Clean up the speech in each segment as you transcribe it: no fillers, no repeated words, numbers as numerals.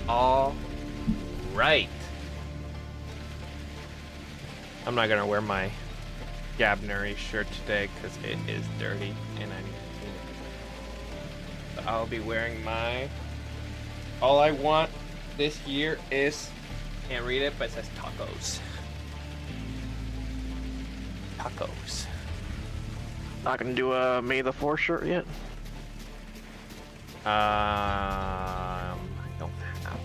All right. I'm not gonna wear my Gabnery shirt today because it is dirty and I need to clean it. So I'll be wearing my. All I want this year is, can't read it, but it says tacos. Tacos. Not gonna do a May the 4th shirt yet? I don't have.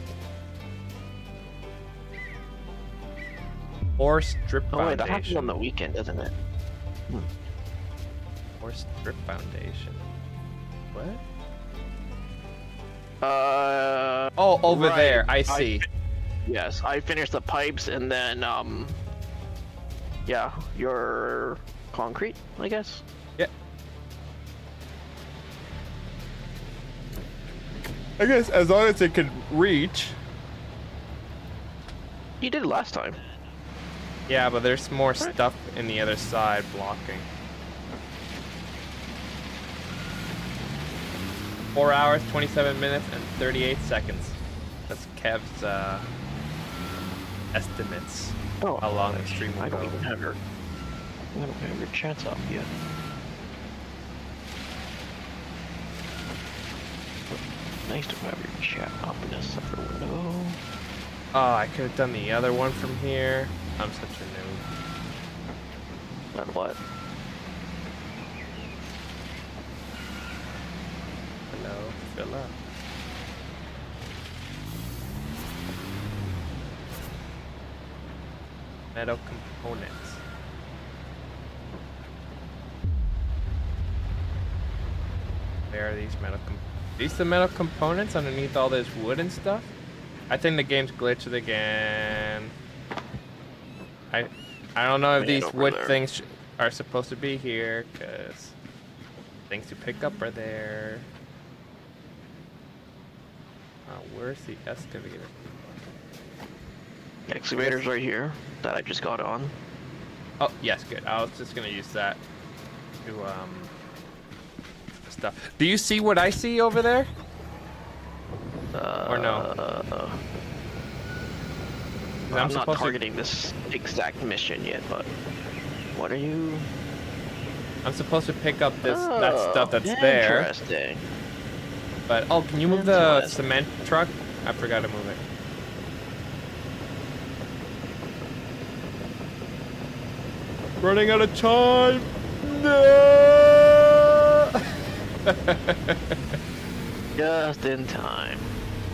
Or strip Oh wait, that happens foundation. on the weekend, doesn't it? Or strip foundation. What? Oh, over right. there. I see. Yes, I finished the pipes and then, yeah, your concrete, I guess. Yeah. I guess as long as it could reach. You did it last time. Yeah, but there's more stuff in the other side blocking. 4 hours, 27 minutes, and 38 seconds. That's Kev's estimates. Oh, how long the stream will I don't go. even have your chats up yet. Nice to have your chat up in a separate window. Oh, I could have done the other one from here. I'm such a noob. And what? Hello, Philip. Metal components. Where are these metal These the metal components underneath all this wood and stuff? I think the game's glitched again. I don't know if these wood things are supposed to be here, because things to pick up are there. Where's the excavator? The excavator's right here that I just got on. Oh, yes, good. I was just gonna use that to stuff. Do you see what I see over there? Or no? I'm not targeting this exact mission yet, but what are you? I'm supposed to pick up that stuff that's there. Interesting. But oh, can you move the cement truck? I forgot to move it. Running out of time. No. Just in time.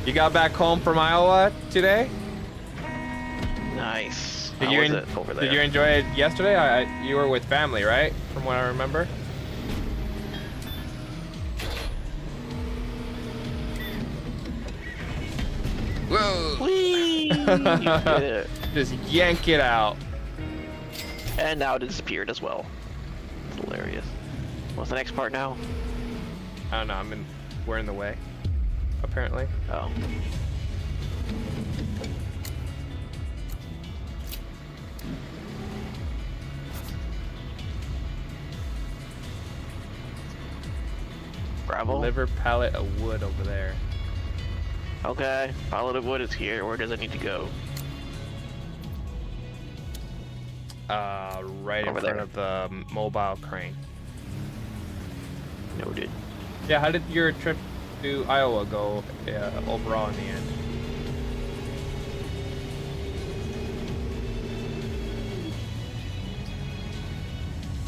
You got back home from Iowa today? Nice. Did How was it over there? Did you enjoy it yesterday? You were with family, right? From what I remember. Whoa! Whee! You did it. Just yank it out. And now it disappeared as well. It's hilarious. What's the next part now? I don't know. We're in the way. Apparently. Oh. Gravel. Deliver pallet of wood over there. Okay. Pallet of wood is here. Where does it need to go? Right Over in front there. of the mobile crane. Noted. Yeah, how did your trip to Iowa go overall in the end?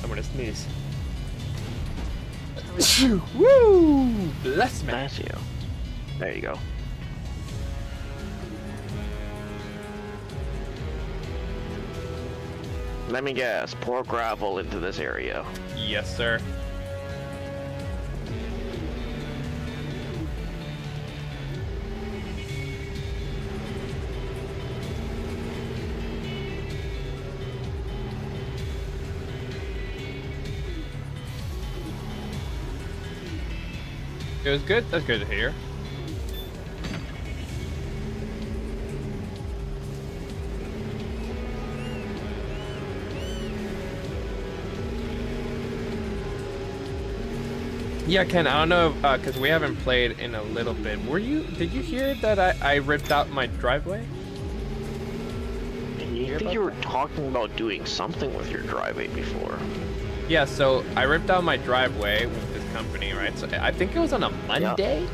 I'm gonna sneeze. Woo! Bless me. Bless you. There you go. Let me guess. Pour gravel into this area. Yes, sir. It was good. That's good to hear. Yeah, Ken, I don't know, because we haven't played in a little bit. Did you hear that I ripped out my driveway? I think you were talking about doing something with your driveway before. Yeah, so I ripped out my driveway with this company, right? So I think it was on a Monday? Yeah.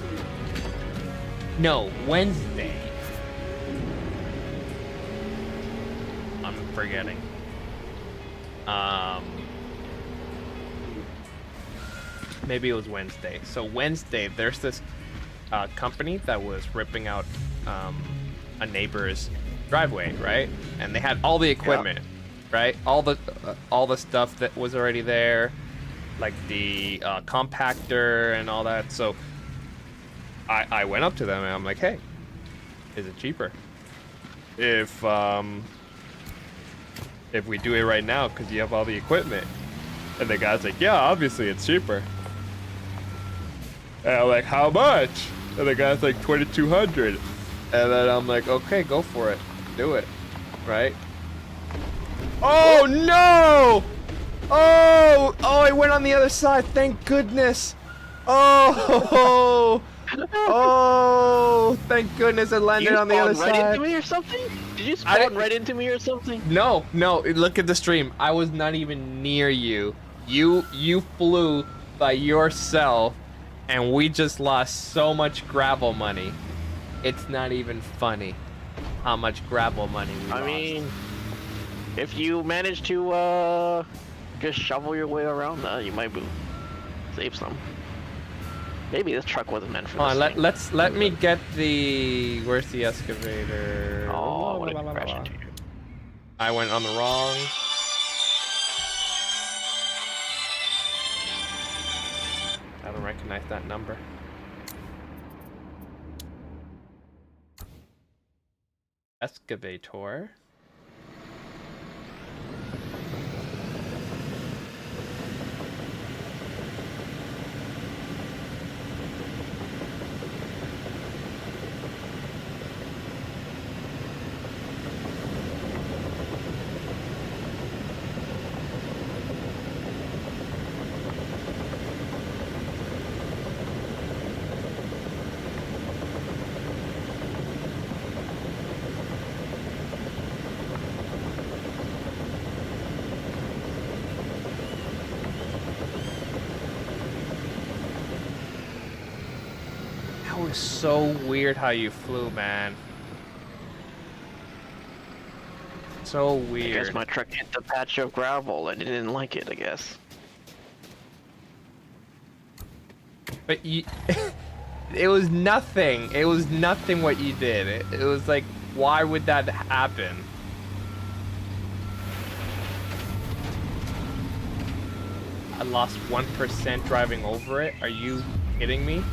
No, Wednesday. I'm forgetting. Maybe it was Wednesday. So Wednesday, there's this company that was ripping out a neighbor's driveway, right? And they had all the equipment, right? All the stuff that was already there, like the compactor and all that. So I went up to them and I'm like, hey, is it cheaper if we do it right now because you have all the equipment? And the guy's like, yeah, obviously it's cheaper. And I'm like, how much? And the guy's like, 2,200. And then I'm like, okay, go for it. Do it. Right? Oh, no! Oh, it went on the other side. Thank goodness. Oh, oh, thank goodness it landed on the other side. You spawned right into me or something? Did you spawn right into me or something? No, look at the stream. I was not even near you. You flew by yourself, and we just lost so much gravel money. It's not even funny how much gravel money we lost. I mean, if you manage to just shovel your way around that, you might save some. Maybe this truck wasn't meant for this. Let me get the. Where's the excavator? Oh, I want to crash into you. I went on the wrong. I don't recognize that number. Excavator. That was so weird how you flew, man. So weird. I guess my truck hit the patch of gravel and it didn't like it, I guess. But you... it was nothing. It was nothing what you did. It was like, why would that happen? I lost 1% driving over it. Are you kidding me?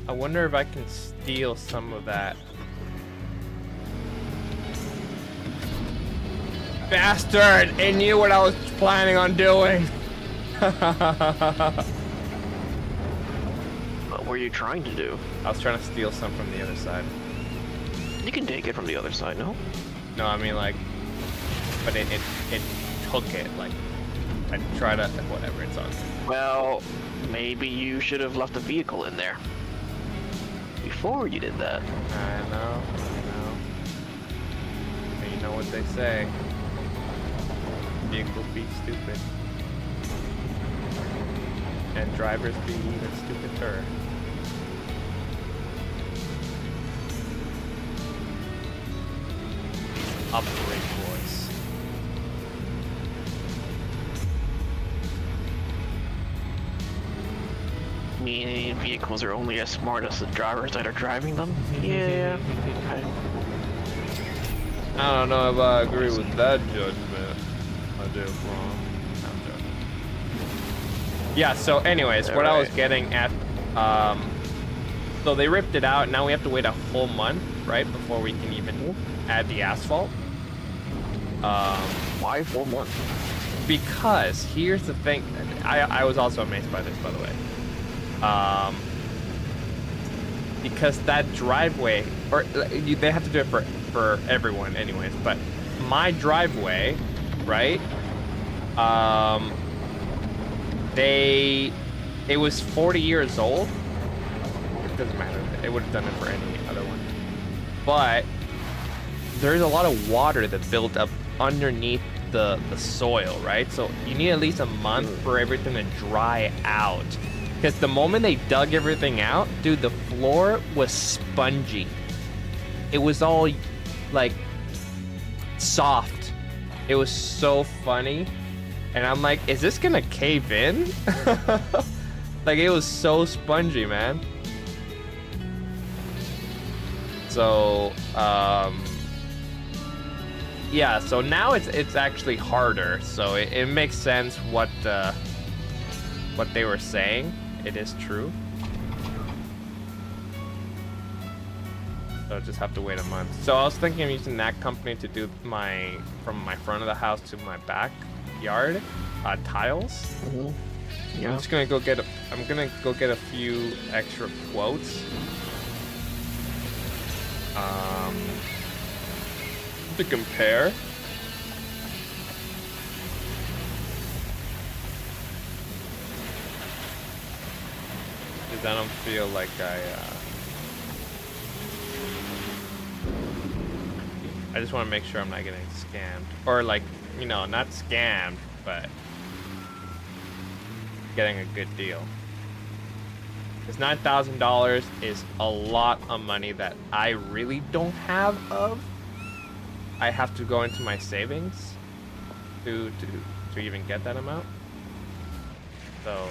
I wonder if I can steal some of that. Bastard! It knew what I was planning on doing! What were you trying to do? I was trying to steal some from the other side. You can take it from the other side, no? No, I mean like... But it took it, like... I tried to... Whatever, it's on. Well, maybe you should have left the vehicle in there. Before you did that. I know. But you know what they say. vehicle be stupid. And drivers be even stupider. Upgrade, boys. Meaning vehicles are only as smart as the drivers that are driving them? Yeah. Okay. I don't know if I agree with that judgment. I do wrong. I'm joking. Yeah, so anyways, what I was getting at, so they ripped it out, now we have to wait a whole month, right, before we can even add the asphalt. Why 4 months? Because here's the thing, I was also amazed by this, by the way. Because that driveway, or they have to do it for everyone anyways, but my driveway, right, it was 40 years old. It doesn't matter, it would have done it for any other one, but there's a lot of water that built up underneath the soil, right? So you need at least a month for everything to dry out. Because the moment they dug everything out, dude, the floor was spongy. It was all like soft. It was so funny. And I'm like, is this gonna cave in? Like, it was so spongy, man. So, yeah, so now it's actually harder. So it makes sense what they were saying. It is true. So I just have to wait a month. So I was thinking of using that company to do from my front of the house to my backyard tiles. Mm-hmm. Yeah. I'm just gonna go get a few extra quotes. To compare. Because I don't feel like I just want to make sure I'm not getting scammed. Or like, you know, not scammed, but getting a good deal. Because $9,000 is a lot of money that I really don't have of. I have to go into my savings to even get that amount. So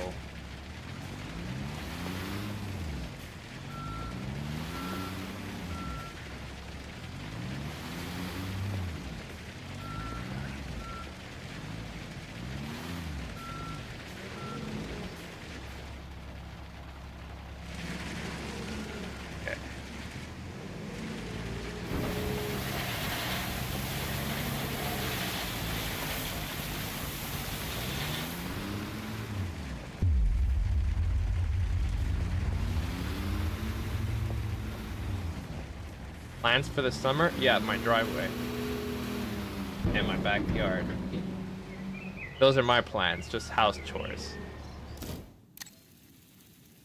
plans for the summer? Yeah, my driveway and my backyard. Those are my plans, just house chores.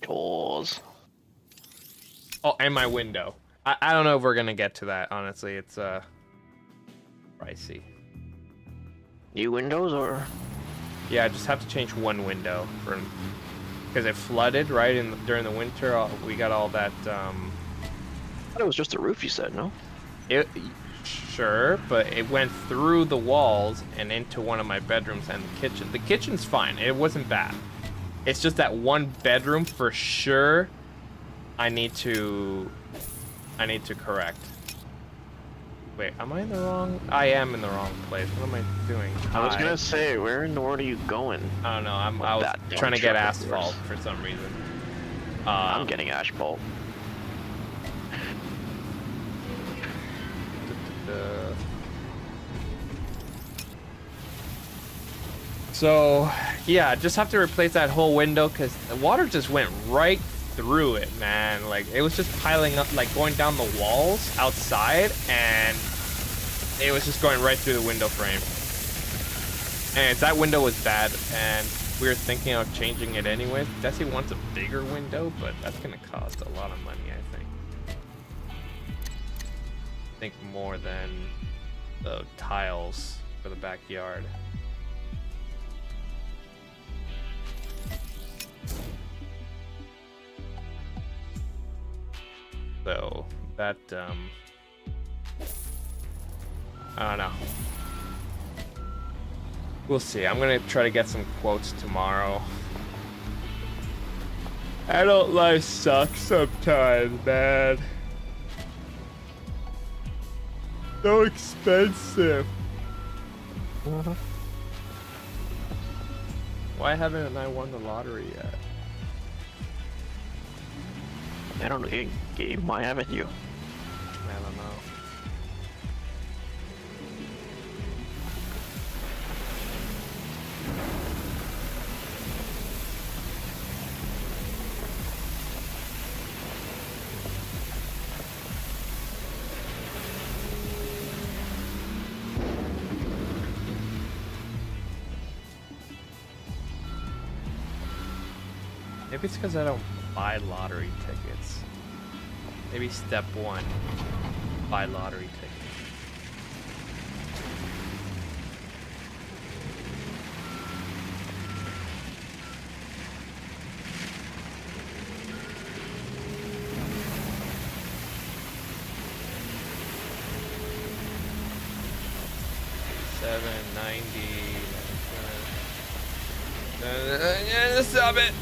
Chores. Oh, and my window. I don't know if we're gonna get to that, honestly. It's pricey. New windows or? Yeah, I just have to change one window because it flooded right during the winter. We got all that I thought it was just the roof, you said, no? Sure, but it went through the walls and into one of my bedrooms and the kitchen. The kitchen's fine. It wasn't bad. It's just that one bedroom for sure I need to correct. Wait, am I in the wrong? I am in the wrong place. What am I doing? I was gonna say, where in the world are you going? I don't know. I was trying to get asphalt for some reason. I'm getting asphalt. So, yeah, just have to replace that whole window because the water just went right through it, man. Like, it was just piling up, like going down the walls outside, and it was just going right through the window frame. And that window was bad, and we were thinking of changing it anyways. Jesse wants a bigger window, but that's gonna cost a lot of money, I think. I think more than the tiles for the backyard. So that I don't know. We'll see. I'm gonna try to get some quotes tomorrow. Adult life sucks sometimes, man. So expensive. Why haven't I won the lottery yet? I don't know, game. Why haven't you? I don't know. Maybe it's because I don't buy lottery tickets. Maybe step one, buy lottery tickets. Yeah, stop it.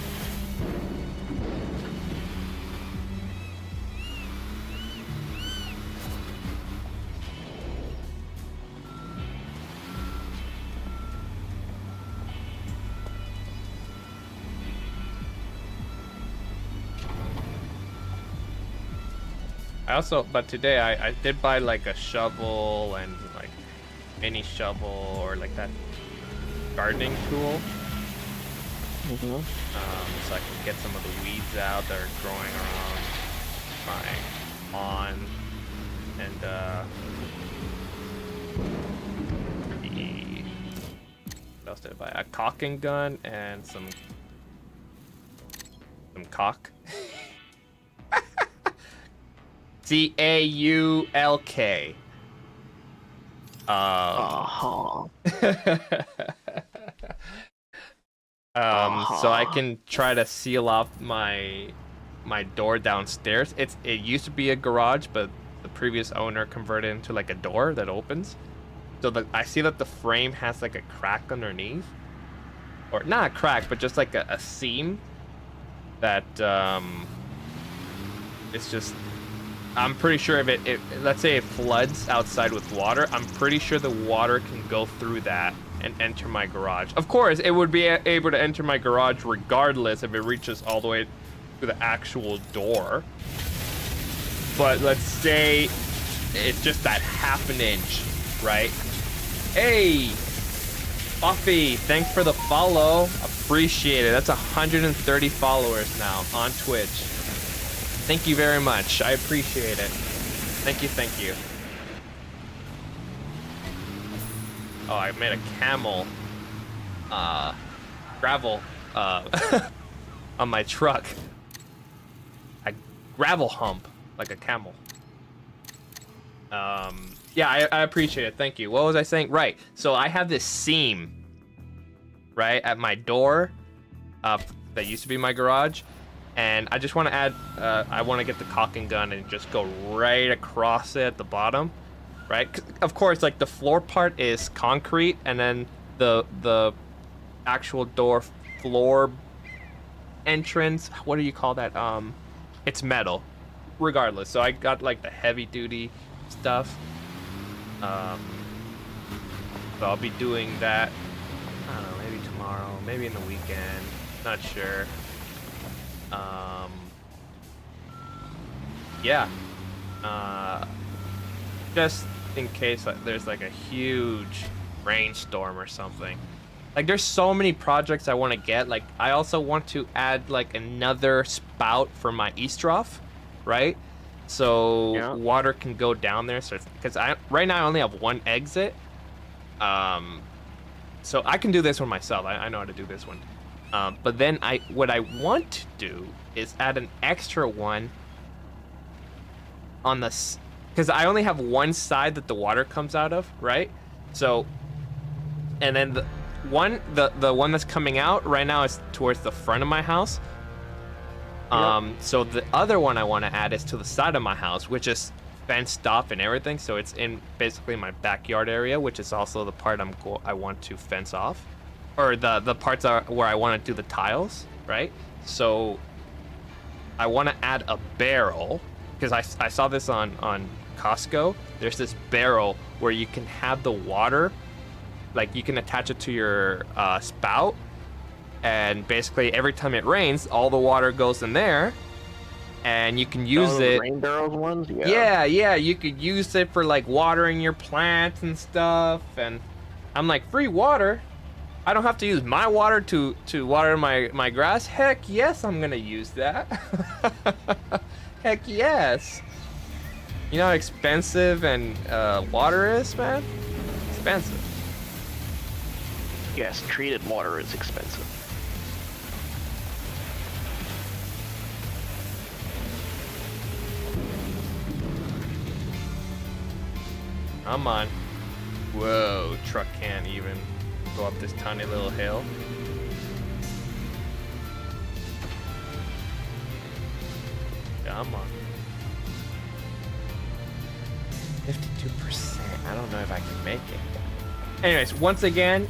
But today I did buy like a shovel and like mini shovel or like that gardening tool. So I can get some of the weeds out that are growing around my lawn. And what else did I buy? A caulking gun and some caulk. C-A-U-L-K. So I can try to seal off my door downstairs. It used to be a garage, but the previous owner converted it into like a door that opens. So I see that the frame has like a crack underneath, or not a crack, but just like a seam that it's just. I'm pretty sure if it let's say it floods outside with water, I'm pretty sure the water can go through that and enter my garage. Of course, it would be able to enter my garage regardless if it reaches all the way to the actual door. But let's say it's just that half an inch, right? Hey, Buffy, thanks for the follow. Appreciate it. That's 130 followers now on Twitch. Thank you very much. I appreciate it. Thank you, thank you. Oh, I made a camel gravel on my truck. A gravel hump like a camel. Yeah, I appreciate it. Thank you. What was I saying? Right. So I have this seam right at my door that used to be my garage. And I just want to add, I want to get the caulking gun and just go right across it at the bottom, right? Of course, like the floor part is concrete, and then the actual door floor entrance, what do you call that? It's metal, regardless. So I got like the heavy duty stuff. So I'll be doing that, I don't know, maybe tomorrow, maybe in the weekend, not sure. Yeah. Just in case there's like a huge rainstorm or something. Like there's so many projects I want to get. Like I also want to add like another spout for my Eastroff, right? So water can go down there. So because right now I only have one exit. So I can do this one myself. I know how to do this one. But then what I want to do is add an extra one on this, because I only have one side that the water comes out of, right? So, and then the one that's coming out right now is towards the front of my house. So the other one I want to add is to the side of my house, which is fenced off and everything. So it's in basically my backyard area, which is also the part I want to fence off, or the parts are where I want to do the tiles, right? So I want to add a barrel because I saw this on Costco. There's this barrel where you can have the water, like you can attach it to your spout, and basically every time it rains, all the water goes in there, and you can use it. Rain barrels ones? Yeah, you could use it for like watering your plants and stuff. And I'm like, free water? I don't have to use my water to water my grass? Heck yes, I'm gonna use that. Heck yes. You know how expensive and water is, man? Expensive. Yes, treated water is expensive. Come on. Whoa, truck can't even go up this tiny little hill. Come on. 52%. I don't know if I can make it. Anyways, once again,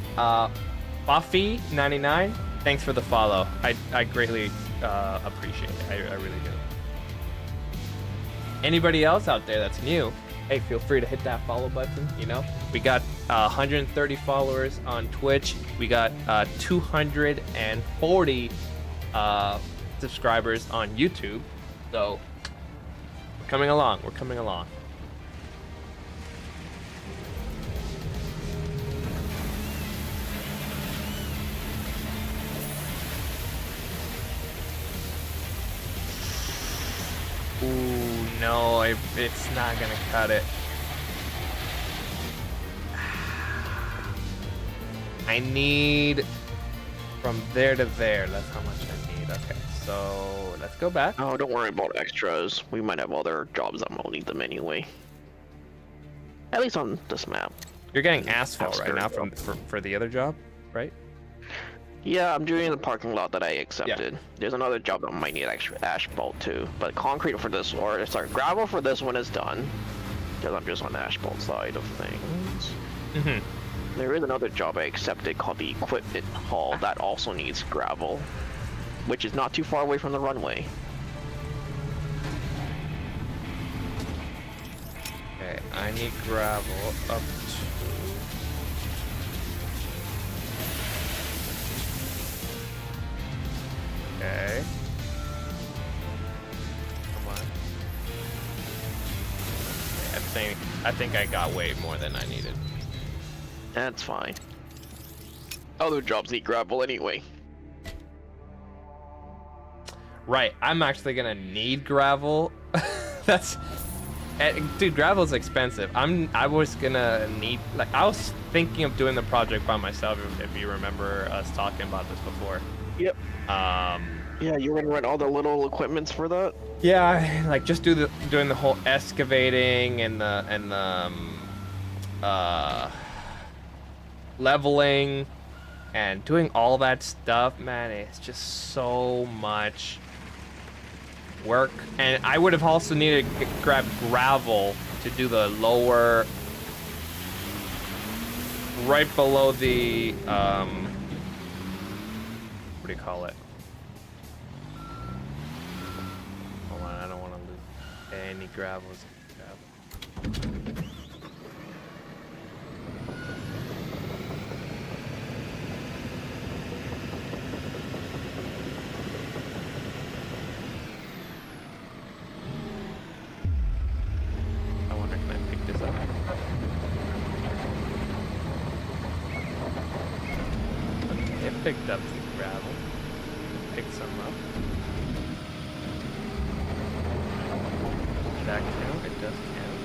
Buffy99, thanks for the follow. I greatly appreciate it. I really do. Anybody else out there that's new, hey, feel free to hit that follow button. You know, we got 130 followers on Twitch. We got 240 subscribers on YouTube. So we're coming along. We're coming along. Ooh, no, it's not gonna cut it. I need from there to there. That's how much I need. Okay, so let's go back. Oh, don't worry about extras. We might have other jobs that won't need them anyway. At least on this map. You're getting asphalt right now for the other job, right? Yeah, I'm doing the parking lot that I accepted. Yeah. There's another job that might need extra asphalt too, but concrete for this, or sorry, gravel for this one is done. Because I'm just on the asphalt side of things. Mm-hmm. There is another job I accepted called the equipment hall that also needs gravel, which is not too far away from the runway. Okay, I need gravel up to... Okay. Come on. Okay, I think I got way more than I needed. That's fine. Other jobs need gravel anyway. Right, I'm actually gonna need gravel. That's... Dude, gravel is expensive. I was gonna need... Like, I was thinking of doing the project by myself, if you remember us talking about this before. Yep. Yeah, you were gonna rent all the little equipments for that? Yeah, like just doing the whole excavating and the leveling and doing all that stuff, man. It's just so much work. And I would have also needed to grab gravel to do the lower, right below the what do you call it? Hold on, I don't want to lose any gravels. I wonder, can I pick this up? Okay, it picked up some gravel. Pick some up. Does that count? It does count.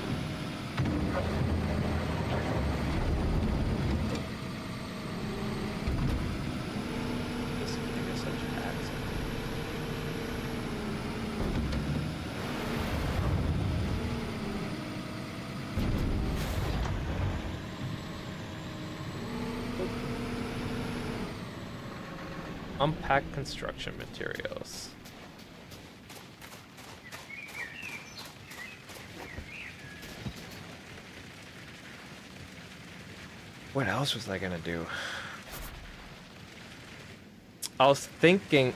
This thing is such an accident. Unpack construction materials. What else was I gonna do? I was thinking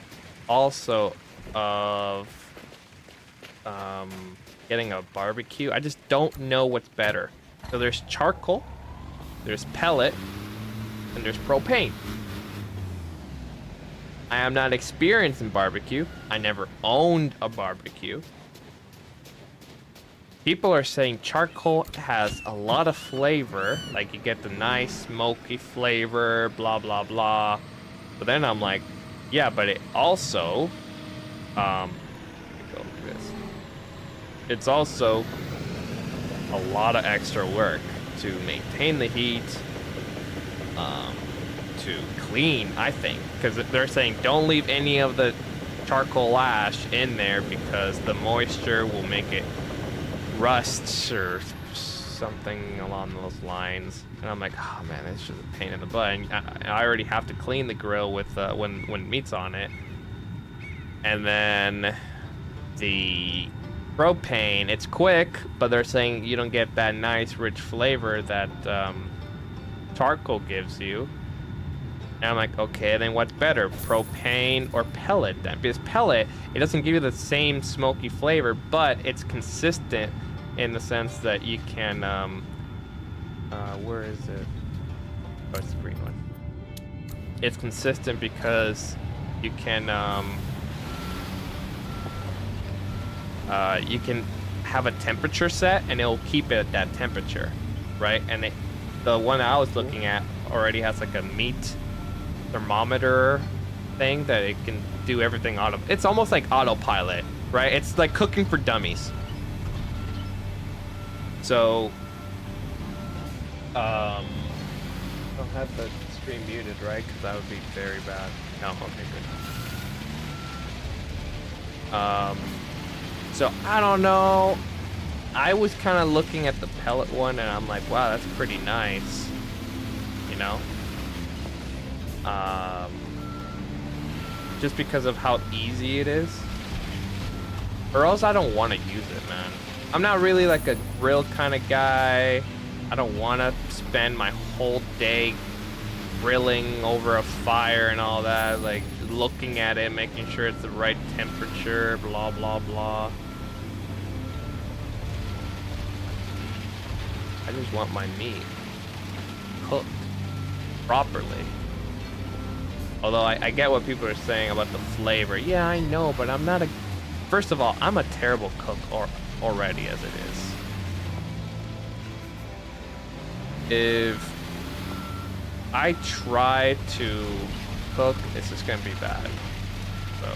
also of getting a barbecue. I just don't know what's better. So there's charcoal, there's pellet, and there's propane. I am not experienced in barbecue. I never owned a barbecue. People are saying charcoal has a lot of flavor, like you get the nice smoky flavor, blah blah blah. But then I'm like, yeah, but it also, let me go like this. It's also a lot of extra work to maintain the heat, to clean, I think, because they're saying don't leave any of the charcoal ash in there because the moisture will make it rust or something along those lines. And I'm like, oh man, it's just a pain in the butt. And I already have to clean the grill with when meat's on it. And then the propane, it's quick, but they're saying you don't get that nice rich flavor that charcoal gives you. And I'm like, okay, then what's better, propane or pellet then? Because pellet, it doesn't give you the same smoky flavor, but it's consistent in the sense that you can, where is it? Oh, it's the green one. It's consistent because you can have a temperature set and it'll keep it at that temperature, right? And the one I was looking at already has like a meat thermometer thing that it can do everything auto. It's almost like autopilot, right? It's like cooking for dummies. So, I'll have the stream muted, right? Because that would be very bad. No, okay, good. So I don't know. I was kind of looking at the pellet one, and I'm like, wow, that's pretty nice. You know. Just because of how easy it is. Or else I don't want to use it, man. I'm not really like a grill kind of guy. I don't want to spend my whole day grilling over a fire and all that, like looking at it, making sure it's the right temperature, blah, blah, blah. I just want my meat cooked properly. Although I get what people are saying about the flavor. Yeah, I know, but I'm not a... First of all, I'm a terrible cook already as it is. If I try to cook, it's just gonna be bad. So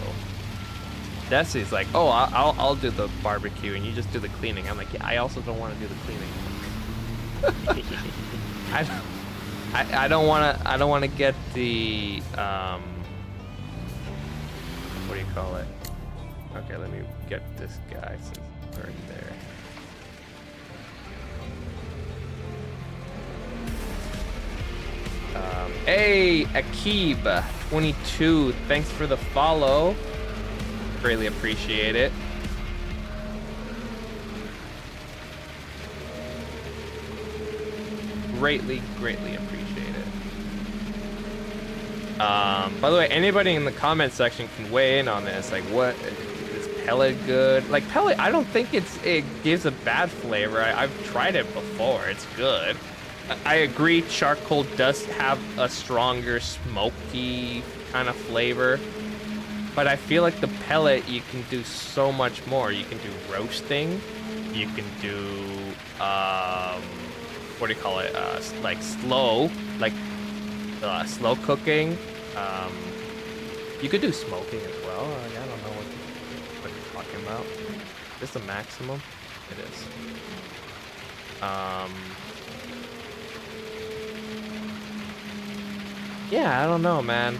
Desi's like, oh, I'll do the barbecue and you just do the cleaning. I'm like, yeah, I also don't want to do the cleaning. I don't want to get the what do you call it? Okay, let me get this guy since it's already there. Hey, Akib 22, thanks for the follow. Greatly appreciate it. Greatly appreciate it. By the way, anybody in the comment section can weigh in on this. Like, what is pellet good? Like, pellet, I don't think it gives a bad flavor. I've tried it before. It's good. I agree, charcoal does have a stronger smoky kind of flavor, but I feel like the pellet, you can do so much more. You can do roasting. You can do what do you call it? Like slow cooking. You could do smoking as well. I don't know what you're talking about. Is this the maximum? It is. Yeah, I don't know, man.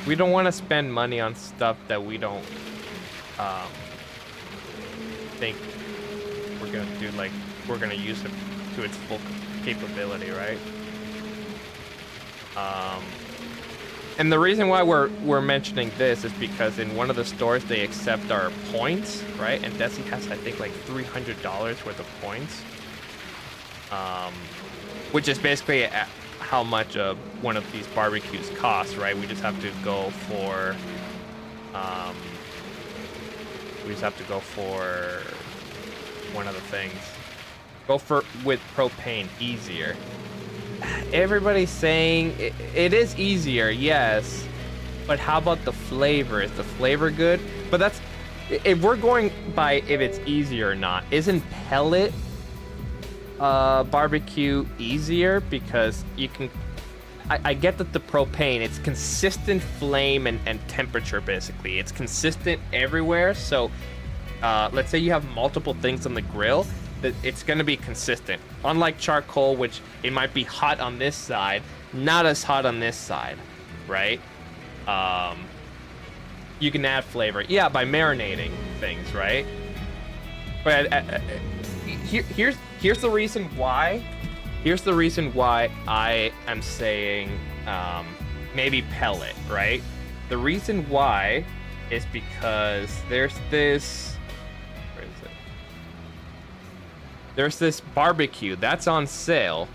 We don't want to spend money on stuff that we don't think we're gonna do, like we're gonna use it to its full capability, right? And the reason why we're mentioning this is because in one of the stores they accept our points, right? And Desi has, I think, like $300 worth of points, which is basically how much one of these barbecues costs, right? We just have to go for, one of the things. Go for with propane, easier. Everybody's saying it is easier, yes, but how about the flavor? Is the flavor good? But that's, if we're going by if it's easier or not, isn't pellet barbecue easier? Because you can, I get that the propane, it's consistent flame and temperature, basically. It's consistent everywhere, so let's say you have multiple things on the grill, that it's going to be consistent. Unlike charcoal, which it might be hot on this side, not as hot on this side, right? You can add flavor, yeah, by marinating things, right? But here's the reason why. Here's the reason why I am saying maybe pellet, right? The reason why is because there's this. There's this barbecue that's on sale.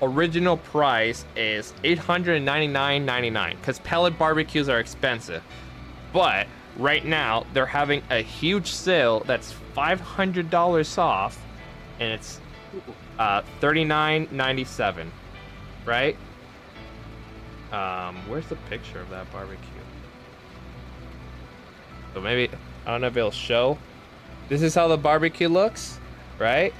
Original price is $899.99 because pellet barbecues are expensive. But right now they're having a huge sale that's $500 off, and it's $39.97, right? Where's the picture of that barbecue? So maybe, I don't know if it'll show. This is how the barbecue looks. Right?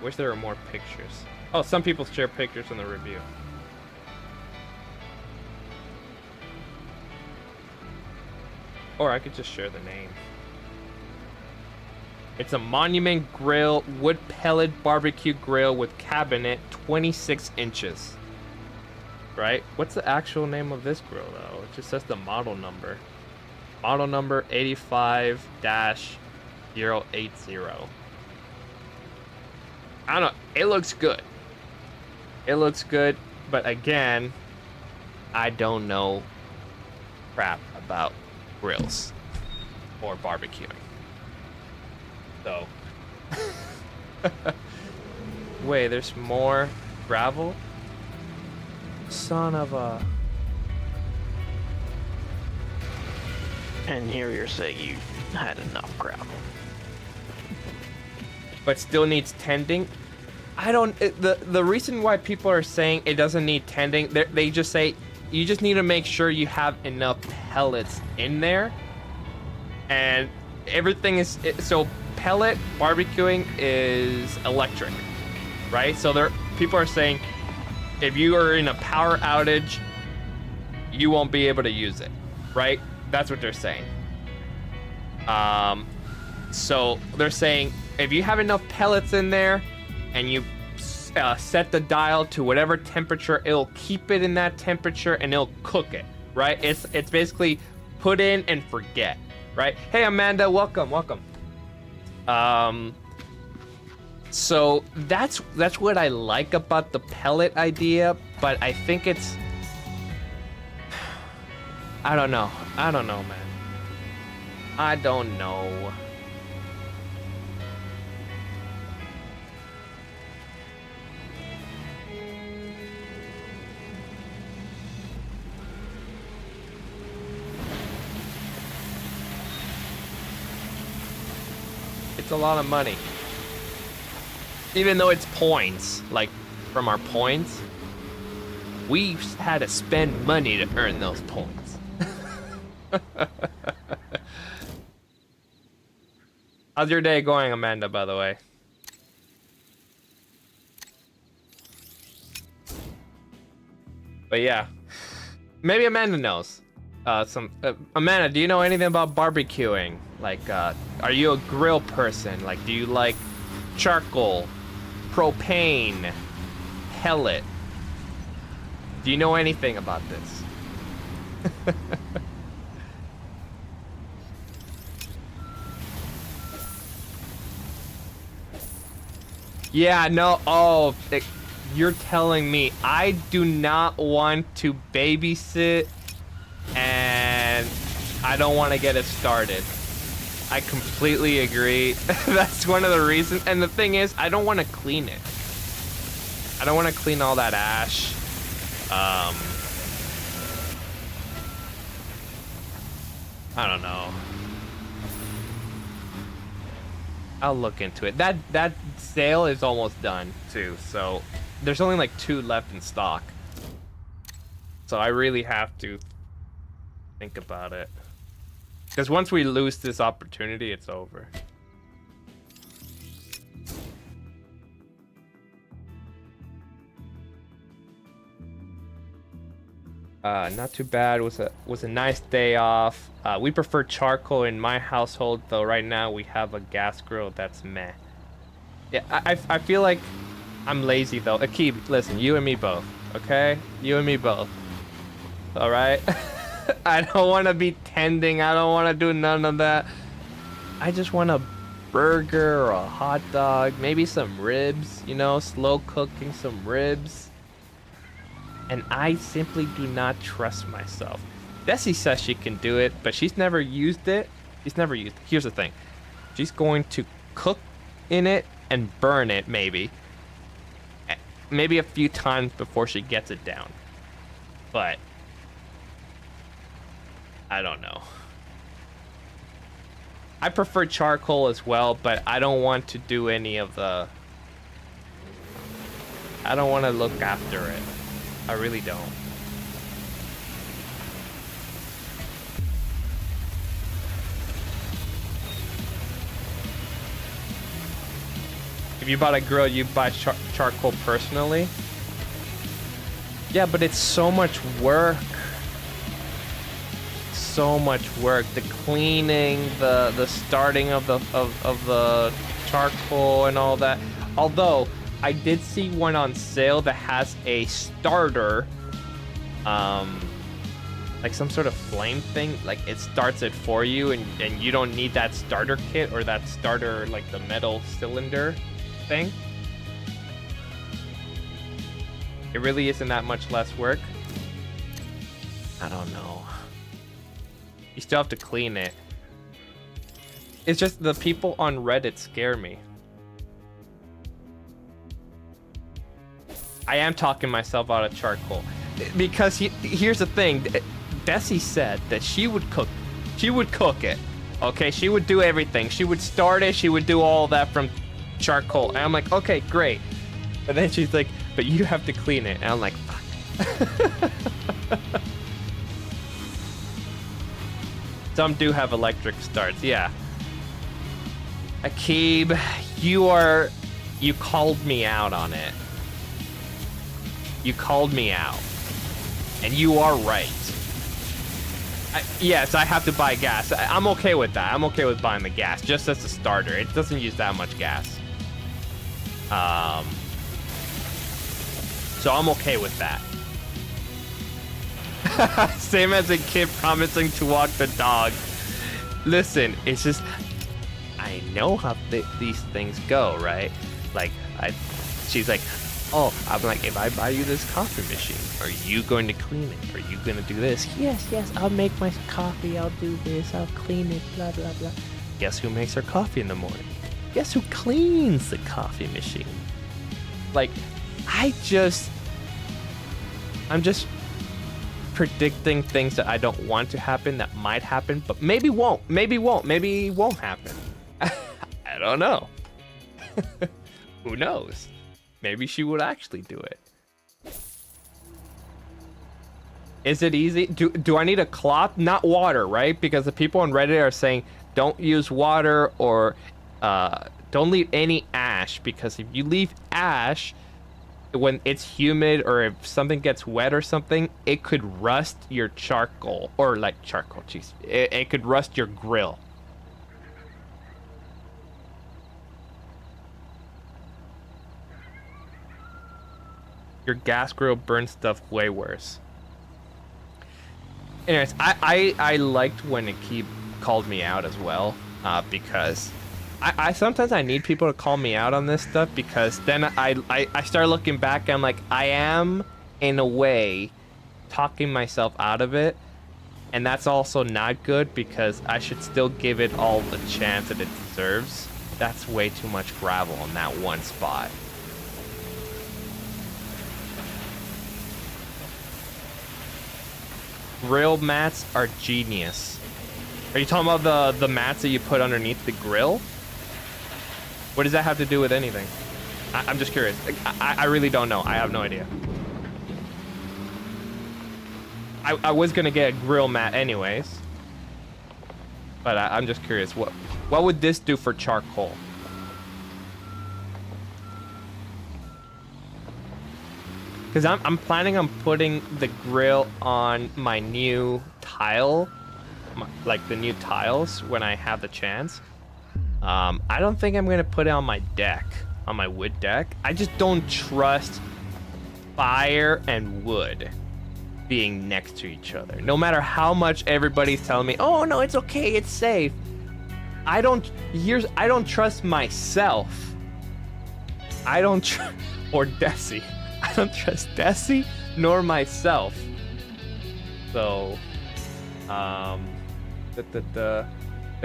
Wish there were more pictures. Oh, some people share pictures in the review. Or I could just share the name. It's a Monument Grill wood pellet barbecue grill with cabinet 26 inches. Right? What's the actual name of this grill though? It just says the model number. Model number 85-080. I don't know. It looks good. It looks good, but again, I don't know crap about grills or barbecuing. So, wait, there's more gravel? Son of a... And here you're saying you had enough gravel. But still needs tending? I don't... The reason why people are saying it doesn't need tending, they just say you just need to make sure you have enough pellets in there. And everything is... So pellet barbecuing is electric, right? So people are saying if you are in a power outage, you won't be able to use it, right? That's what they're saying. So they're saying if you have enough pellets in there and you set the dial to whatever temperature, it'll keep it in that temperature and it'll cook it, right? It's basically put in and forget, right? Hey Amanda, welcome. So that's what I like about the pellet idea, but I think it's, I don't know, man. I don't know. It's a lot of money. Even though it's points, like from our points, we had to spend money to earn those points. How's your day going, Amanda, by the way? But yeah, maybe Amanda knows. Amanda, do you know anything about barbecuing? Like, are you a grill person? Like, do you like charcoal, propane, pellet? Do you know anything about this? Yeah, no. Oh, you're telling me I do not want to babysit and I don't want to get it started. I completely agree. That's one of the reasons. And the thing is, I don't want to clean it. I don't want to clean all that ash. I don't know. I'll look into it. That sale is almost done too, so there's only like 2 left in stock. So I really have to think about it. Because once we lose this opportunity, it's over. Not too bad. Was a nice day off. We prefer charcoal in my household, though. Right now we have a gas grill that's meh. Yeah, I feel like I'm lazy though. Akib, listen, you and me both, okay? You and me both. All right. I don't want to be tending. I don't want to do none of that. I just want a burger or a hot dog, maybe some ribs. You know, slow cooking some ribs. And I simply do not trust myself. Desi says she can do it, but she's never used it. She's never used it. Here's the thing. She's going to cook in it and burn it, maybe. Maybe a few times before she gets it down. But I don't know. I prefer charcoal as well, but I don't want to do any of the... I don't want to look after it. I really don't. If you bought a grill, you buy charcoal personally? Yeah, but it's so much work. So much work. The cleaning, the starting of the charcoal and all that. Although I did see one on sale that has a starter, like some sort of flame thing. Like it starts it for you, and you don't need that starter kit or that starter, like the metal cylinder thing. It really isn't that much less work. I don't know. You still have to clean it. It's just the people on Reddit scare me. I am talking myself out of charcoal. Because here's the thing. Desi said that she would cook. She would cook it. Okay, she would do everything. She would start it. She would do all that from charcoal. And I'm like, okay, great. But then she's like, but you have to clean it. And I'm like, fuck. Some do have electric starts, yeah. Akib, you called me out on it. You called me out. And you are right. Yes, I have to buy gas. I'm okay with that. I'm okay with buying the gas, just as a starter. It doesn't use that much gas. So I'm okay with that. Same as a kid promising to walk the dog. Listen, it's just... I know how these things go, right? Like, she's like, oh, I'm like, if I buy you this coffee machine, are you going to clean it? Are you going to do this? Yes, I'll make my coffee, I'll do this, I'll clean it, blah, blah, blah. Guess who makes her coffee in the morning? Guess who cleans the coffee machine? Like, I'm just predicting things that I don't want to happen that might happen, but maybe won't, maybe won't happen. I don't know. Who knows? Maybe she would actually do it. Is it easy? Do I need a cloth? Not water, right? Because the people on Reddit are saying don't use water or don't leave any ash, because if you leave ash when it's humid or if something gets wet or something, it could rust your charcoal, or like charcoal, jeez. It could rust your grill. Your gas grill burns stuff way worse. Anyways, I liked when Akib called me out as well, because I sometimes I need people to call me out on this stuff, because then I start looking back and I'm like, I am in a way talking myself out of it, and that's also not good, because I should still give it all the chance that it deserves. That's way too much gravel in that one spot. Grill mats are genius. Are you talking about the mats that you put underneath the grill? What does that have to do with anything? I'm just curious. I really don't know. I have no idea. I was gonna get a grill mat anyways, but I'm just curious. What would this do for charcoal? Because I'm planning on putting the grill on my new tile, like the new tiles, when I have the chance. I don't think I'm gonna put it on my deck, on my wood deck. I just don't trust fire and wood being next to each other. No matter how much everybody's telling me, oh no, it's okay, it's safe. I don't trust myself. Or Desi. I don't trust Desi nor myself. So, the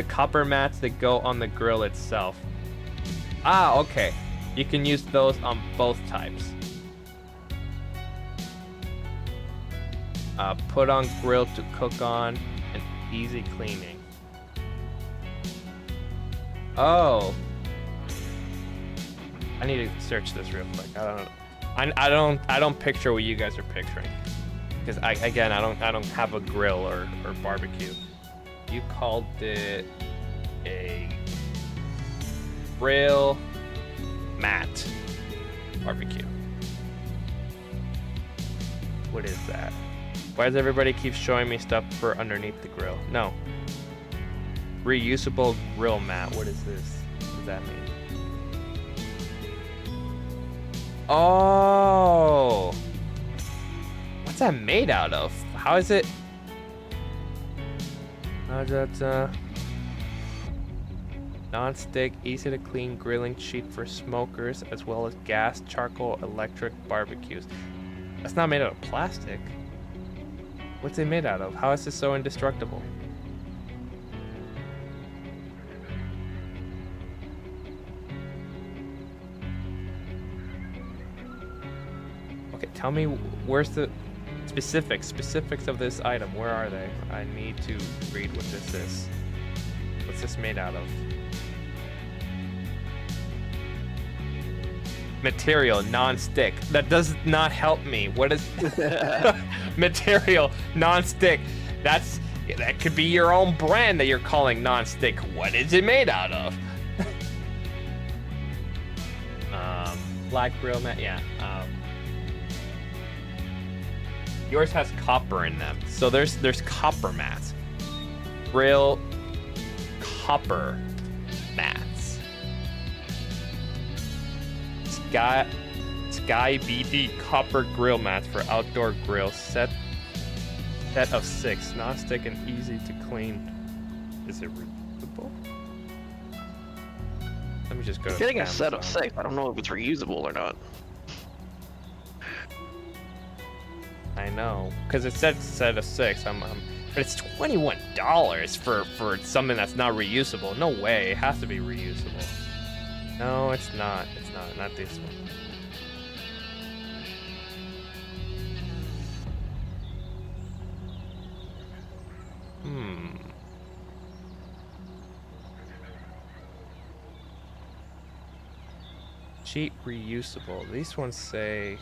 copper mats that go on the grill itself. Ah, okay. You can use those on both types. Put on grill to cook on and easy cleaning. Oh. I need to search this real quick. I don't picture what you guys are picturing, because I don't have a grill or barbecue. You called it a grill mat barbecue. What is that? Why does everybody keep showing me stuff for underneath the grill? No. Reusable grill mat. What is this? What does that mean? Oh, what's that made out of? How is it? Non-stick, easy to clean grilling sheet for smokers, as well as gas, charcoal, electric barbecues. That's not made out of plastic. What's it made out of? How is this so indestructible? Okay, tell me, where's the specifics of this item? Where are they? I need to read what this is. What's this made out of? Material, non-stick. That does not help me. What is material, non-stick? That could be your own brand that you're calling non-stick. What is it made out of? Black grill mat, yeah. Yours has copper in them, so there's copper mats. Grill copper mats. Sky BD copper grill mats for outdoor grill set of 6, non-stick and easy to clean. Is it reusable? Let me just go. I'm getting a set of 6. I don't know if it's reusable or not. I know, because it said set of 6. But it's $21 for something that's not reusable. No way, it has to be reusable. No, it's not. It's not this one. Cheap reusable. These ones say.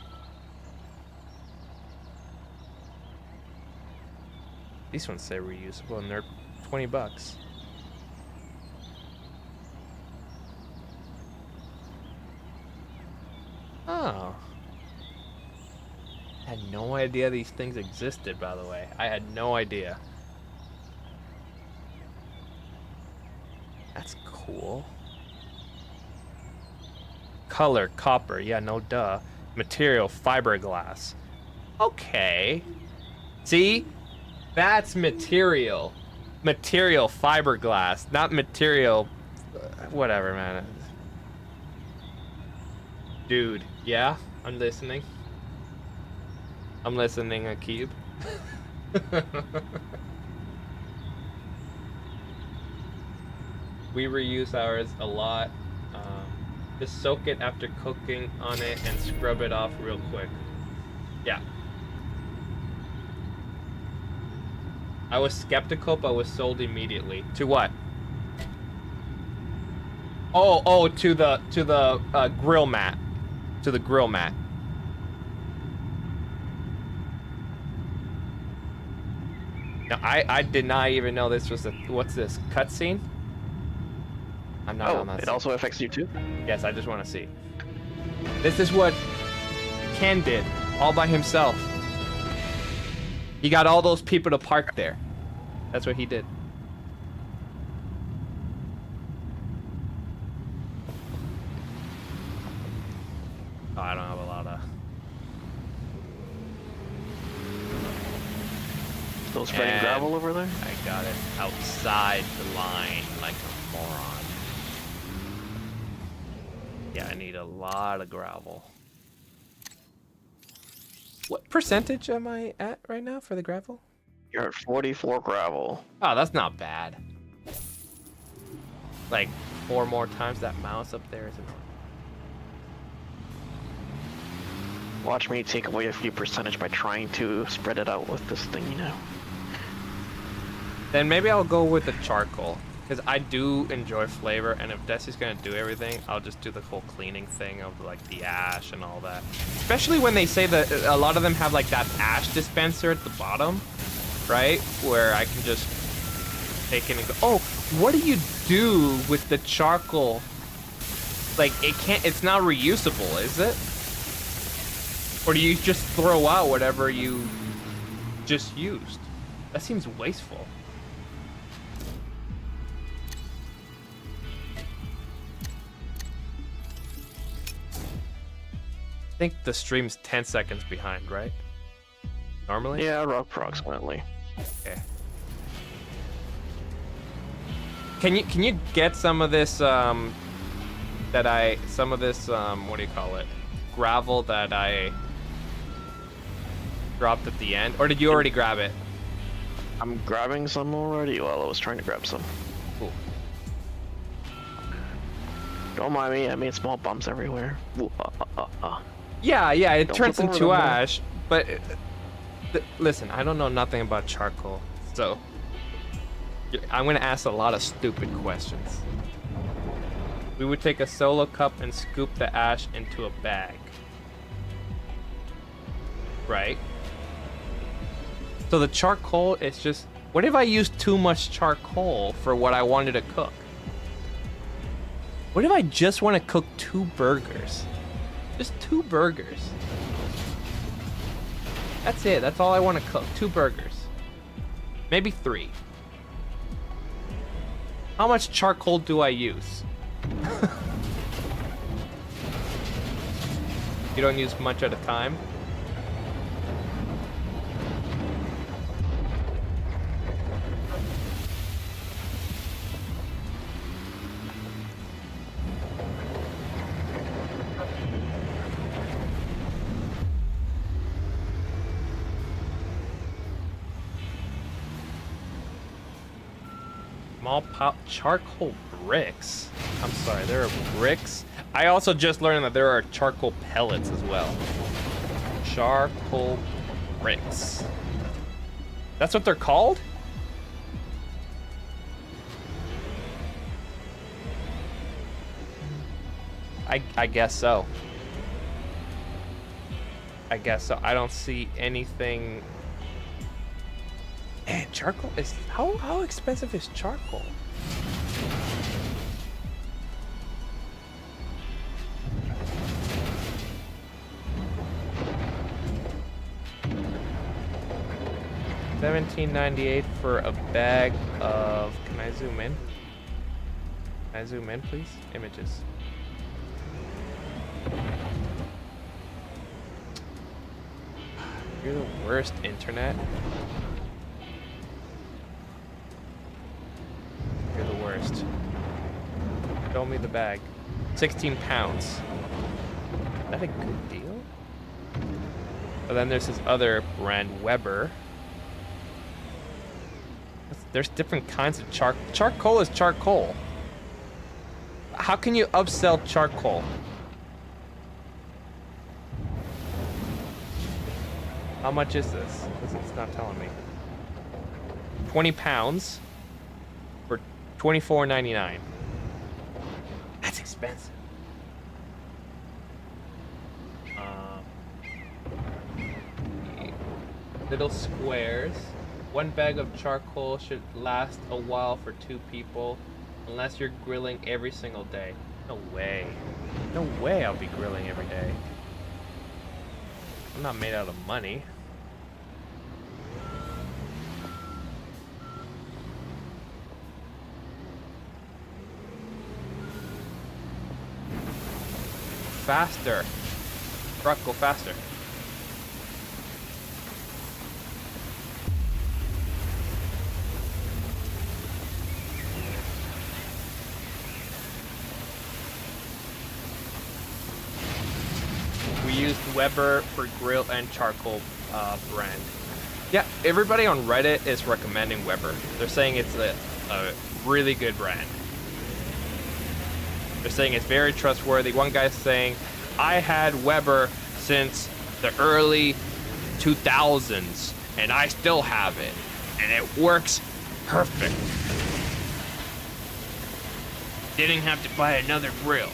These ones say reusable, and they're $20. Oh. I had no idea these things existed, by the way. I had no idea. That's cool. Color, copper. Yeah, no duh. Material, fiberglass. Okay. See? That's material. Material, fiberglass. Not material. Whatever, man. Dude, yeah, I'm listening. I'm listening, Akib. We reuse ours a lot. Just soak it after cooking on it and scrub it off real quick. Yeah. I was skeptical, but was sold immediately. To what? Oh, to the grill mat. To the grill mat. Now, I did not even know this was a, what's this, cutscene? I'm not on that. It also affects you too? Yes, I just want to see. This is what Ken did, all by himself. He got all those people to park there. That's what he did. Oh, I don't have a lot of... Still spreading gravel over there? I got it outside the line like a moron. Yeah, I need a lot of gravel. What percentage am I at right now for the gravel? You're at 44 gravel. Oh, that's not bad. Like 4 more times that mouse up there is annoying. Watch me take away a few percentage by trying to spread it out with this thing, you know. Then maybe I'll go with the charcoal. Because I do enjoy flavor, and if Desi's gonna do everything, I'll just do the whole cleaning thing of like the ash and all that. Especially when they say that a lot of them have like that ash dispenser at the bottom, right? Where I can just take it and go, oh, what do you do with the charcoal? Like, it's not reusable, is it? Or do you just throw out whatever you just used? That seems wasteful. I think the stream's 10 seconds behind, right? Normally? Yeah, approximately. Okay. Can you get some of this what do you call it? Gravel that I dropped at the end? Or did you already grab it? I'm grabbing some already while I was trying to grab some. Cool. Don't mind me, I made small bumps everywhere. Ooh, Yeah, it Don't turns flip over into them, ash, but listen, I don't know nothing about charcoal, so I'm gonna ask a lot of stupid questions. We would take a solo cup and scoop the ash into a bag. Right? So the charcoal is just... What if I use too much charcoal for what I wanted to cook? What if I just want to cook 2 burgers? Just 2 burgers. That's it. That's all I want to cook. 2 burgers. Maybe 3. How much charcoal do I use? You don't use much at a time? Small pop charcoal bricks. I'm sorry, there are bricks. I also just learned that there are charcoal pellets as well. Charcoal bricks. That's what they're called? I guess so. I guess so. I don't see anything. Man, charcoal is... How expensive is charcoal? $17.98 for a bag of... Can I zoom in? Can I zoom in, please? Images. You're the worst, internet. You're the worst. Show me the bag. 16 pounds. Is that a good deal? But then there's this other brand, Weber. There's different kinds of charcoal is charcoal. How can you upsell charcoal? How much is this? It's not telling me. 20 pounds for $24.99. That's expensive. Little squares. One bag of charcoal should last a while for 2 people, unless you're grilling every single day. No way. No way I'll be grilling every day. I'm not made out of money. Faster. Truck, go faster. We used Weber for grill and charcoal brand. Yeah, everybody on Reddit is recommending Weber. They're saying it's a really good brand. They're saying it's very trustworthy. One guy's saying, I had Weber since the early 2000s, and I still have it, and it works perfect. Didn't have to buy another grill.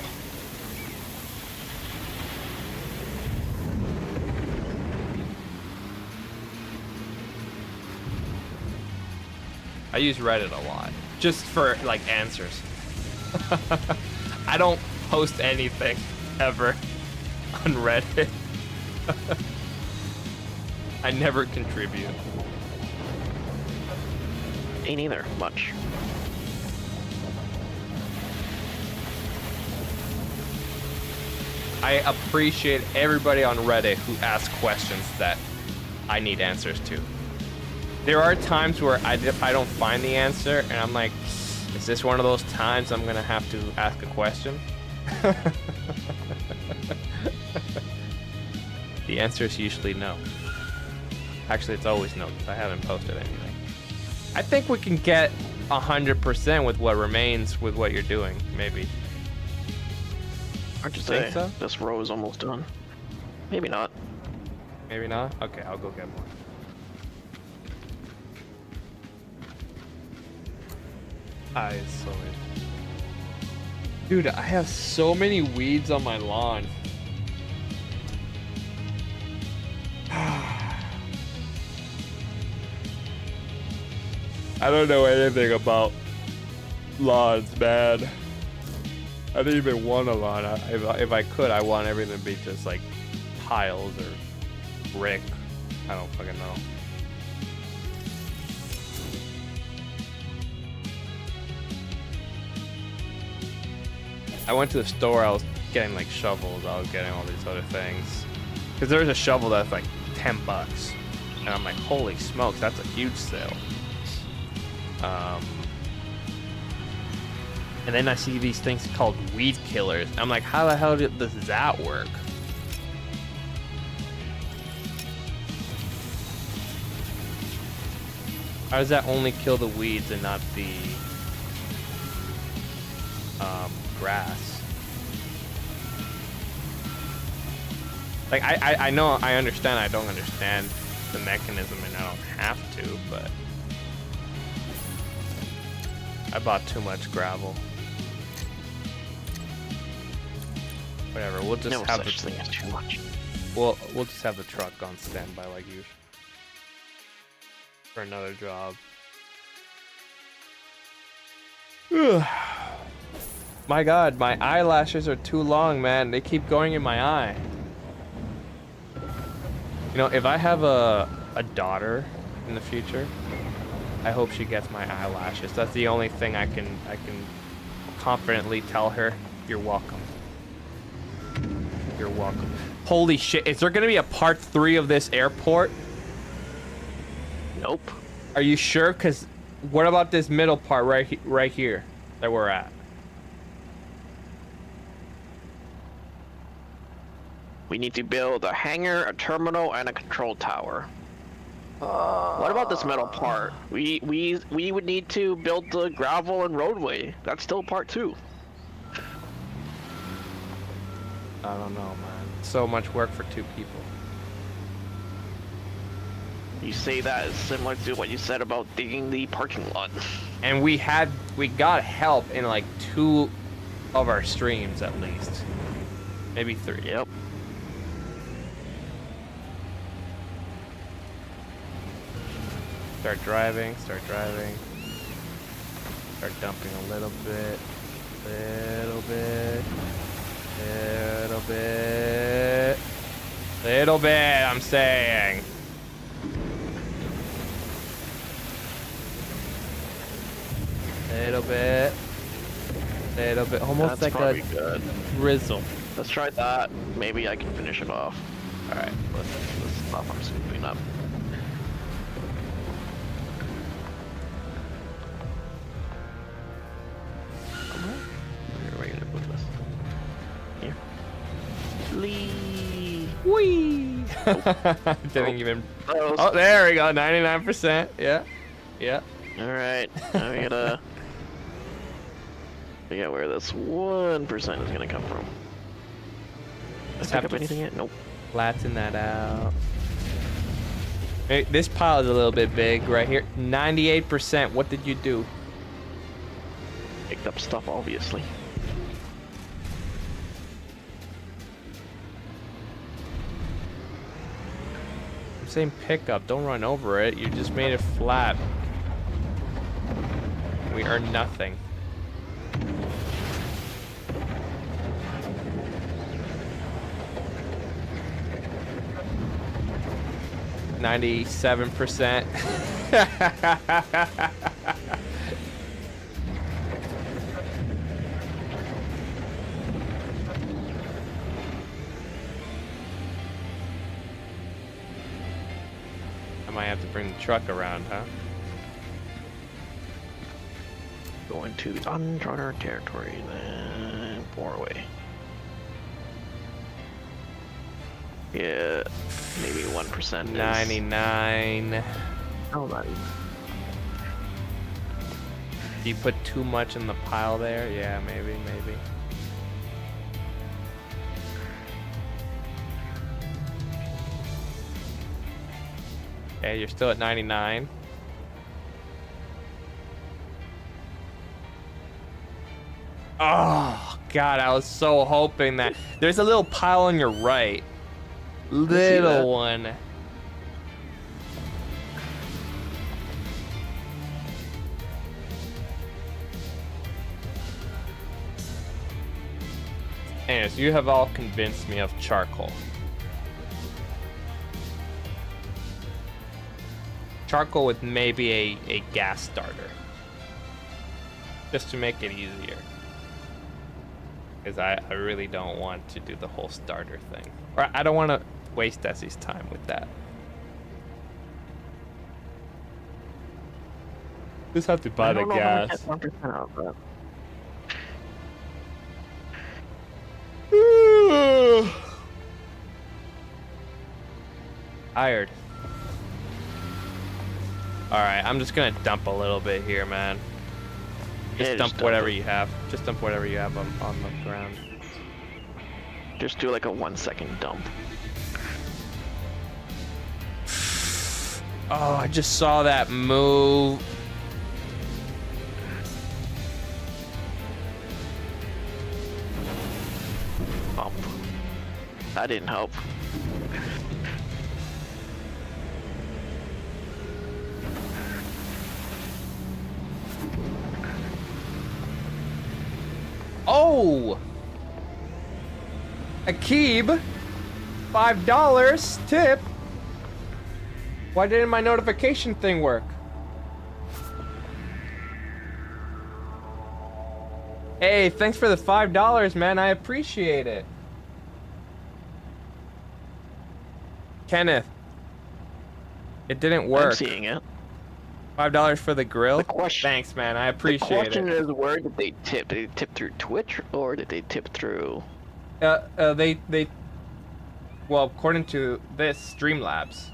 I use Reddit a lot, just for like answers. I don't post anything ever on Reddit. I never contribute. Ain't either much. I appreciate everybody on Reddit who asks questions that I need answers to. There are times where I don't find the answer, and I'm like, is this one of those times I'm gonna have to ask a question? The answer is usually no. Actually, it's always no, because I haven't posted anything. I think we can get 100% with what remains with what you're doing, maybe. Hard to Think say. so? This row is almost done. Maybe not. Maybe not? Okay, I'll go get more. It's so weird. Dude, I have so many weeds on my lawn. I don't know anything about lawns, man. I didn't even want a lawn. If I could, I want everything to be just like tiles or brick. I don't fucking know. I went to the store, I was getting like shovels, I was getting all these other things. Because there's a shovel that's like 10 bucks. And I'm like, holy smokes, that's a huge sale. And then I see these things called weed killers. I'm like, how the hell does that work? How does that only kill the weeds and not the grass? Like, I know, I understand, I don't understand the mechanism and I don't have to, but I bought too much gravel. Whatever, we'll just have such thing as too much. We'll just have the truck on standby like usual. For another job. My god, my eyelashes are too long, man. They keep going in my eye. You know, if I have a daughter in the future, I hope she gets my eyelashes. That's the only thing I can confidently tell her. You're welcome. You're welcome. Holy shit, is there gonna be a part 3 of this airport? Nope. Are you sure? Because what about this middle part right here that we're at? We need to build a hangar, a terminal, and a control tower. What about this metal part? We would need to build the gravel and roadway. That's still part 2. I don't know, man. So much work for 2 people. You say that is similar to what you said about digging the parking lot. And we got help in like 2 of our streams at least. Maybe 3. Yep. Start driving. Start dumping a little bit. Little bit, I'm saying. Little bit. Almost That's like a good. drizzle. Let's try that. Maybe I can finish it off. Alright. Let's stop. I'm scooping up. Where are we gonna put this? Here. Lee. Whee! Didn't even. Close. Oh, there we go. 99%. Yeah. Yeah. Alright. Now we gotta figure out where this 1% is gonna come from. Let's Pick have up to anything yet? Nope. flatten that out. Hey, this pile is a little bit big right here. 98%. What did you do? Picked up stuff, obviously. I'm saying pick up. Don't run over it. You just made it flat. We earned nothing. $97%. I might have to bring the truck around, huh? Going to uncharted territory, then 4 away. Yeah, maybe 1%. 99. Oh, not even. Do you put too much in the pile there? Yeah, maybe. Okay, you're still at 99. Oh, God, I was so hoping that... There's a little pile on your right. Little one. Anyways, you have all convinced me of charcoal. Charcoal with maybe a gas starter. Just to make it easier. Because I really don't want to do the whole starter thing. Or I don't want to waste Essie's time with that. Just have to buy the gas. Tired. Alright, I'm just gonna dump a little bit here, man. Just dump whatever you have. Just dump whatever you have on the ground. Just do like a 1-second dump. Oh, I just saw that move. Bump. That didn't help. Oh! Akib, $5 tip. Why didn't my notification thing work? Hey, thanks for the $5, man. I appreciate it. Kenneth, it didn't work. I'm seeing it. $5 for the grill? The question, Thanks, man. I appreciate it. The question is, where did they tip? Did they tip through Twitch or did they tip through? They Well, according to this, Streamlabs.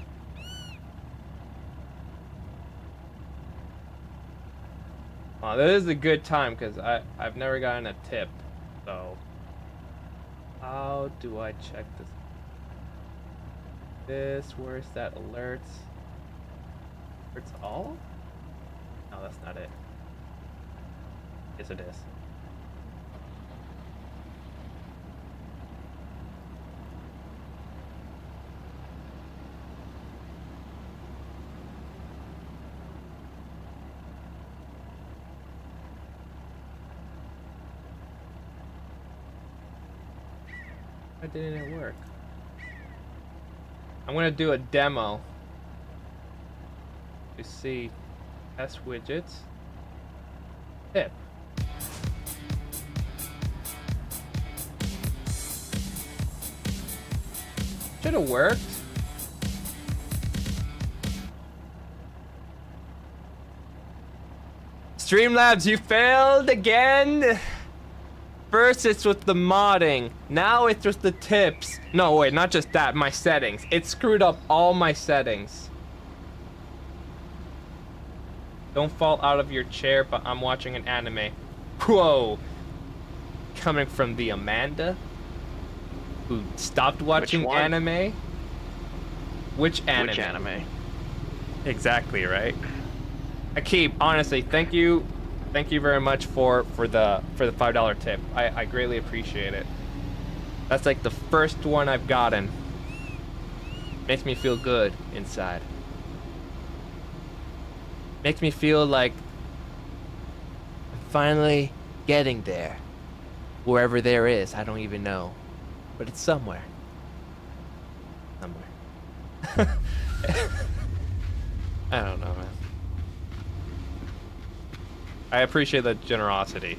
This is a good time because I've never gotten a tip. So, how do I check this? Where's that alerts? Alerts all? No, that's not it. Yes, it is. Why didn't it work? I'm gonna do a demo to see test widgets. Tip. Should have worked. Streamlabs, you failed again. First it's with the modding, now it's with the tips. No, wait, not just that, my settings. It screwed up all my settings. Don't fall out of your chair, but I'm watching an anime. Whoa. Coming from the Amanda, who stopped watching anime. Which anime? Which anime? Exactly, right? Akib, honestly, thank you. Thank you very much for the $5 tip. I greatly appreciate it. That's like the first one I've gotten. Makes me feel good inside. Makes me feel like I'm finally getting there. Wherever there is, I don't even know. But it's somewhere. Somewhere. I don't know, man. I appreciate the generosity.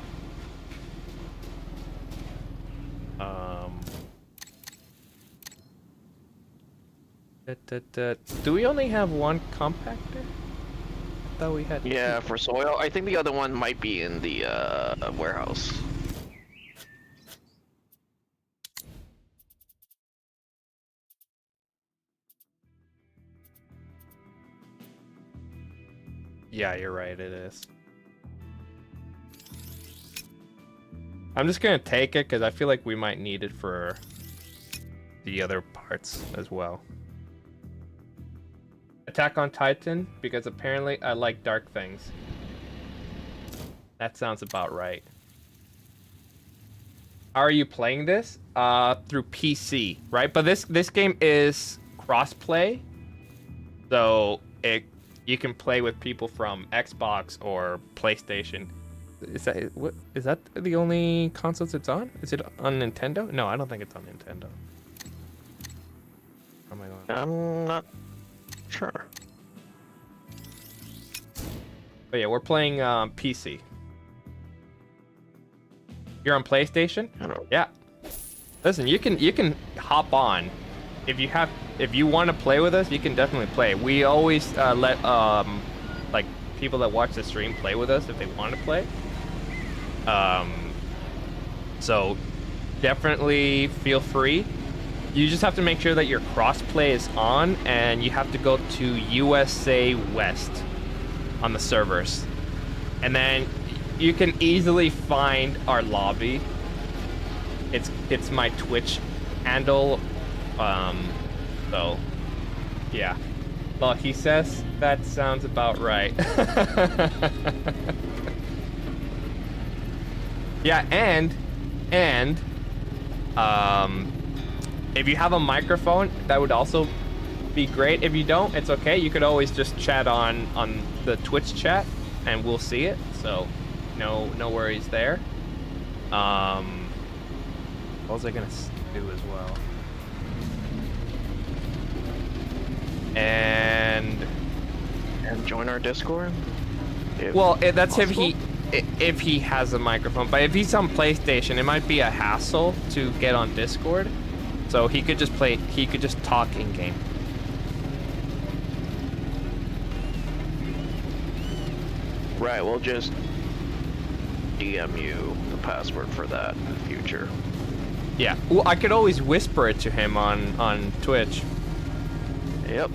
Do we only have one compactor? I thought we had two. For soil. I think the other one might be in the warehouse. Yeah, you're right, it is. I'm just gonna take it because I feel like we might need it for the other parts as well. Attack on Titan, because apparently I like dark things. That sounds about right. How are you playing this? Through PC, right? But this game is cross-play, so you can play with people from Xbox or PlayStation. Is that the only consoles it's on? Is it on Nintendo? No, I don't think it's on Nintendo. Oh my god. I'm not sure. But yeah, we're playing PC. You're on PlayStation? I don't... Yeah. Listen, you can hop on. If you want to play with us, you can definitely play. We always let like people that watch the stream play with us if they want to play. So definitely feel free. You just have to make sure that your crossplay is on, and you have to go to USA West on the servers, and then you can easily find our lobby. It's my Twitch handle. So yeah. Well, he says that sounds about right. Yeah, and if you have a microphone, that would also be great. If you don't, it's okay. You could always just chat on the Twitch chat, and we'll see it. So, no worries there. What was I gonna do as well? And join our Discord. That's possible. If he has a microphone, but if he's on PlayStation, it might be a hassle to get on Discord. So he could just talk in game. Right, we'll just DM you the password for that in the future. Yeah. Well, I could always whisper it to him on Twitch. Yep.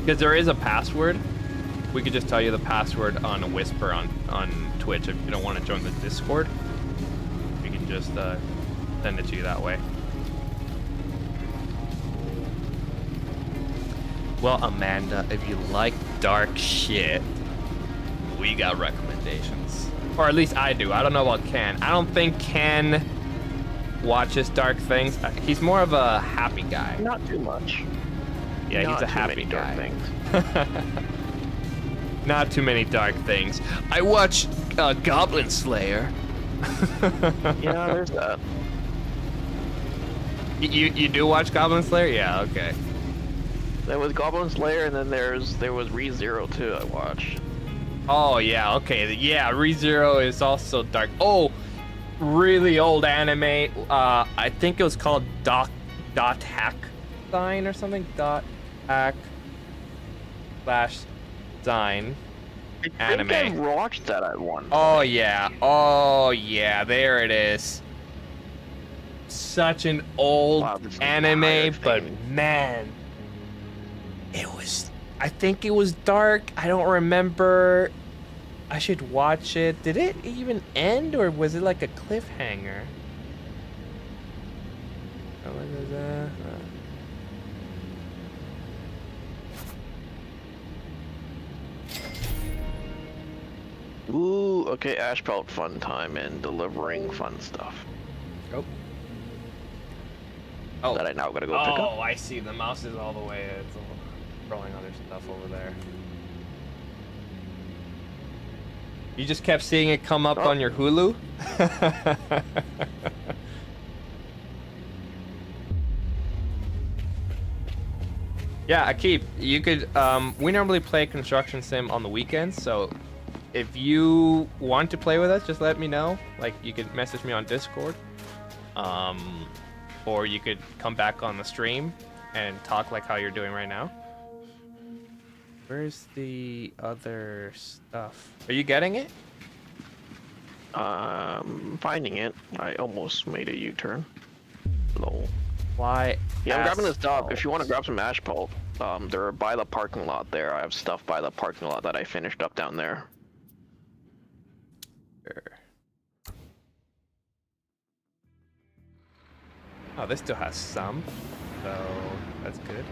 Because there is a password. We could just tell you the password on a whisper on Twitch if you don't want to join the Discord. We can just send it to you that way. Well, Amanda, if you like dark shit, we got recommendations. Or at least I do. I don't know about Ken. I don't think Ken watches dark things. He's more of a happy guy. Not too much. Yeah, Not he's a too happy many dark guy. things. Not too many dark things. I watch Goblin Slayer. Yeah, there's that. You do watch Goblin Slayer? Yeah, okay. There was Goblin Slayer, and then there was ReZero too. I watched. Oh yeah, okay. Yeah, ReZero is also dark. Oh, really old anime. I think it was called Dot Hack Sign or something. Dot Hack / Sign. Anime. I think I watched that at one point. Oh yeah. Oh yeah. There it is. Such an old anime, but man, it was. I think it was dark. I don't remember. I should watch it. Did it even end, or was it like a cliffhanger? Ooh, okay, Ashpelt fun time and delivering fun stuff. Oh. That I now gotta go pick up. Oh, I see. The mouse is all the way. It's throwing other stuff over there. You just kept seeing it come up on your Hulu? Yeah, Akib, you could, we normally play Construction Sim on the weekends, so if you want to play with us, just let me know. Like, you could message me on Discord. Or you could come back on the stream and talk like how you're doing right now. Where's the other stuff? Are you getting it? Finding it. I almost made a U-turn. Lol. Why? Yeah, I'm grabbing this dog. If you want to grab some Ashpelt, they're by the parking lot there. I have stuff by the parking lot that I finished up down there. Sure. Oh, this still has some, so that's good.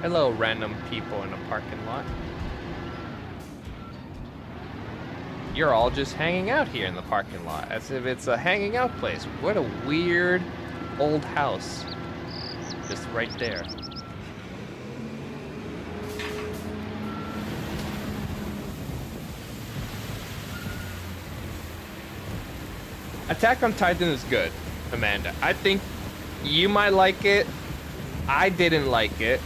Hello, random people in a parking lot. You're all just hanging out here in the parking lot, as if it's a hanging out place. What a weird old house. Just right there. Attack on Titan is good, Amanda. I think you might like it. I didn't like it.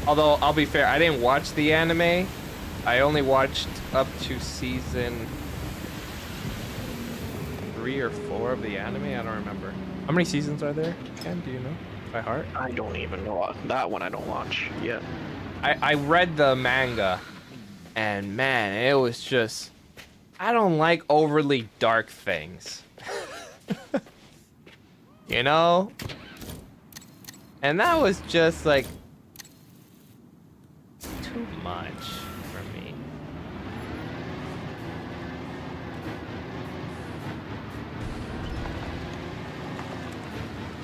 Although, I'll be fair, I didn't watch the anime. I only watched up to season 3 or 4 of the anime. I don't remember. How many seasons are there, Ken? Do you know by heart? I don't even know. That one I don't watch yet. I read the manga, and man, it was just... I don't like overly dark things. You know? And that was just like too much for me.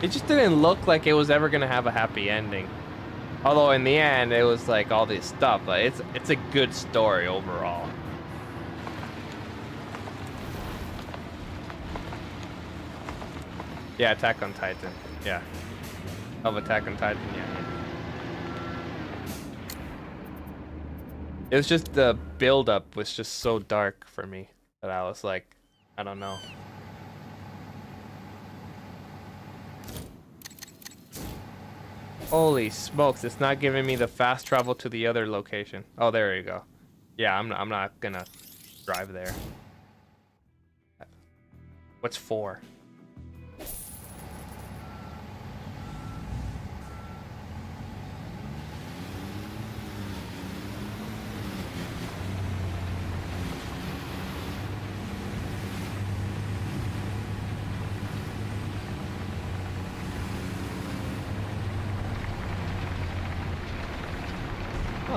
It just didn't look like it was ever gonna have a happy ending. Although in the end it was like all this stuff, but it's a good story overall. Yeah, Attack on Titan. Yeah. Of Attack on Titan, yeah. It was just the build-up was just so dark for me that I was like, I don't know. Holy smokes, it's not giving me the fast travel to the other location. Oh, there you go. Yeah, I'm not gonna drive there. What's 4?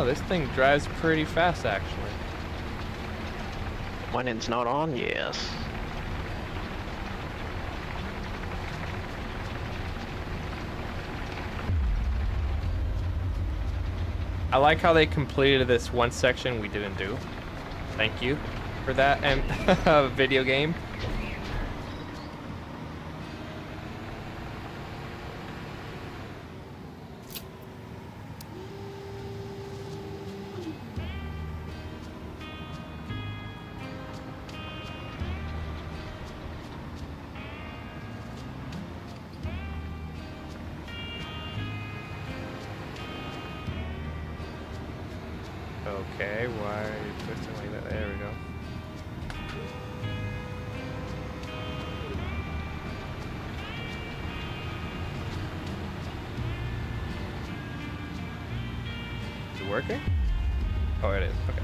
Oh, this thing drives pretty fast, actually. When it's not on, yes. I like how they completed this one section we didn't do. Thank you for that, and video game. Okay, why are you twisting like that? There we go. Is it working? Oh, it is. Okay.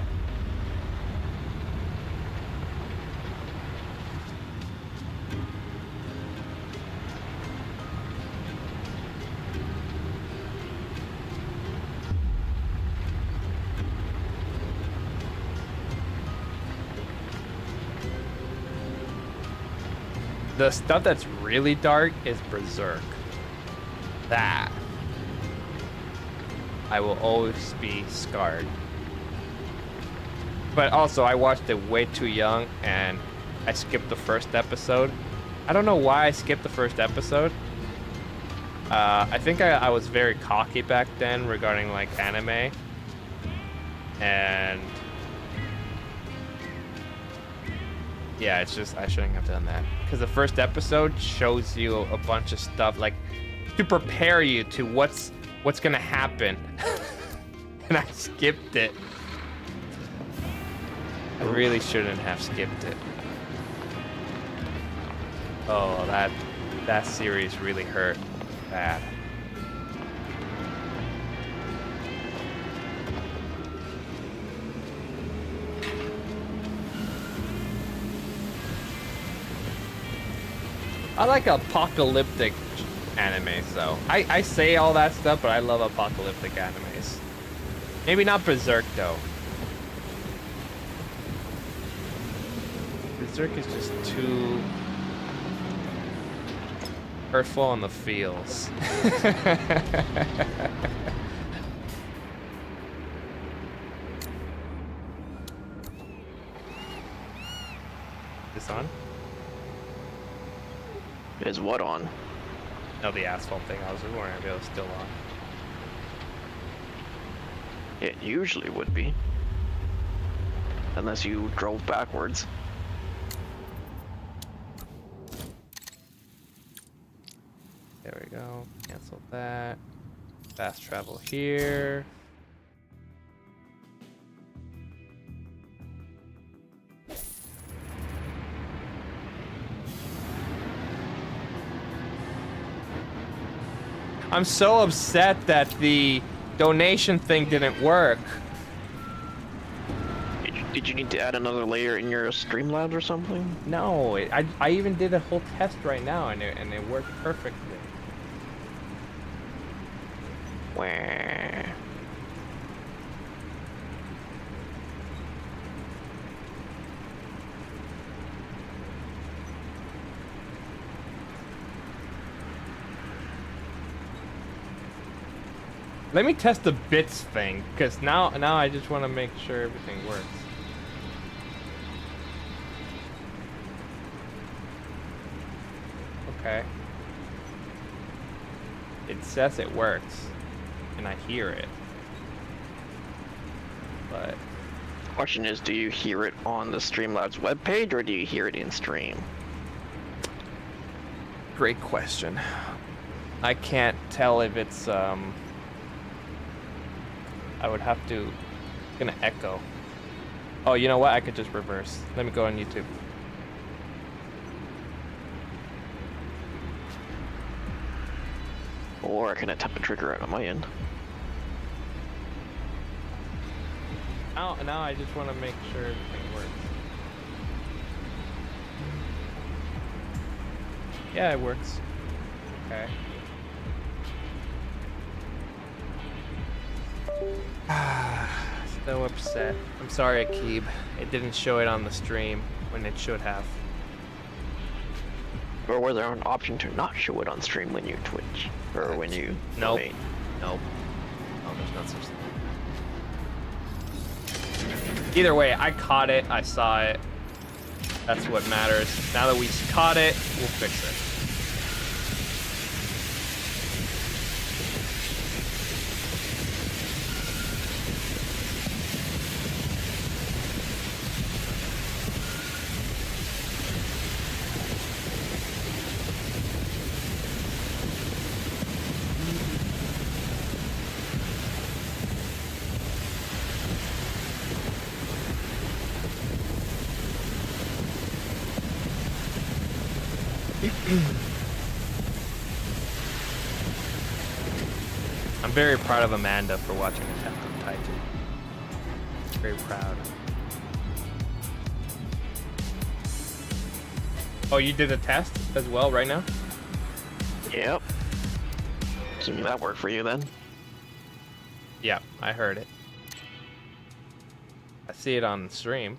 The stuff that's really dark is Berserk. That I will always be scarred. But also, I watched it way too young, and I skipped the first episode. I don't know why I skipped the first episode. I think I was very cocky back then regarding like anime. And yeah, it's just, I shouldn't have done that. Because the first episode shows you a bunch of stuff, like, to prepare you to what's gonna happen. And I skipped it. I really shouldn't have skipped it. Oh, that series really hurt bad. I like apocalyptic animes, though. I say all that stuff, but I love apocalyptic animes. Maybe not Berserk, though. Berserk is just too hurtful on the feels. This on? Is what on? No, the asphalt thing. I was wondering if it was still on. It usually would be. Unless you drove backwards. There we go. Cancel that. Fast travel here. I'm so upset that the donation thing didn't work. Did you need to add another layer in your Streamlabs or something? No, I even did a whole test right now, and it worked perfectly. Where? Let me test the bits thing, because now I just want to make sure everything works. Okay. It says it works, and I hear it. But Question is, do you hear it on the Streamlabs webpage, or do you hear it in stream? great question. I can't tell if it's I would have to, it's gonna echo. Oh, you know what? I could just reverse. Let me go on YouTube. Or I can attempt a trigger out on my end. Now I just want to make sure everything works. Yeah, it works. Okay. So upset. I'm sorry, Akib. It didn't show it on the stream when it should have. Or was there an option to not show it on stream when you Twitch? Or when you Nope. donate? Nope. Oh, there's not such thing. Either way, I caught it. I saw it. That's what matters. Now that we caught it, we'll fix it. I'm very proud of Amanda for watching Attack on Titan. Very proud. Oh, you did a test as well right now? Yep. Assuming that worked for you then. Yeah, I heard it. I see it on stream.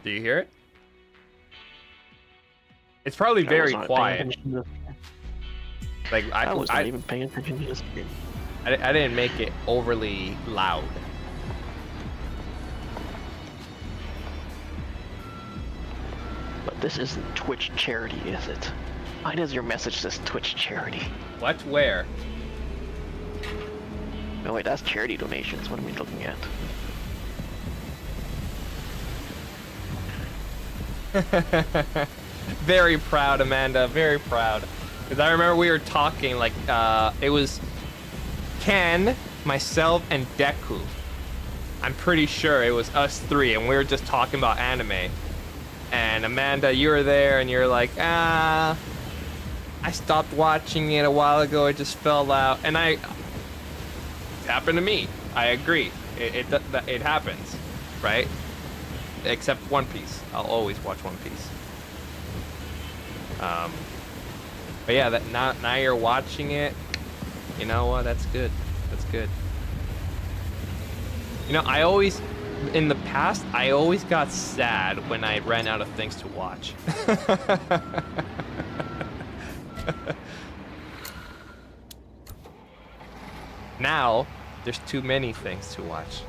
Do you hear it? It's probably very quiet. Like I was not even paying attention to this game. I didn't make it overly loud. But this isn't Twitch charity, is it? Why does your message says Twitch charity? What? Where? No, wait, that's charity donations. What are we looking at? Very proud, Amanda. Very proud. Because I remember we were talking, like, it was Ken, myself, and Deku. I'm pretty sure it was us three, and we were just talking about anime. And Amanda, you were there, and you're like, I stopped watching it a while ago. It just fell out. And it happened to me. I agree. It happens, right? Except One Piece. I'll always watch One Piece. But yeah, that now you're watching it. You know what? That's good. That's good. You know, in the past, I always got sad when I ran out of things to watch. Now, there's too many things to watch.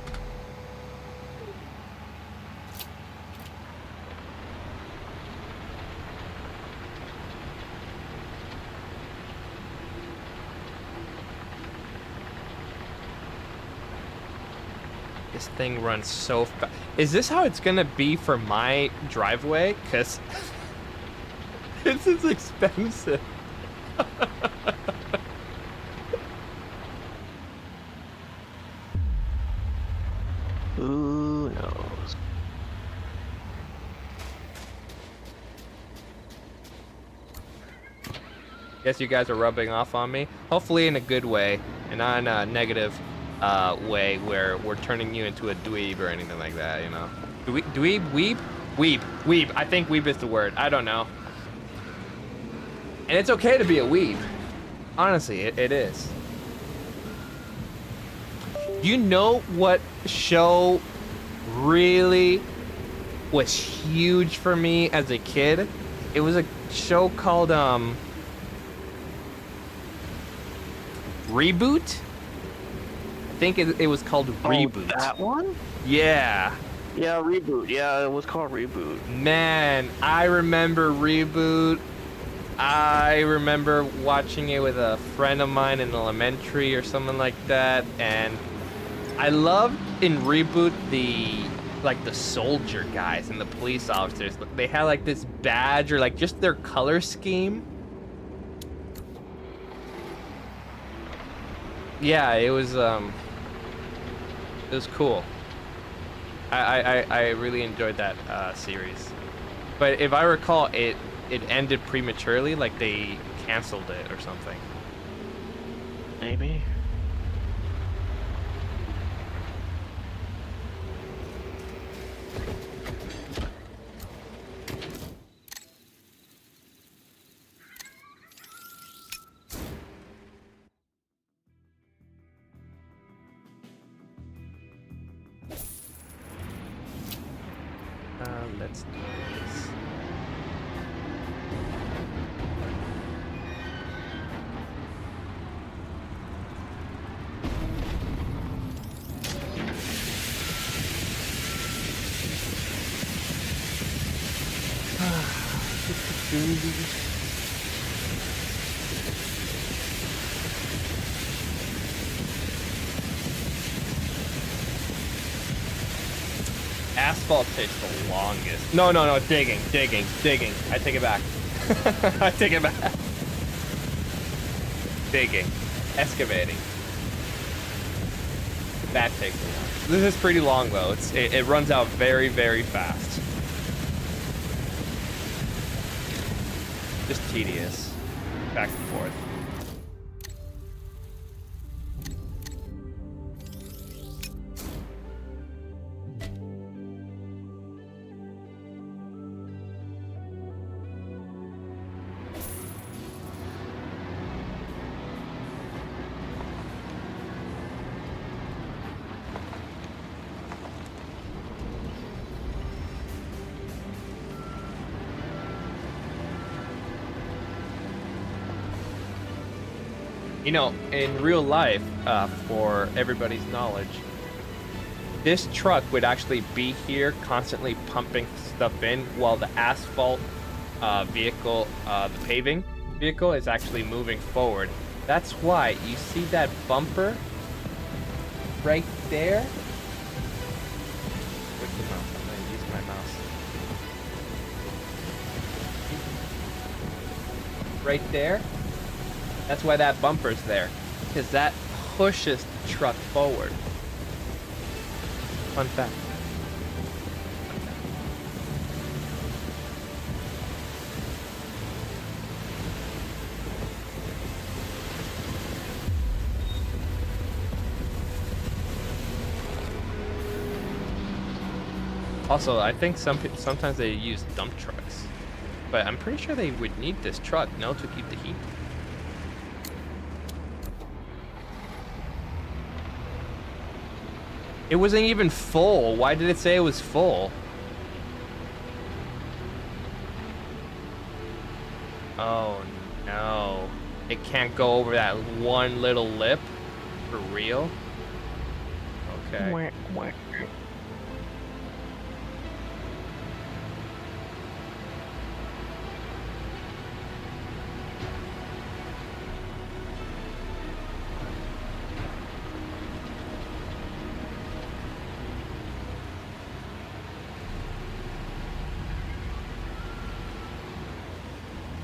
This thing runs so fast. Is this how it's gonna be for my driveway? Cause this is expensive. Who knows? Guess you guys are rubbing off on me. Hopefully in a good way, and not in a negative way where we're turning you into a dweeb or anything like that, you know? Dweeb? Weeb? Weeb. I think weeb is the word. I don't know. And it's okay to be a weeb. Honestly, it is. You know what show really was huge for me as a kid? It was a show called Reboot? I think it was called Reboot. Oh, that one? Yeah. Yeah, Reboot. Yeah, it was called Reboot. Man, I remember Reboot. I remember watching it with a friend of mine in elementary or something like that, and I loved in Reboot the soldier guys and the police officers. They had like this badge or like just their color scheme. Yeah, it was cool. I really enjoyed that series. But if I recall, it ended prematurely, like they canceled it or something. Maybe. Let's do this. Asphalt takes the longest. No, digging. I take it back. I take it back. Digging. Excavating. That takes a while. This is pretty long though. It runs out very, very fast. Just tedious. Back and forth. You know, in real life, for everybody's knowledge, this truck would actually be here constantly pumping stuff in while the asphalt vehicle, the paving vehicle is actually moving forward. That's why you see that bumper right there. Where's the mouse? I'm gonna use my mouse. Right there. That's why that bumper's there, because that pushes the truck forward. Fun fact. Also, I think sometimes they use dump trucks, but I'm pretty sure they would need this truck, no, to keep the heat. It wasn't even full. Why did it say it was full? Oh no. It can't go over that one little lip? For real? Okay. Whack, whack.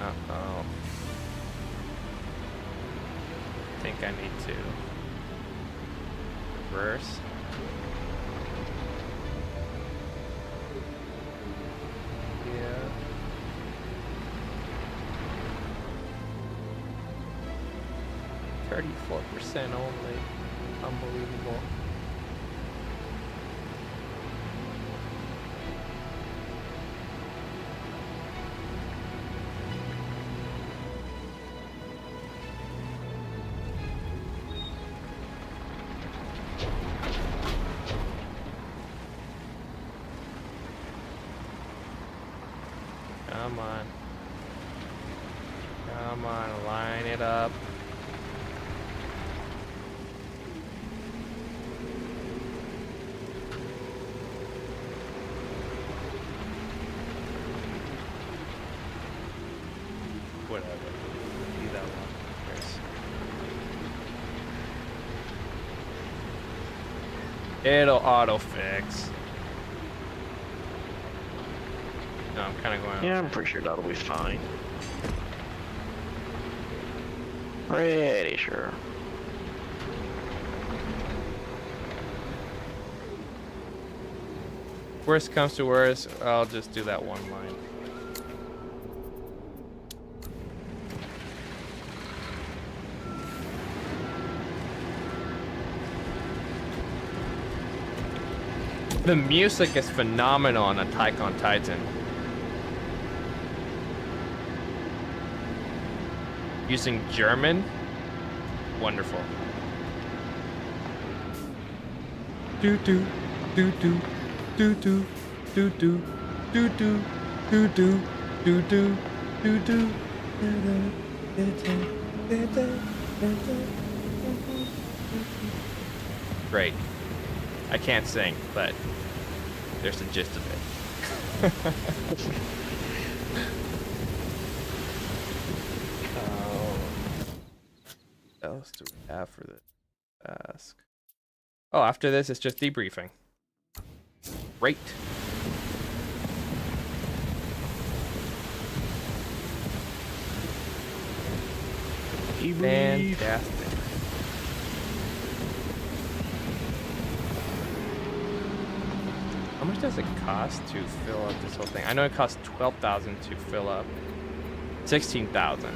Uh-oh. I think I need to reverse. Yeah. %34 only. Unbelievable. Come on. Come on, line it up. Whatever. Do that one. It'll auto fix. No, I'm kind of going. Yeah, I'm pretty sure that'll be fine. Pretty sure. Worst comes to worst, I'll just do that one line. The music is phenomenal on Attack on Titan. Using German, wonderful. Do do do do do do do do do do do do do do do do. Great. I can't sing, but there's the gist of it. What else do we have for this task? Oh, after this, it's just debriefing. Great. Fantastic. How much does it cost to fill up this whole thing? I know it costs 12,000 to fill up. 16,000.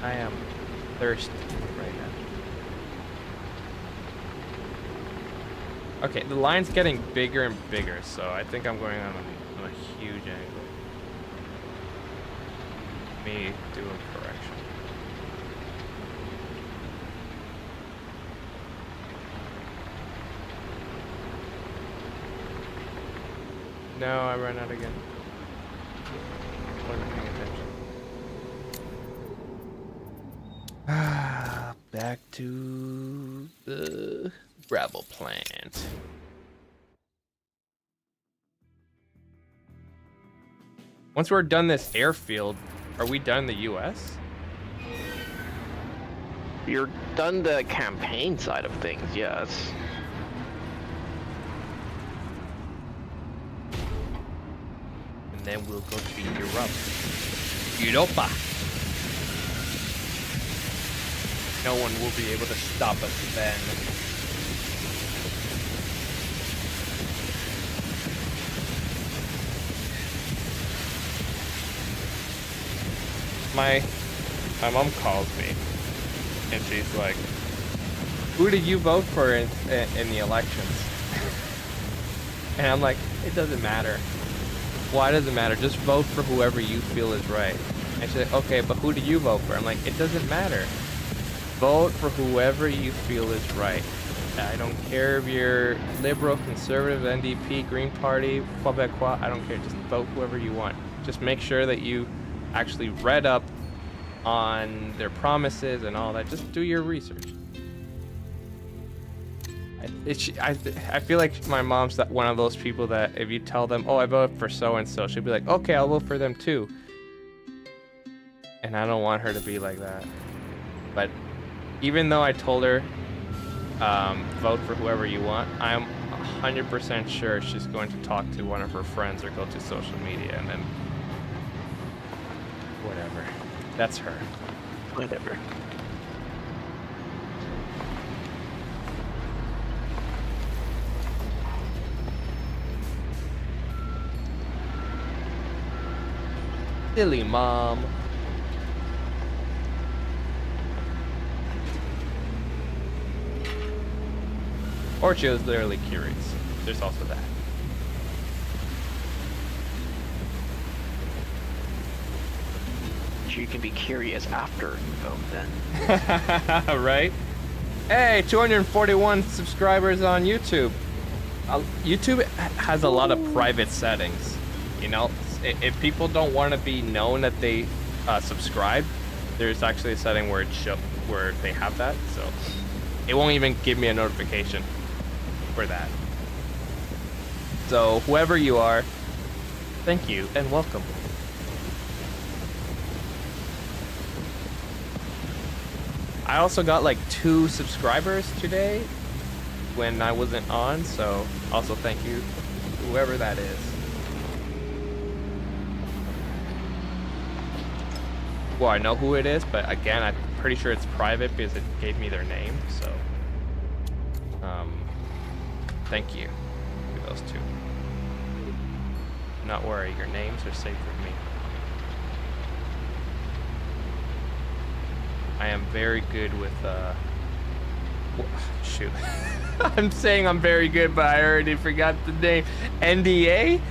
I am thirsty right now. Okay, the line's getting bigger and bigger, so I think I'm going on a huge angle. Let me do a correction. No, I ran out again. I wasn't paying attention. Back to the gravel plant. Once we're done this airfield, are we done in the US? You're done the campaign side of things, yes. And then we'll go to Europe. Europa. No one will be able to stop us then. My mom calls me, and she's like, "Who did you vote for in the elections?" And I'm like, "It doesn't matter. Why does it matter? Just vote for whoever you feel is right." And she's like, "Okay, but who do you vote for?" I'm like, "It doesn't matter. Vote for whoever you feel is right. I don't care if you're liberal, conservative, NDP, Green Party, Quebecois. I don't care. Just vote whoever you want. Just make sure that you actually read up on their promises and all that. Just do your research." I feel like my mom's one of those people that if you tell them, "Oh, I voted for so-and-so," she'll be like, "Okay, I'll vote for them too." And I don't want her to be like that. But even though I told her, vote for whoever you want, I'm 100% sure she's going to talk to one of her friends or go to social media and then whatever. That's her. Whatever. Silly mom. Or she was literally curious. There's also that. You can be curious after you vote then. Right? Hey, 241 subscribers on YouTube. YouTube has a lot of private settings. You know, if people don't want to be known that they subscribe, there's actually a setting where where they have that. So it won't even give me a notification for that. So whoever you are, thank you and welcome. I also got like 2 subscribers today when I wasn't on, so also thank you, whoever that is. Well, I know who it is, but again, I'm pretty sure it's private because it gave me their name, so thank you to those 2. Do not worry, your names are safe with me. I am very good with shoot. I'm saying I'm very good, but I already forgot the name. NDA?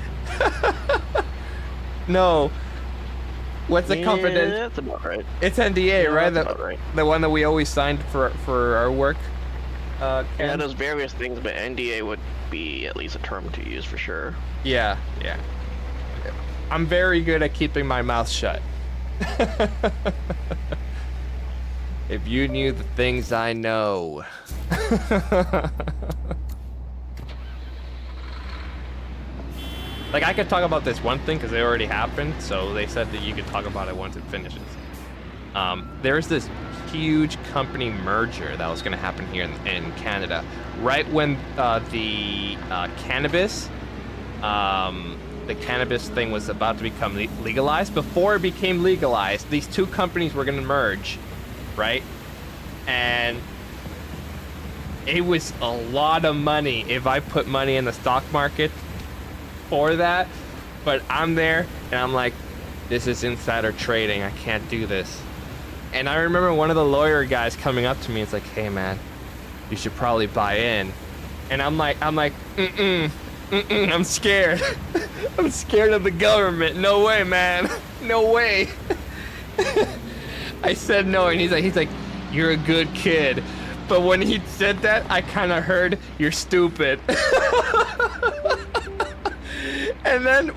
No. What's the confidence? Yeah, that's about right. It's NDA, Yeah, right? that's about right. The one that we always signed for our work. Yeah, Ken? there's various things, but NDA would be at least a term to use for sure. Yeah. I'm very good at keeping my mouth shut. If you knew the things I know. Like, I could talk about this one thing because it already happened, so they said that you could talk about it once it finishes. There's this huge company merger that was going to happen here in Canada. Right when the cannabis thing was about to become legalized, before it became legalized, these two companies were going to merge, right? And it was a lot of money if I put money in the stock market for that, but I'm there and I'm like, this is insider trading, I can't do this. And I remember one of the lawyer guys coming up to me, it's like, hey man, you should probably buy in. And I'm like, I'm scared. I'm scared of the government. No way, man. No way. I said no, and he's like, you're a good kid. But when he said that, I kind of heard, you're stupid. And then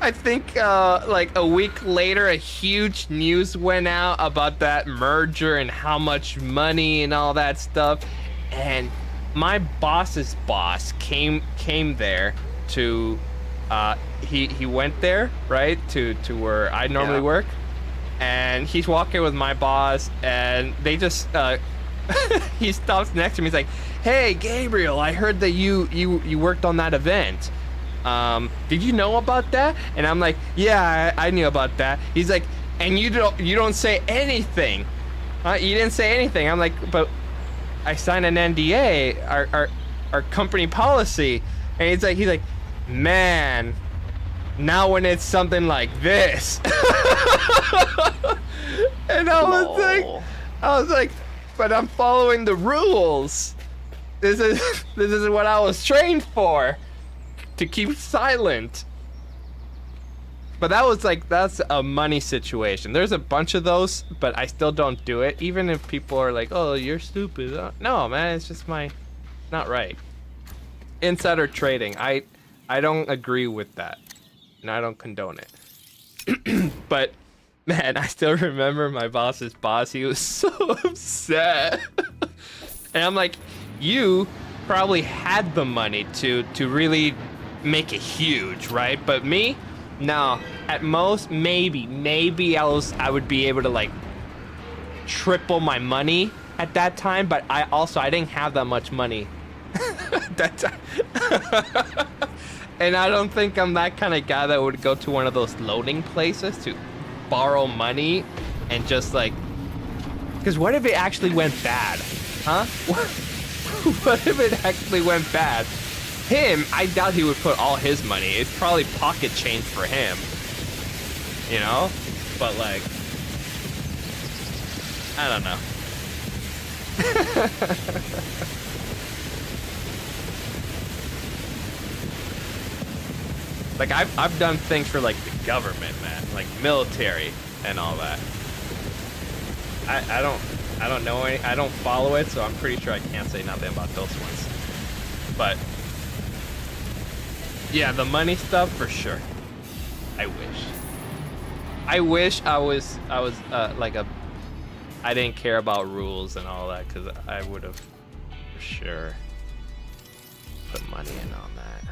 I think like a week later, a huge news went out about that merger and how much money and all that stuff. And my boss's boss came there to he went there, right, to where I normally work, and he's walking with my boss, and they just he stops next to me. He's like, hey Gabriel, I heard that you worked on that event. Did you know about that? And I'm like, yeah, I knew about that. He's like, and you don't say anything. You didn't say anything. I'm like, but I signed an NDA, our company policy. And he's like, man, now when it's something like this. And I was like, but I'm following the rules. This is what I was trained for. To keep silent. But that's a money situation. There's a bunch of those, but I still don't do it. Even if people are like, oh, you're stupid. No, man, it's just not right. Insider trading, I don't agree with that. And I don't condone it. But, man, I still remember my boss's boss. He was so upset. And I'm like, you probably had the money to really make it huge, right? But me, no. At most, maybe I would be able to like triple my money at that time. But I didn't have that much money at that time. And I don't think I'm that kind of guy that would go to one of those loaning places to borrow money and just like, because what if it actually went bad, huh? What if it actually went bad? Him, I doubt he would put all his money. It's probably pocket change for him, you know? But like, I don't know. Like I've done things for like the government, man, like military and all that. I don't know any, I don't follow it, so I'm pretty sure I can't say nothing about those ones. But yeah, the money stuff for sure. I wish I was like I didn't care about rules and all that, because I would have for sure put money in on that.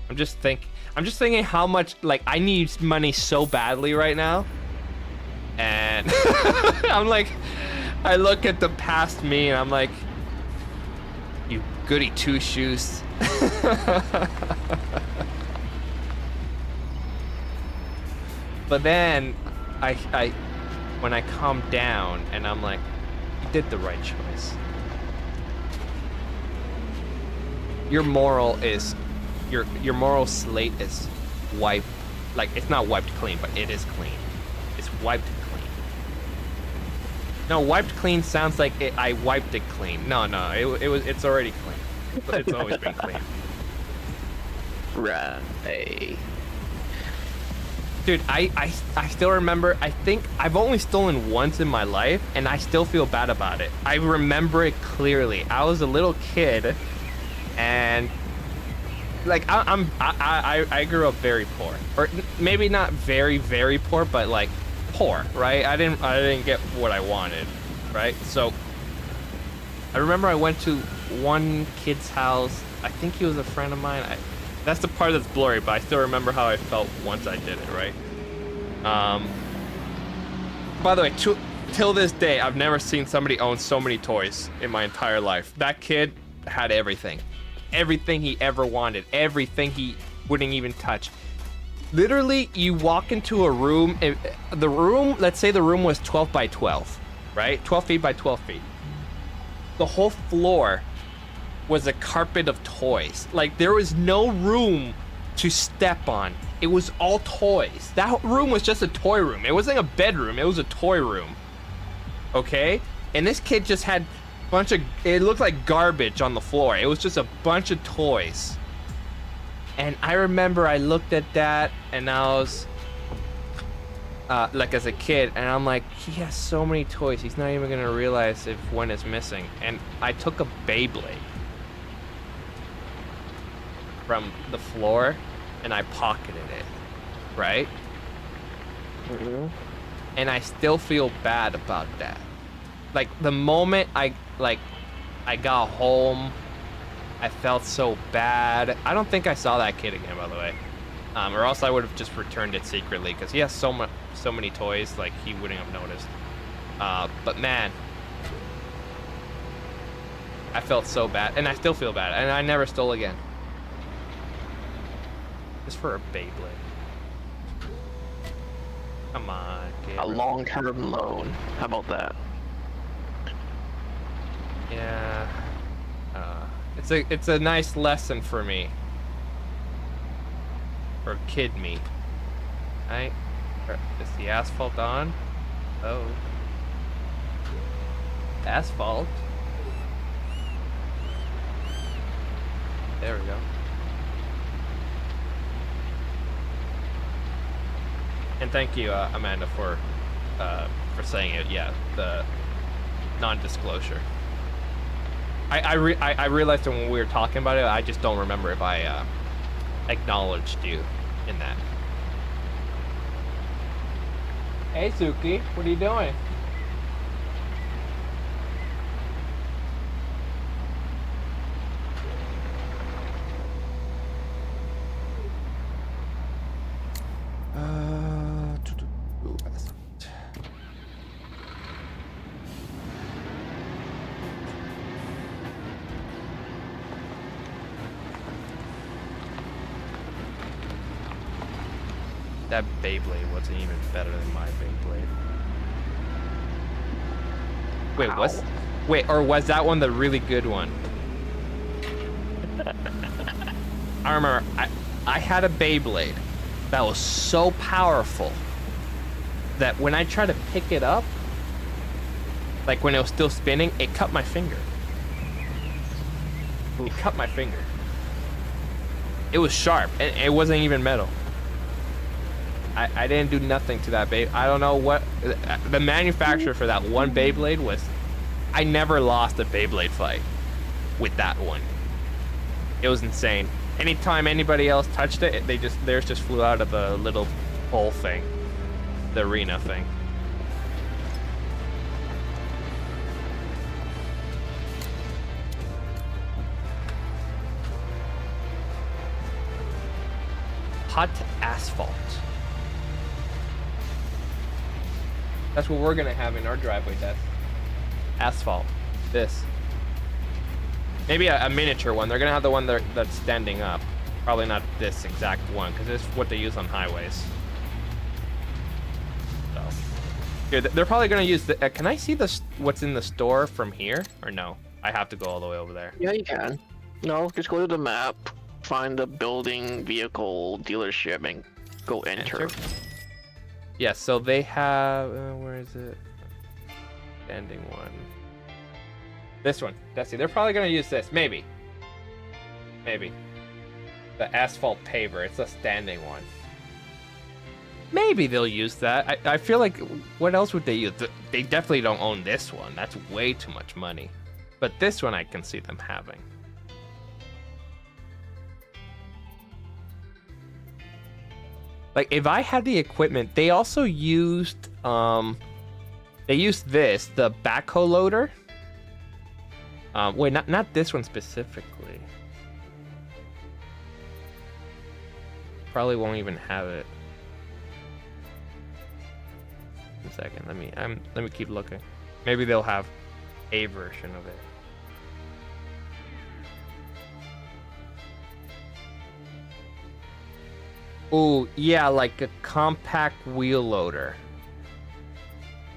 I'm just thinking how much, like, I need money so badly right now. And I'm like, I look at the past me and I'm like, you goody two shoes. But then when I calm down and I'm like, you did the right choice. Your moral slate is wiped. Like, it's not wiped clean, but it is clean. It's wiped clean. No, wiped clean sounds like I wiped it clean. No, it's already clean. It's always been clean. Right. Hey. Dude, I still remember, I think I've only stolen once in my life, and I still feel bad about it. I remember it clearly. I was a little kid, and like I grew up very poor, or maybe not very, very poor, but like poor, right? I didn't get what I wanted, right? So I remember I went to one kid's house. I think he was a friend of mine. That's the part that's blurry, but I still remember how I felt once I did it, right? By the way, till this day, I've never seen somebody own so many toys in my entire life. That kid had everything. Everything he ever wanted. Everything he wouldn't even touch. Literally, you walk into a room, the room, let's say the room was 12 by 12, right? 12 feet by 12 feet. The whole floor was a carpet of toys. Like, there was no room to step on. It was all toys. That room was just a toy room. It wasn't a bedroom, it was a toy room. Okay? And this kid just had a bunch of, it looked like garbage on the floor. It was just a bunch of toys. And I remember I looked at that and I was, like as a kid, and I'm like, he has so many toys, he's not even gonna realize if one is missing. And I took a Beyblade from the floor and I pocketed it, right? Mm-hmm. And I still feel bad about that. Like the moment I got home, I felt so bad. I don't think I saw that kid again, by the way, or else I would have just returned it secretly, because he has so many toys, like he wouldn't have noticed. But man, I felt so bad, and I still feel bad, and I never stole again. Just for a Beyblade. Come on, kid. A long-term loan. How about that? Yeah. It's a nice lesson for me. For kid me. Right? Is the asphalt on? Oh. Asphalt. There we go. And thank you, Amanda, for saying it. Yeah, the non-disclosure. I realized when we were talking about it, I just don't remember if I acknowledged you in that. Hey, Suki, what are you doing? That Beyblade wasn't even better than my Beyblade. Wait, or was that one the really good one? I remember I had a Beyblade that was so powerful that when I tried to pick it up, like when it was still spinning, it cut my finger. It cut my finger. It was sharp, and it wasn't even metal. I didn't do nothing to that Beyblade. I don't know what the manufacturer for that one Beyblade was. I never lost a Beyblade fight with that one. It was insane. Anytime anybody else touched it, theirs just flew out of the little hole thing, the arena thing. Hot asphalt. That's what we're gonna have in our driveway test. Asphalt. This. Maybe a miniature one. They're gonna have the one that's standing up. Probably not this exact one, because it's what they use on highways. So, here, they're probably gonna use the. Can I see what's in the store from here, or no? I have to go all the way over there. Yeah, you can. No, just go to the map, find the building vehicle dealership, and go enter. Yeah, so they have. Where is it? Standing one. This one. Desi. They're probably gonna use this. Maybe. Maybe. The asphalt paver. It's a standing one. Maybe they'll use that. I feel like, what else would they use? They definitely don't own this one. That's way too much money. But this one I can see them having. Like, if I had the equipment, they also used, they used this, the backhoe loader. Wait, not this one specifically. Probably won't even have it. One second, let me keep looking. Maybe they'll have a version of it. Oh, yeah, like a compact wheel loader.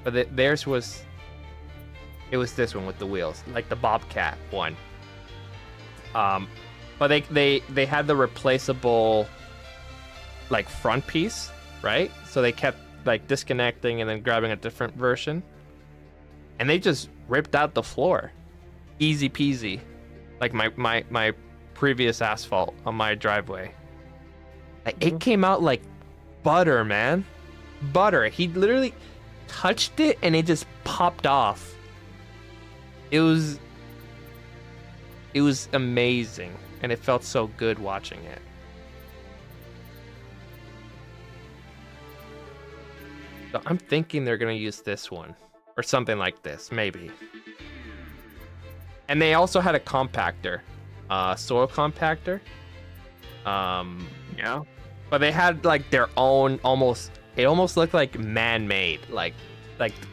But theirs was... It was this one with the wheels, like the Bobcat one. But they had the replaceable, like, front piece, right? So they kept, like, disconnecting and then grabbing a different version. And they just ripped out the floor. Easy peasy. Like my previous asphalt on my driveway. Like, it came out like butter, man. Butter. He literally touched it and it just popped off. It was amazing, and it felt so good watching it. So I'm thinking they're gonna use this one or something like this, maybe. And they also had a compactor, soil compactor. Yeah. But they had like their own it almost looked like man-made, like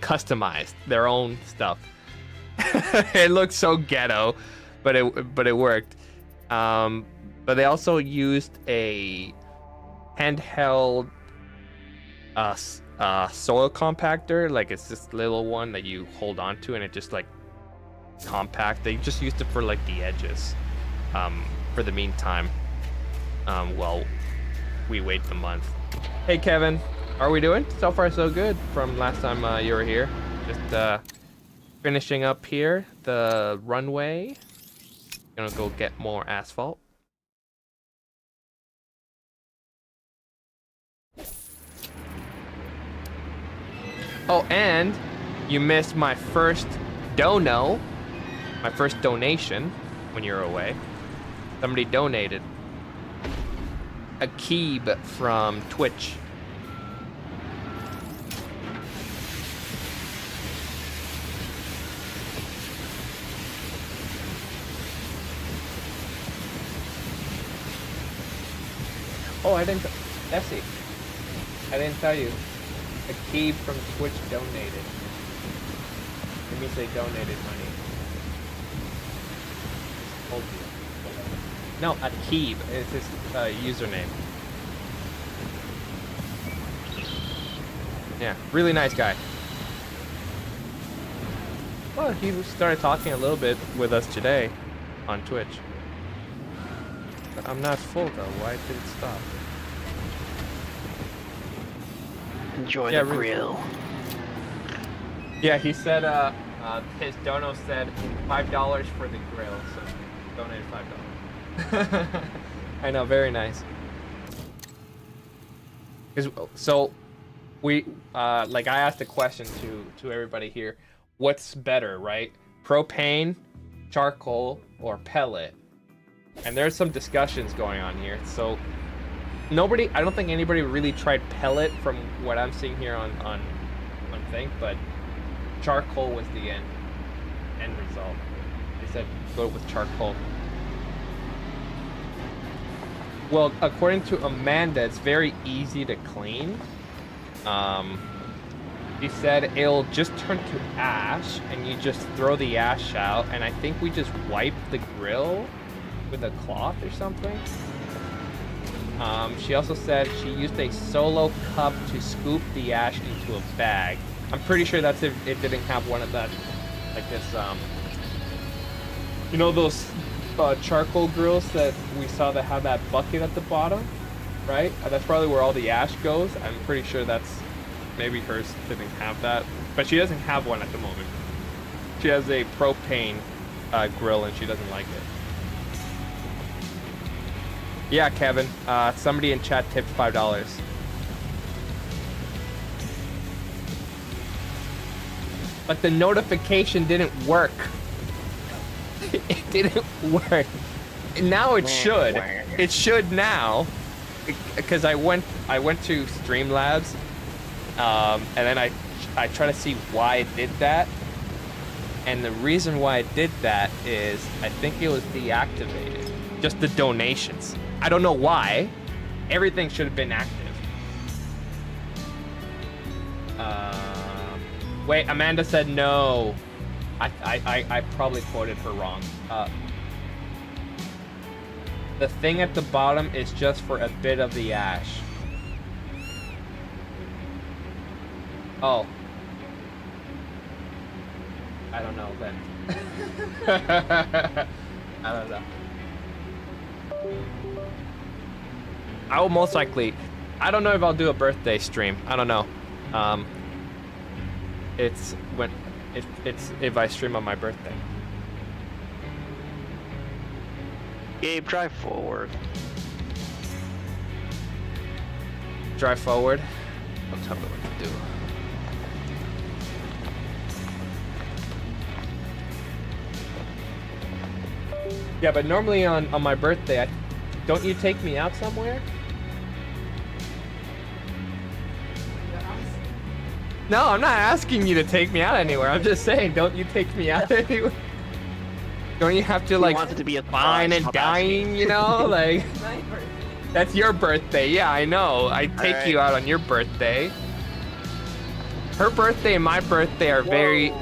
customized, their own stuff. It looked so ghetto, but it worked. But they also used a handheld soil compactor. Like, it's this little one that you hold on to and it just like compact. They just used it for like the edges, for the meantime, while we wait the month. Hey Kevin, how are we doing? So far so good from last time you were here. Just finishing up here the runway. Gonna go get more asphalt. Oh, and you missed my first donation when you were away. Somebody donated a Keeb from Twitch. Oh, I didn't. Essie, I didn't tell you. A Keeb from Twitch donated. It means they donated money. Told you. No, a Keeb. It's his username. Yeah, really nice guy. Well, he started talking a little bit with us today on Twitch. But I'm not full though. Why did it stop? Enjoy the grill. Yeah, he said his dono said $5 for the grill, so donated $5. I know, very nice. So we like, I asked a question to everybody here. What's better, right? Propane, charcoal, or pellet? And there's some discussions going on here. So I don't think anybody really tried pellet from what I'm seeing here on thing, but charcoal was the end result. They said go with charcoal. Well, according to Amanda, it's very easy to clean. She said it'll just turn to ash and you just throw the ash out, and I think we just wipe the grill with a cloth or something. She also said she used a solo cup to scoop the ash into a bag. I'm pretty sure that's if it didn't have one of that, like this, you know those charcoal grills that we saw that have that bucket at the bottom, right? That's probably where all the ash goes. I'm pretty sure that's, maybe hers didn't have that, but she doesn't have one at the moment. She has a propane grill and she doesn't like it. Yeah, Kevin. Somebody in chat tipped $5. But the notification didn't work. It didn't work. Now it should. It should now. Because I went to Streamlabs, and then I try to see why it did that. And the reason why it did that is I think it was deactivated. Just the donations. I don't know why. Everything should have been active. Wait, Amanda said no. I probably quoted her wrong. The thing at the bottom is just for a bit of the ash. Oh. I don't know then. I don't know. I will most likely. I don't know if I'll do a birthday stream. I don't know. It's if I stream on my birthday. Gabe, drive forward. Drive forward. Don't tell me what to do. Yeah, but normally on my birthday, don't you take me out somewhere? No, I'm not asking you to take me out anywhere. I'm just saying, don't you take me out anywhere? Don't you have to like wanted to be a fine and dying, you know? Like that's your birthday. Yeah, I know. I take you out on your birthday. Her birthday and my birthday are very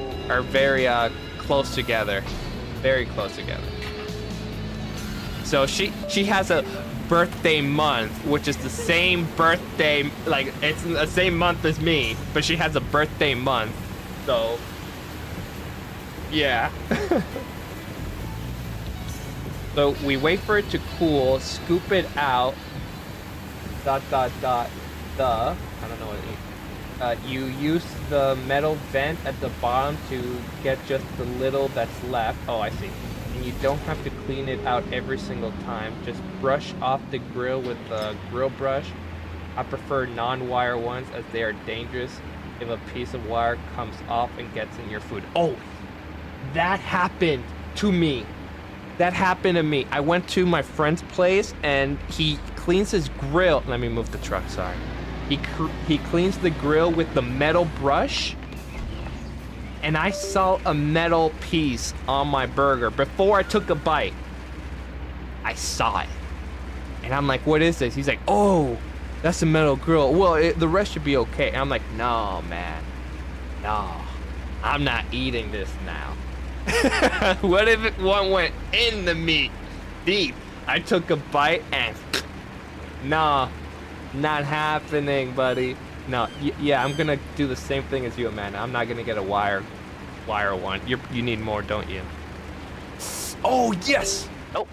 close together. Very close together. So she has a birthday month, which is the same birthday, like it's the same month as me, but she has a birthday month. So yeah. So we wait for it to cool, scoop it out, ... I don't know what it means. You use the metal vent at the bottom to get just the little that's left. Oh, I see. And you don't have to clean it out every single time. Just brush off the grill with the grill brush. I prefer non-wire ones as they are dangerous if a piece of wire comes off and gets in your food. Oh, that happened to me. That happened to me. I went to my friend's place and he cleans his grill. Let me move the truck, sorry. He cleans the grill with the metal brush. And I saw a metal piece on my burger before I took a bite. I saw it. And I'm like, what is this? He's like, oh, that's a metal grill. Well, the rest should be okay. And I'm like, no, man. No, I'm not eating this now. What if one went in the meat deep? I took a bite and nah, not happening, buddy. No, yeah, I'm gonna do the same thing as you, Amanda. I'm not gonna get a wire one. You need more, don't you? Oh yes. Oh.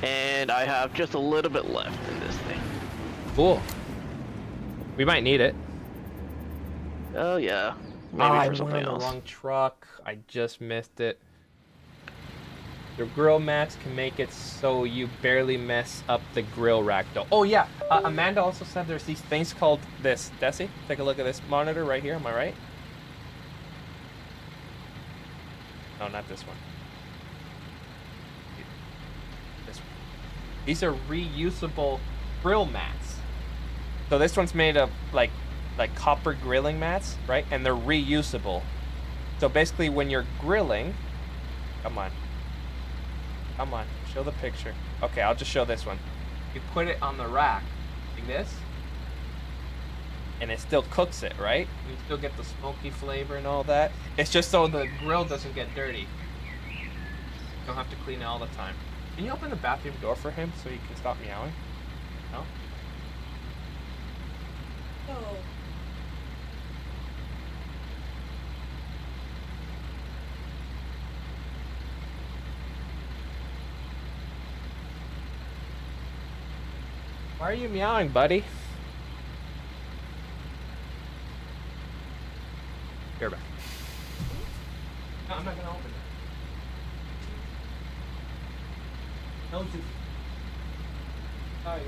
And I have just a little bit left in this thing. Cool. We might need it. Oh yeah. Maybe I for something went on else. the wrong truck. I just missed it. The grill mats can make it so you barely mess up the grill rack though. Oh yeah, Amanda also said there's these things called this. Desi, take a look at this monitor right here, am I right? No, not this one. This one. These are reusable grill mats. So this one's made of like copper grilling mats, right? And they're reusable. So basically when you're grilling, come on, show the picture. Okay, I'll just show this one. You put it on the rack like this, and it still cooks it, right? You still get the smoky flavor and all that. It's just so the grill doesn't get dirty. You don't have to clean it all the time. Can you open the bathroom door for him so he can stop meowing? No? No. Why are you meowing, buddy? You're back. No, I'm not gonna open it. No juice. Oh, you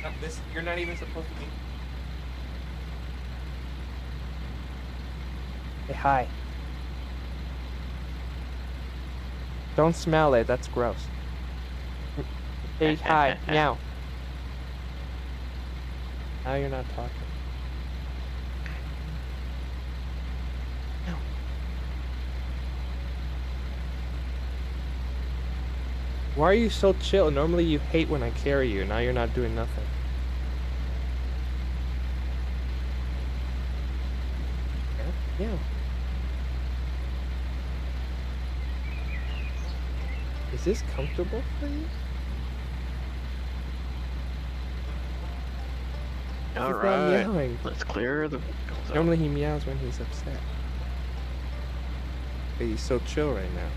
got to. This. You're not even supposed to be. Hey, hi. Don't smell it. That's gross. Hey, hi. Meow. Now you're not talking. Why are you so chill? Normally you hate when I carry you. Now you're not doing nothing. Yeah. Is this comfortable for you? All right. Meowing. Let's clear the. Normally he meows when he's upset. But he's so chill right now.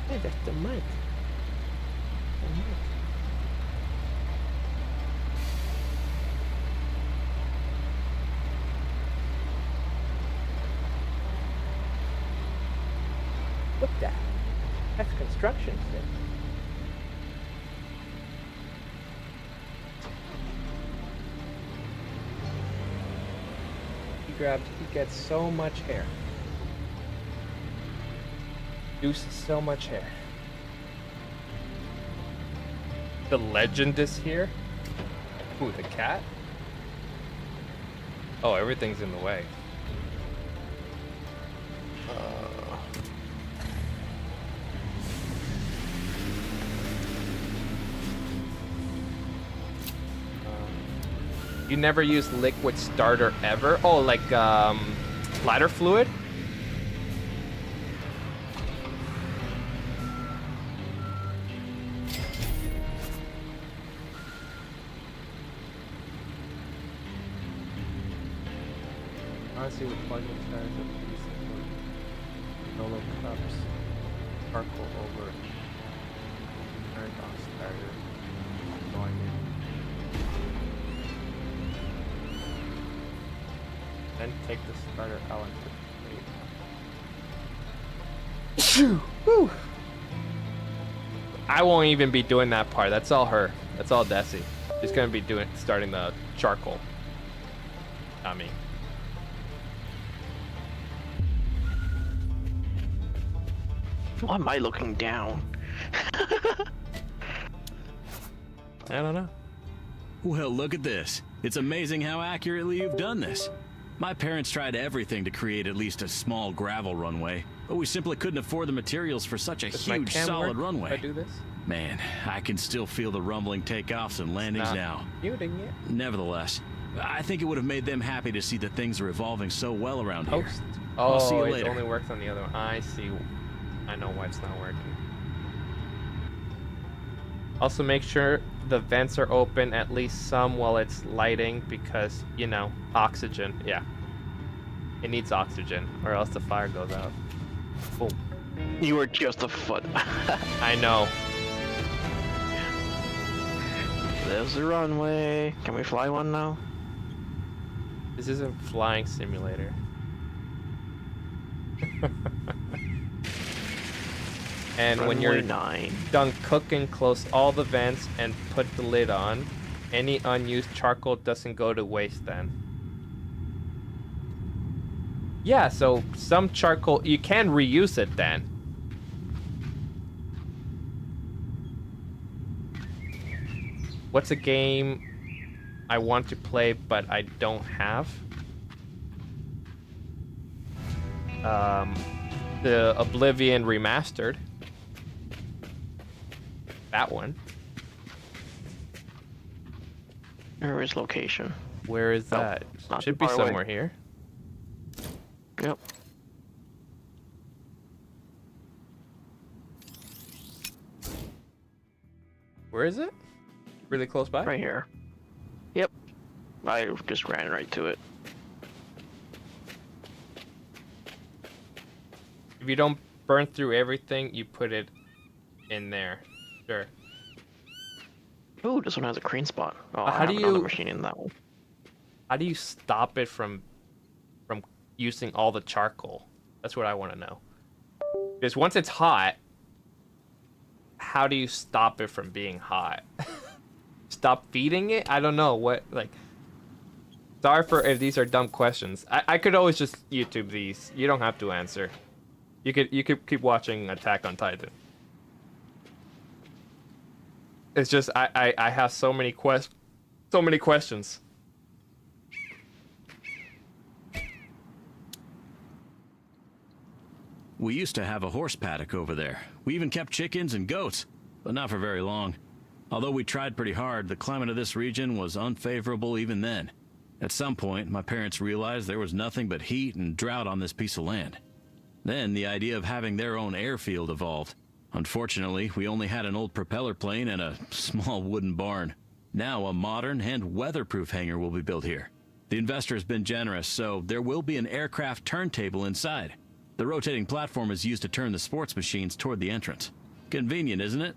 Hey, that's the mic. The mic. What that? That's construction shit. He gets so much hair. Deuce so much hair. The legend is here. Who, the cat? Oh, everything's in the way. You never use liquid starter ever? Oh, like ladder fluid? Honestly, the plug-in starters are pretty simple. Solo cups, charcoal over, turned off starter, going in. Then take the starter out and Woo! I won't even be doing that part. That's all her. That's all Desi. She's gonna be starting the charcoal. Not me. Why am I looking down? I don't know. Well, look at this. It's amazing how accurately you've done this. My parents tried everything to create at least a small gravel runway, but we simply couldn't afford the materials for such a huge, solid runway. If I do this? Man, I can still feel the rumbling takeoffs and landings now. Muting it. Nevertheless, I think it would have made them happy to see that things are evolving so well around here. Post. I'll see you it later. only works on the other one. I see. I know why it's not working. Also, make sure the vents are open, at least some while it's lighting, because, you know, oxygen. Yeah. It needs oxygen, or else the fire goes out. Boom. You were just a foot. I know. There's the runway. Can we fly one now? This isn't flying simulator. And Runway when you're 9. done cooking, close all the vents and put the lid on. Any unused charcoal doesn't go to waste then. Yeah, so some charcoal, you can reuse it then. What's a game I want to play but I don't have? The Oblivion Remastered. That one. Where is location? Where is that? not Should too be far away. somewhere here. Yep. Where is it? Really close by? Right here. Yep. I just ran right to it. If you don't burn through everything, you put it in there. Sure. Ooh, this one has a crane spot. Oh, I How have do another you- machine in that one. How do you stop it from using all the charcoal? That's what I want to know. Because once it's hot, how do you stop it from being hot? Stop feeding it? I don't know what, like... Sorry for if these are dumb questions. I could always just YouTube these. You don't have to answer. You could keep watching Attack on Titan. It's just I have so many questions. We used to have a horse paddock over there. We even kept chickens and goats, but not for very long. Although we tried pretty hard, the climate of this region was unfavorable even then. At some point, my parents realized there was nothing but heat and drought on this piece of land. Then the idea of having their own airfield evolved. Unfortunately, we only had an old propeller plane and a small wooden barn. Now a modern and weatherproof hangar will be built here. The investor has been generous, so there will be an aircraft turntable inside. The rotating platform is used to turn the sports machines toward the entrance. Convenient, isn't it?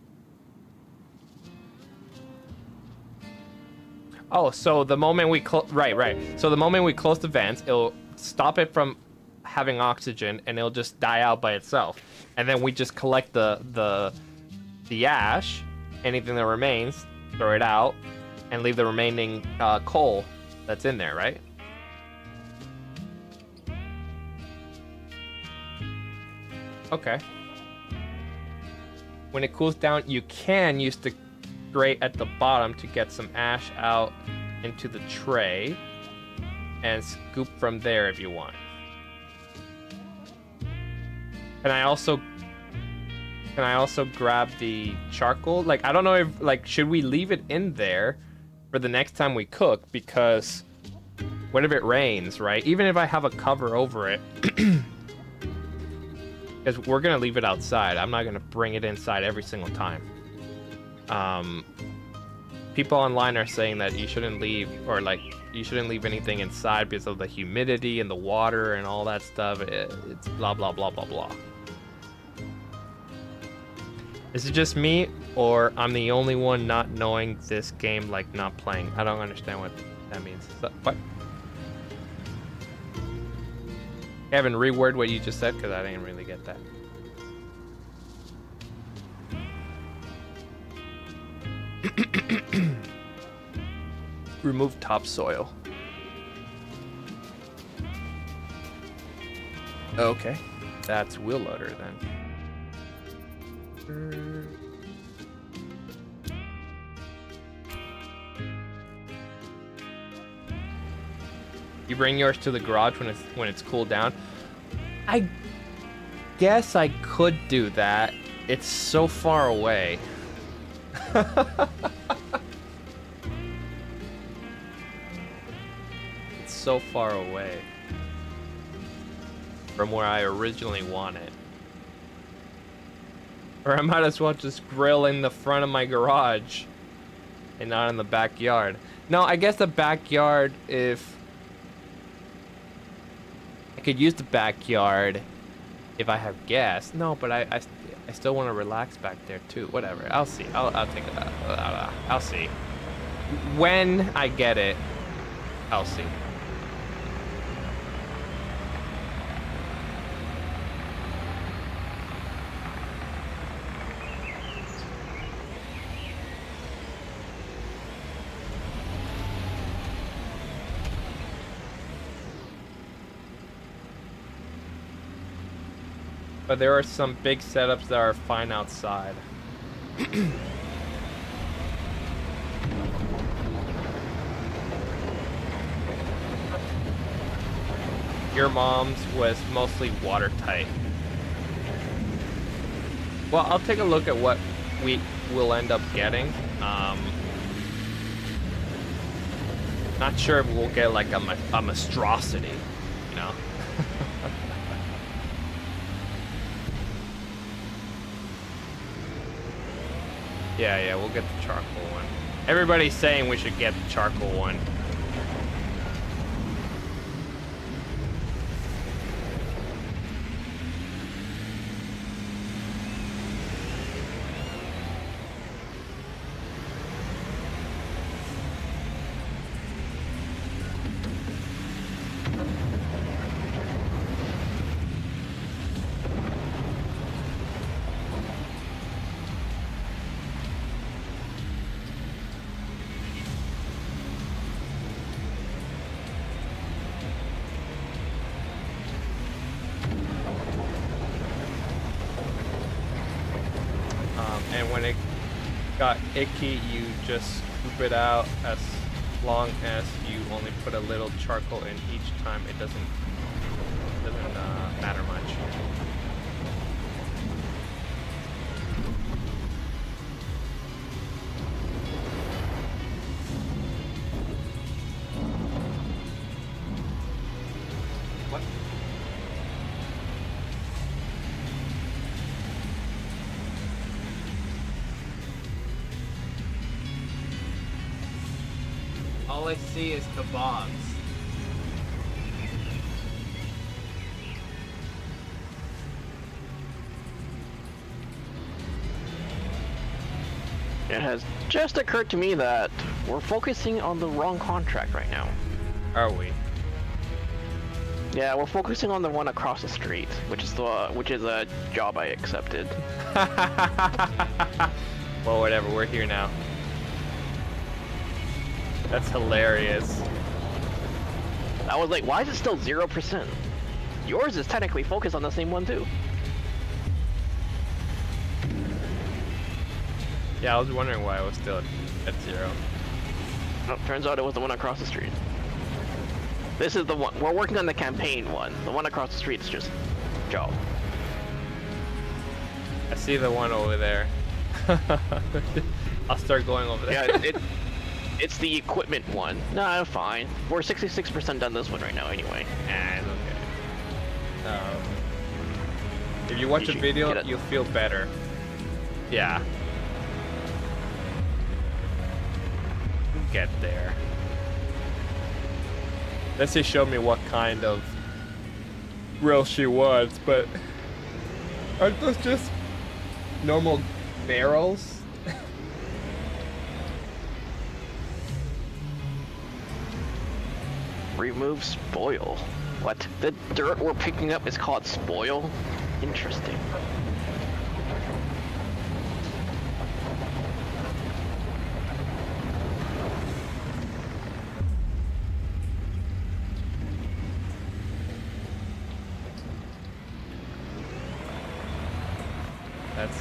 Oh, so the moment we right. So the moment we close the vents, it'll stop it from having oxygen, and it'll just die out by itself. And then we just collect the ash, anything that remains, throw it out, and leave the remaining coal that's in there, right? Okay. When it cools down, you can use the grate at the bottom to get some ash out into the tray and scoop from there if you want. Can I also grab the charcoal? Like, I don't know if, like, should we leave it in there for the next time we cook? Because what if it rains, right? Even if I have a cover over it, because we're gonna leave it outside. I'm not gonna bring it inside every single time. People online are saying that you shouldn't leave, or like, you shouldn't leave anything inside because of the humidity and the water and all that stuff. It's blah, blah, blah, blah, blah. Is it just me, or I'm the only one not knowing this game, like not playing? I don't understand what that means. So, what? Kevin, reword what you just said, because I didn't really get that. Remove topsoil. Okay, that's wheel loader then. You bring yours to the garage when it's cooled down. I guess I could do that. It's so far away. It's so far away from where I originally want it. Or I might as well just grill in the front of my garage and not in the backyard. No, I guess the backyard, if I could use the backyard if I have gas. No, but I still want to relax back there too. Whatever. I'll see. I'll take it out. I'll see. When I get it, I'll see. But there are some big setups that are fine outside. Your mom's was mostly watertight. Well, I'll take a look at what we will end up getting. Not sure if we'll get like a monstrosity, you know? Yeah, we'll get the charcoal one. Everybody's saying we should get the charcoal one. and when it got icky, you just scoop it out as long as you only put a little charcoal in each time. It doesn't matter much. What? All I see is kebabs. It has just occurred to me that we're focusing on the wrong contract right now. Are we? Yeah, we're focusing on the one across the street, which is a job I accepted. Well, whatever. We're here now. That's hilarious. I was like, why is it still 0%? Yours is technically focused on the same one too. Yeah, I was wondering why I was still at 0. Oh, turns out it was the one across the street. This is the one. We're working on the campaign one. The one across the street is just job. I see the one over there. I'll start going over there. Yeah, it's the equipment one. No, I'm fine. We're 66% done this one right now anyway. And okay. If you watch a video, you'll feel better. Yeah. Get there. Let's say show me what kind of grill she wants, but aren't those just normal barrels? Remove spoil. What? The dirt we're picking up is called spoil? Interesting. That's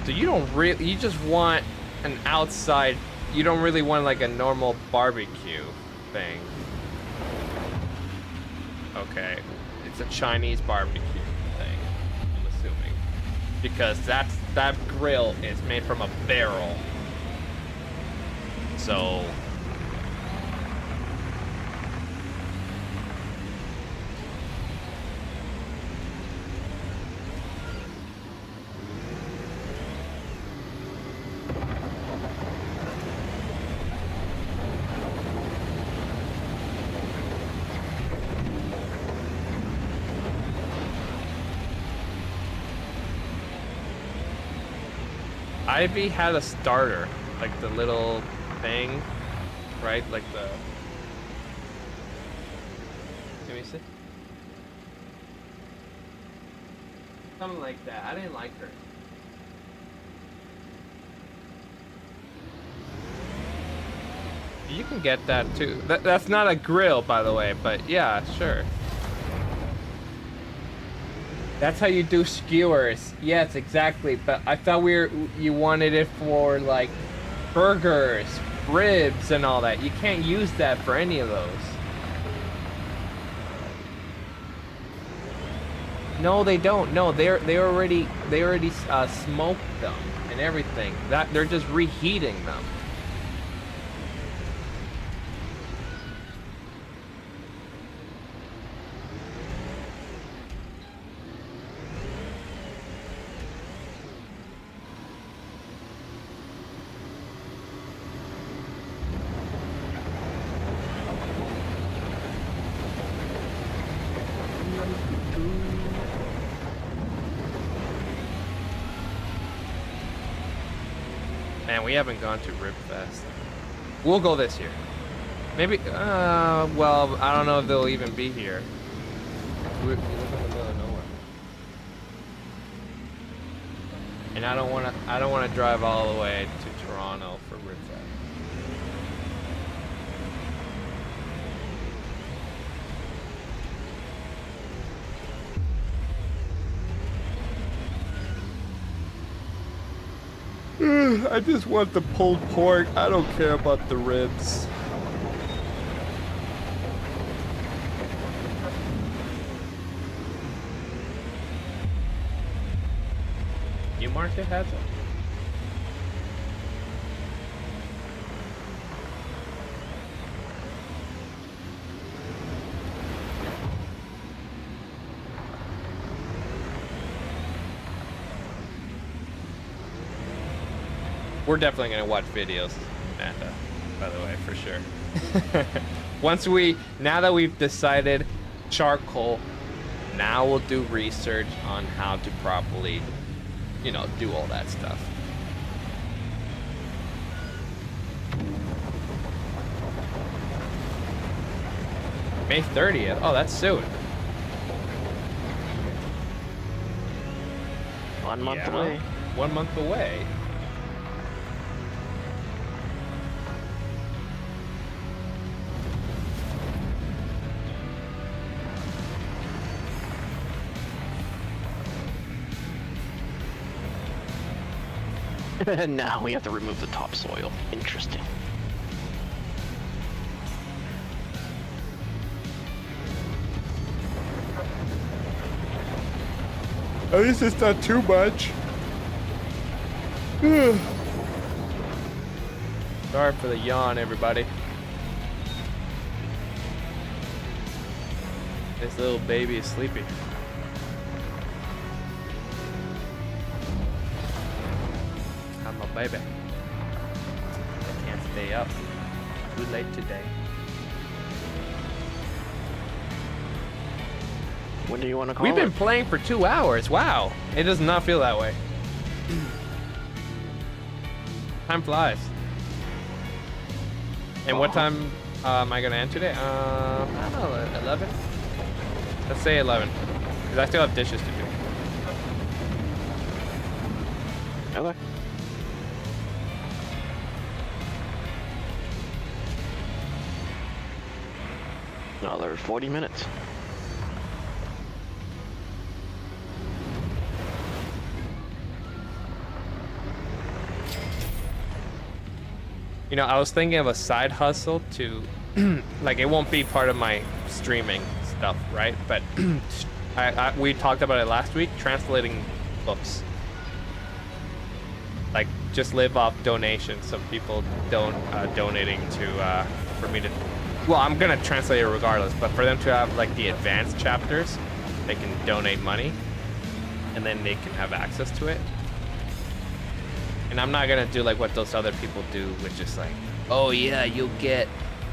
so you don't really, you just want an outside, you don't really want like a normal barbecue thing. Okay, it's a Chinese barbecue thing, I'm assuming, because that grill is made from a barrel. So Ivy had a starter, like the little thing, right? Like the... Let me see. Something like that. I didn't like her. You can get that too. That's not a grill, by the way, but yeah, sure. That's how you do skewers. Yes, exactly. But I thought you wanted it for like burgers, ribs, and all that. You can't use that for any of those. No, they don't. No, they already smoked them and everything. That they're just reheating them. Man, we haven't gone to Ribfest. We'll go this year. Maybe, well, I don't know if they'll even be here. We live in the middle of nowhere. And I don't wanna drive all the way to Toronto for Ribfest. I just want the pulled pork. I don't care about the ribs. New Market has it. We're definitely gonna watch videos, Amanda, by the way, for sure. Now that we've decided charcoal, now we'll do research on how to properly, you know, do all that stuff. May 30th. Oh, that's soon. 1 month away. 1 month away. Now we have to remove the topsoil. Interesting. At least it's not too much. Sorry for the yawn, everybody. This little baby is sleepy. I'm a baby. I can't stay up. Too late today. When do you want to call We've been it? playing for 2 hours. Wow. It does not feel that way. Time flies. And what time am I going to end today? I don't know, 11? Let's say 11. Because I still have dishes to do. Okay. Another 40 minutes. You know, I was thinking of a side hustle to, like, it won't be part of my streaming stuff, right? But we talked about it last week, translating books. Like, just live off donations. Some people donating to, for me to, well, I'm gonna translate it regardless, but for them to have, like, the advanced chapters, they can donate money, and then they can have access to it. And I'm not gonna do like what those other people do, which is like, oh yeah, you'll get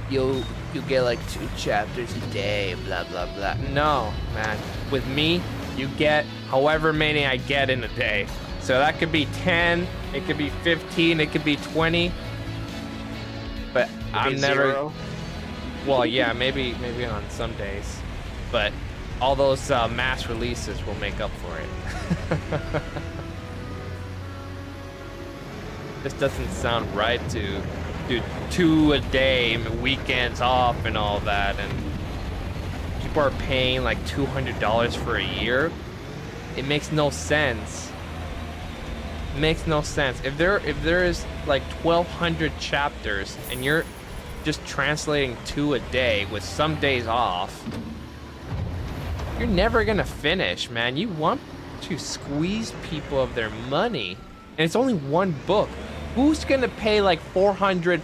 like 2 chapters a day, blah blah blah. No, man. With me, you get however many I get in a day. So that could be 10, it could be 15, it could be 20. But I'm never. 0. Well, yeah, maybe on some days, but all those mass releases will make up for it. This doesn't sound right to do 2 a day, weekends off and all that, and people are paying like $200 for a year. It makes no sense. It makes no sense. If there is like 1,200 chapters and you're just translating 2 a day with some days off, you're never gonna finish, man. You want to squeeze people of their money, and it's only 1 book. Who's gonna pay like $400+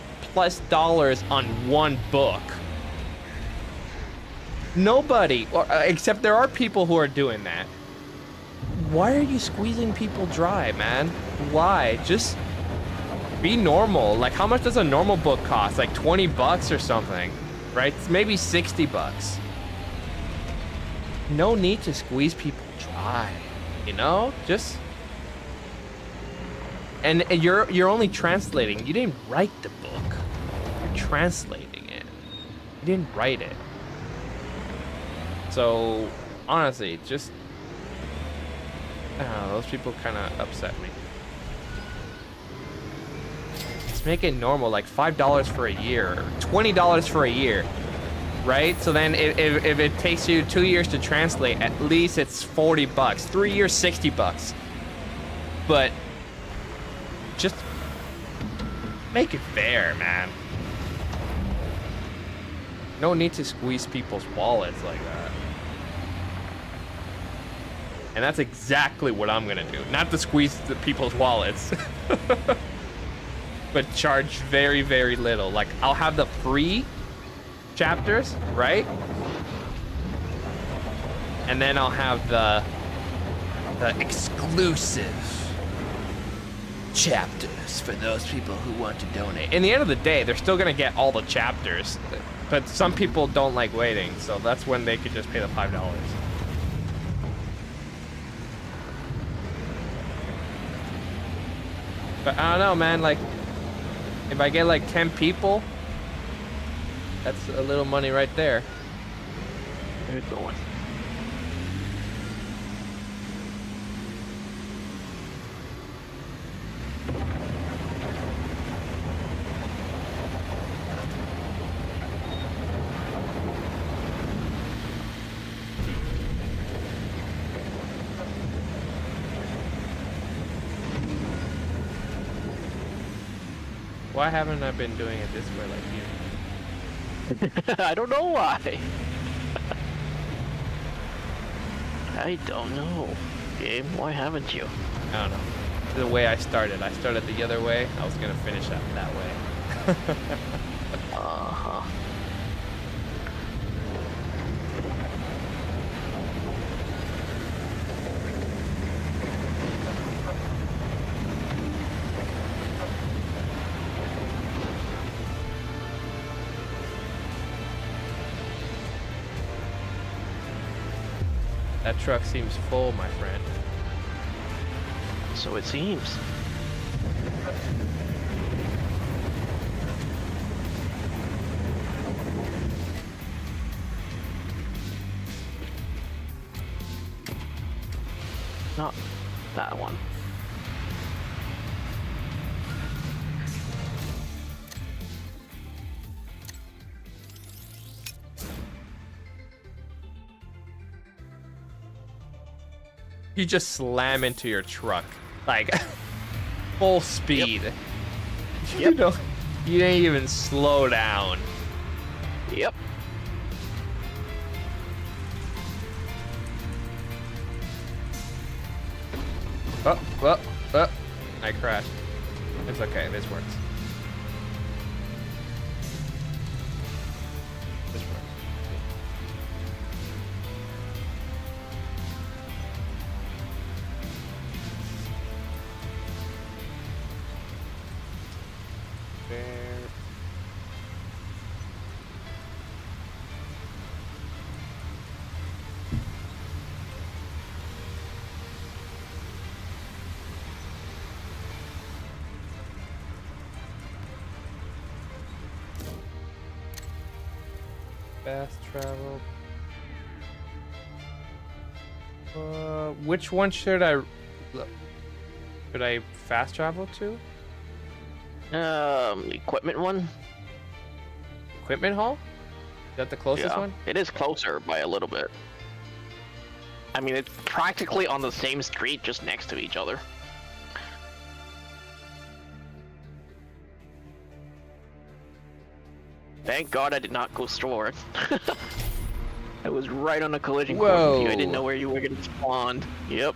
on 1 book? Nobody, or, except there are people who are doing that. Why are you squeezing people dry, man? Why? Just be normal. Like, how much does a normal book cost? Like $20 or something, right? Maybe $60. No need to squeeze people dry, you know? Just. And you're only translating. You didn't write the book. You're translating it. You didn't write it. So, honestly, just, I don't know, those people kind of upset me. Just make it normal, like $5 for a year, or $20 for a year, right? So then if it takes you 2 years to translate, at least it's $40. 3 years, $60. But just Make it fair, man. No need to squeeze people's wallets like that. And that's exactly what I'm gonna do. Not to squeeze the people's wallets. But charge very, very little. Like, I'll have the free chapters, right? And then I'll have the exclusive chapters for those people who want to donate. In the end of the day, they're still gonna get all the chapters, but some people don't like waiting, so that's when they could just pay the $5. But I don't know, man, like, if I get like 10 people, that's a little money right there. Good going. Why haven't I been doing it this way like you? I don't know why. I don't know. Game, why haven't you? I don't know. The way I started. I started the other way. I was gonna finish up that way. Uh-huh. That truck seems full, my friend. So it seems. Not that one. You just slam into your truck, like full speed. Yep. You didn't even slow down. Yep. Oh, I crashed. It's okay, this works. This works. There. Fast travel. Which one should I fast travel to? Equipment one? Equipment hall? Is that the closest one? It is closer by a little bit. I mean, it's practically on the same street, just next to each other. Thank God I did not go store. I was right on a collision course with you. I didn't know where you were gonna spawn. Yep.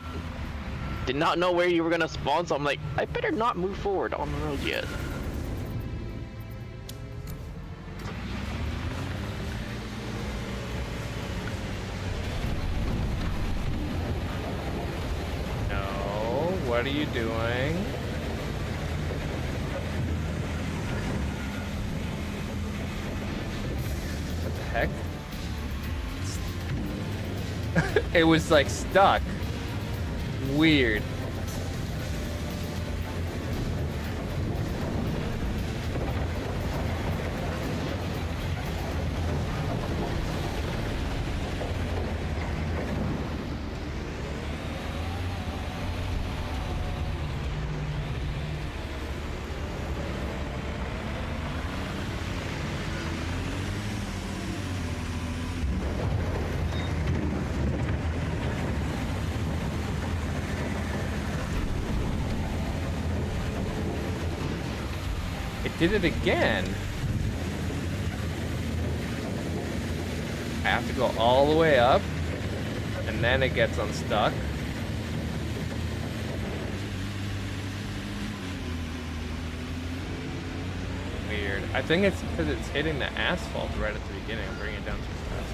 Did not know where you were gonna spawn, so I'm like, I better not move forward on the road yet. No, what are you doing? What the heck? It was like stuck. Weird. did it again. I have to go all the way up, and then it gets unstuck. Weird. I think it's because it's hitting the asphalt right at the beginning and bringing it down too fast.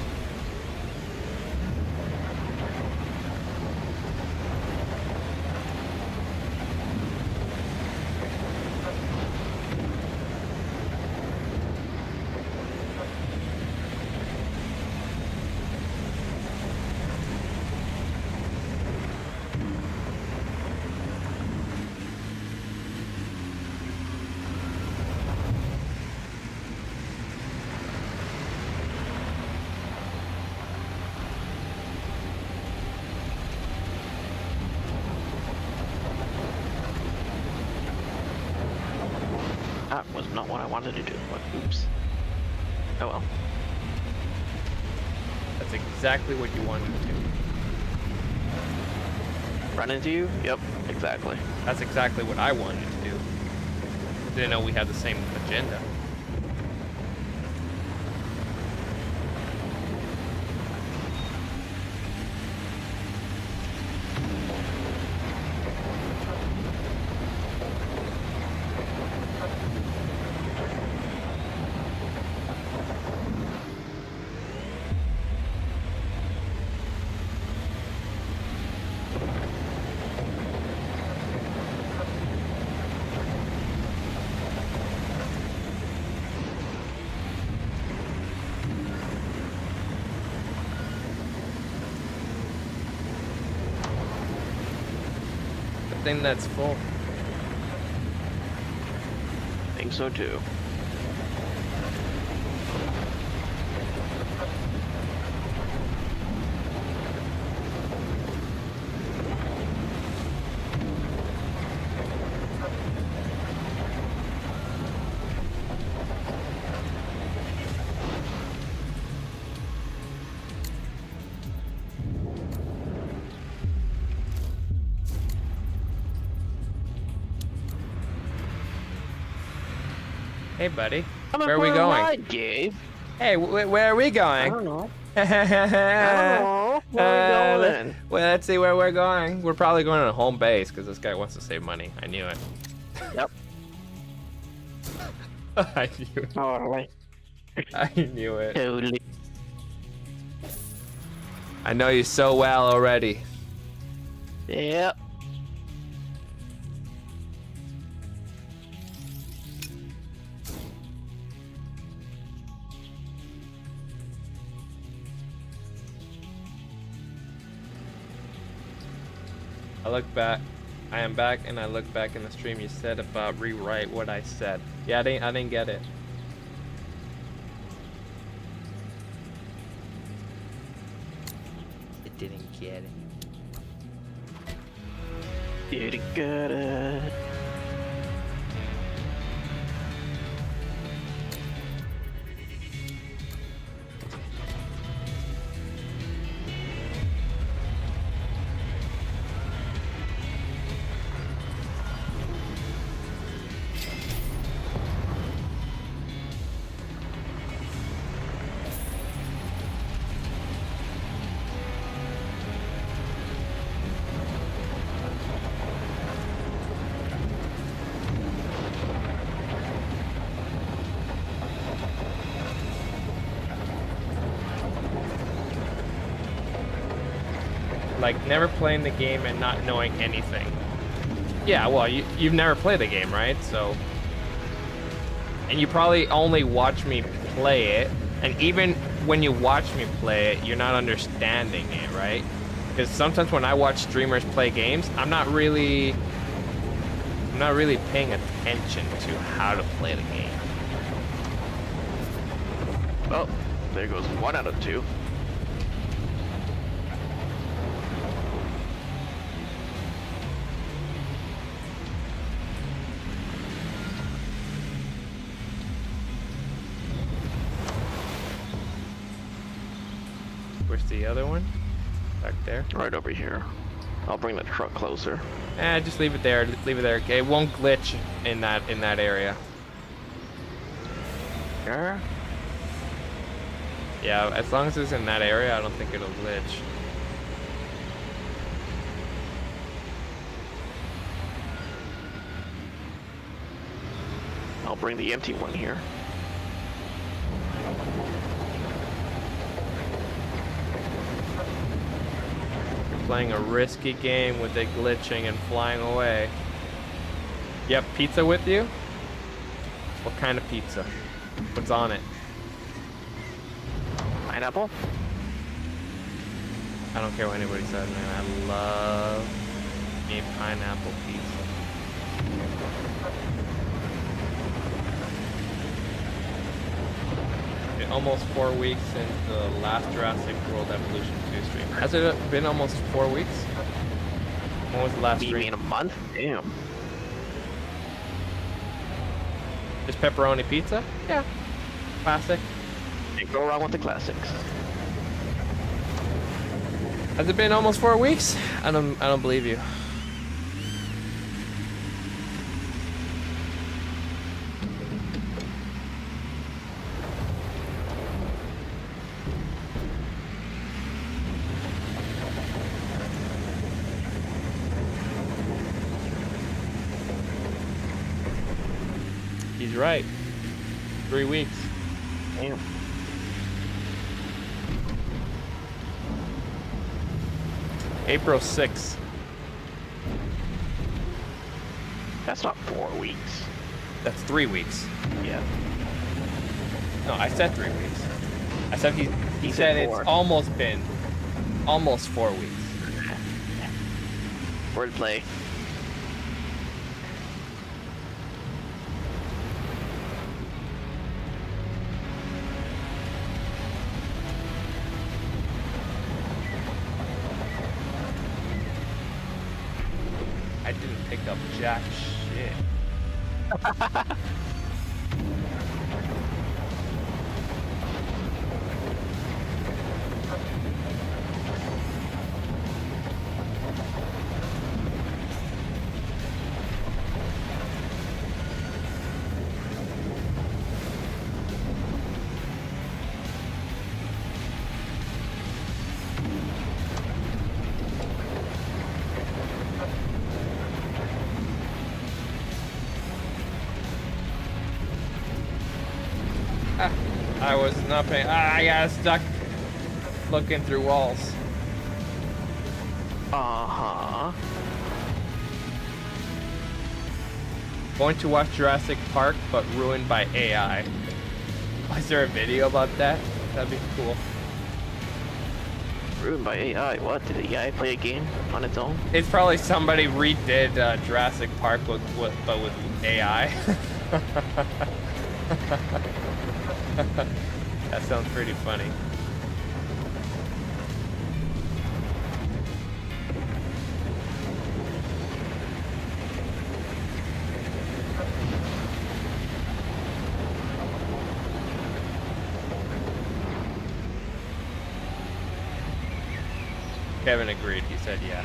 That was not what I wanted to do, but oops. Oh well. That's exactly what you wanted to do. Run into you? Yep, exactly. That's exactly what I wanted to do. Didn't know we had the same agenda. Thing that's full. Think so too. Hey, buddy. I'm Where are we going? Ride, Gabe. Hey, where are we going? I don't know. I don't know. Where are we going? Well, let's see where we're going. We're probably going to home base because this guy wants to save money. I knew it. Yep. I knew it. Totally. I knew it. Totally. I know you so well already. Yep. I look back. I am back, and I look back in the stream you said about rewrite what I said. Yeah, I didn't get it. I didn't get it. You got it. Like never playing the game and not knowing anything. Yeah, well, you've never played the game, right? So, and you probably only watch me play it, and even when you watch me play it, you're not understanding it, right? Because sometimes when I watch streamers play games, I'm not really paying attention to how to play the game. Oh, there goes 1 out of 2. Where's the other one? Back there? Right over here. I'll bring the truck closer. Just leave it there. Leave it there. Okay, it won't glitch in that area. Yeah. Yeah, as long as it's in that area, I don't think it'll glitch. I'll bring the empty one here. You're playing a risky game with it glitching and flying away. You have pizza with you? What kind of pizza? What's on it? Pineapple? I don't care what anybody says, man. I love a pineapple pizza. Been almost 4 weeks since the last Jurassic World Evolution 2 stream. Has it been almost 4 weeks? When was the last You stream? mean a month? Damn. Just pepperoni pizza? Yeah. Classic. Can't go wrong with the classics. Has it been almost 4 weeks? I don't believe you. He's right. 3 weeks. Damn. April 6th. That's not 4 weeks. That's 3 weeks. Yeah. No, I said 3 weeks. I said he said said 4. it's almost been almost 4 weeks. Wordplay. I didn't pick up jack shit. I was not paying. I got stuck looking through walls. Uh-huh. Going to watch Jurassic Park, but ruined by AI. Is there a video about that? That'd be cool. Ruined by AI. What? Did the AI play a game on its own? It's probably somebody redid Jurassic Park but with AI. That sounds pretty funny. Kevin agreed. He said yeah.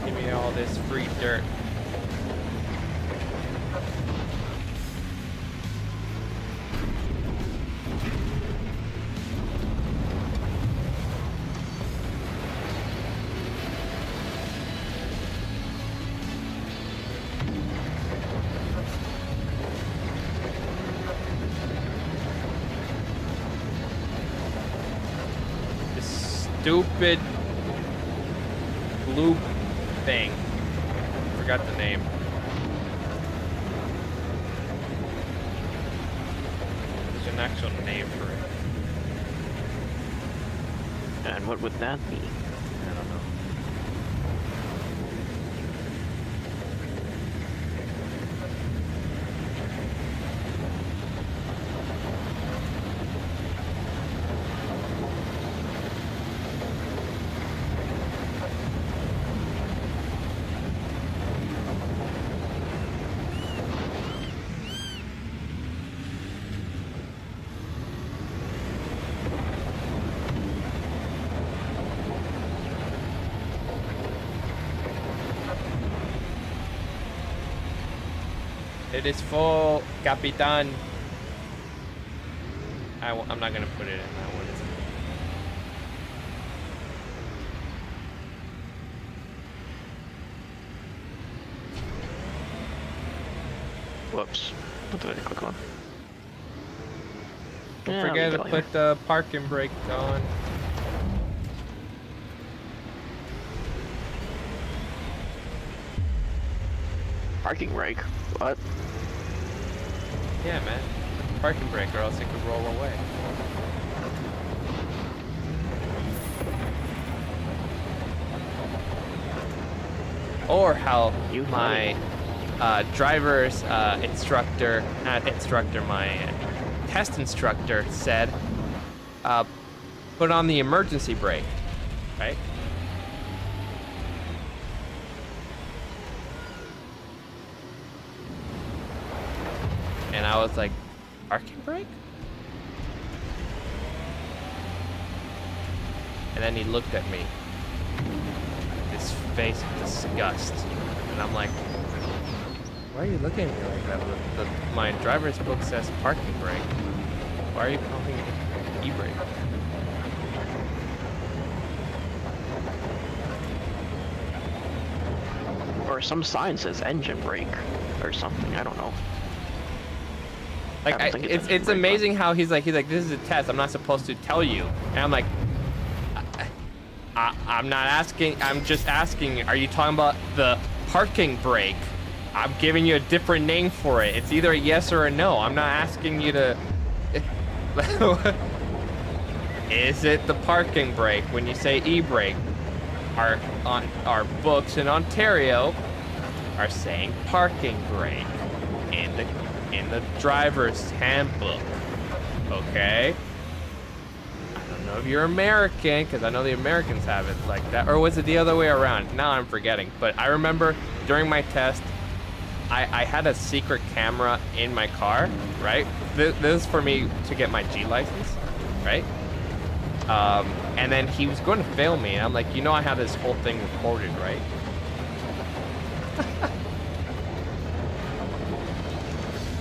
Give me all this free dirt. Stupid blue thing. Forgot the name. There's an actual name for it. And what would that be? I don't know. It is full, Capitan. I'm not gonna put it in that one. Whoops. What did I click on? Don't Yeah, forget we to go put here. the parking brake on. Parking brake? What? Yeah, man. Parking brake, or else it could roll away. Or how You my driver's instructor, not instructor, my test instructor said, put on the emergency brake, right? And I was like, parking brake? And then he looked at me, his face of disgust, and I'm like, why are you looking at me like that? My driver's book says parking brake. Why are you calling it e-brake? Or some sign says engine brake or something. I don't know. Like, I don't think it's engine brake, amazing how he's like, this is a test. I'm not supposed to tell you. And I'm like, I'm not asking. I'm just asking. Are you talking about the parking brake? I'm giving you a different name for it. It's either a yes or a no. I'm not asking you to. Is it the parking brake? When you say e-brake, our books in Ontario are saying parking brake in the driver's handbook. Okay. I don't know if you're American, because I know the Americans have it like that, or was it the other way around? Now I'm forgetting. But I remember during my test, I had a secret camera in my car, right? This is for me to get my G license, right? And then he was going to fail me, and I'm like, I have this whole thing recorded, right?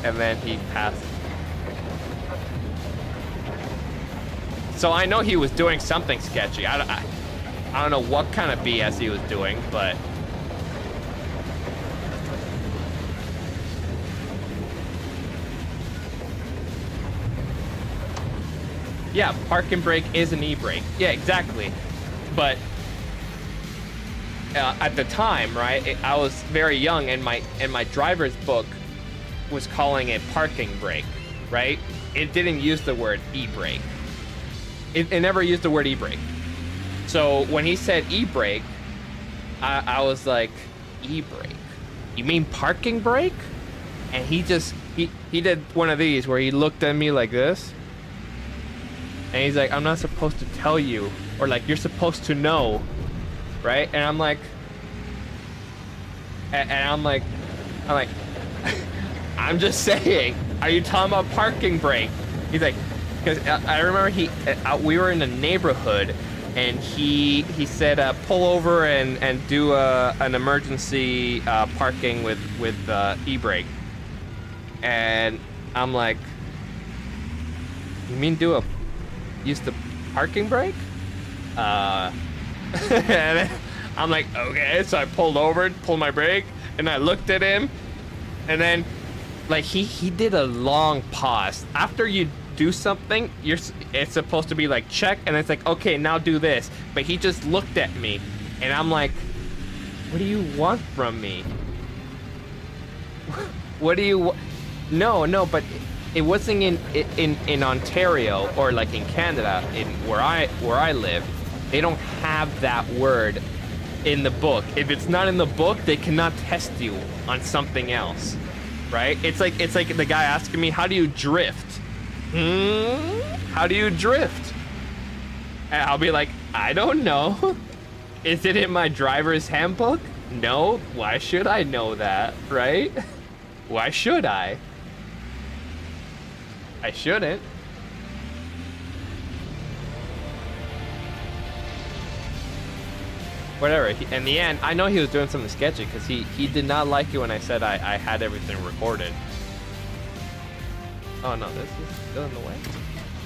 And then he passed. So I know he was doing something sketchy. I don't know what kind of BS he was doing, but yeah, parking brake is an e-brake. Yeah, exactly. But at the time, right, I was very young, and my driver's book was calling it parking brake, right? It didn't use the word e-brake. It never used the word e-brake. So when he said e-brake, I was like, e-brake? You mean parking brake? And he did one of these where he looked at me like this. And he's like, I'm not supposed to tell you, or like, you're supposed to know, right? And I'm like, I'm just saying, are you talking about parking brake? He's like, because I remember we were in a neighborhood, and he said, pull over and do an emergency parking with e-brake. And I'm like, you mean use the parking brake? And then I'm like, okay. So I pulled over, pulled my brake, and I looked at him, and then like he did a long pause. After you do something, it's supposed to be like check, and it's like, okay, now do this. But he just looked at me, and I'm like, what do you want from me? What do you No, but it wasn't in Ontario or like in Canada, where I live. They don't have that word in the book. If it's not in the book, they cannot test you on something else, right? It's like the guy asking me, how do you drift? How do you drift? And I'll be like, I don't know. Is it in my driver's handbook? No. Why should I know that, right? Why should I? I shouldn't. whatever. In the end, I know he was doing something sketchy because he did not like it when I said I had everything recorded. Oh no, this is still in the way.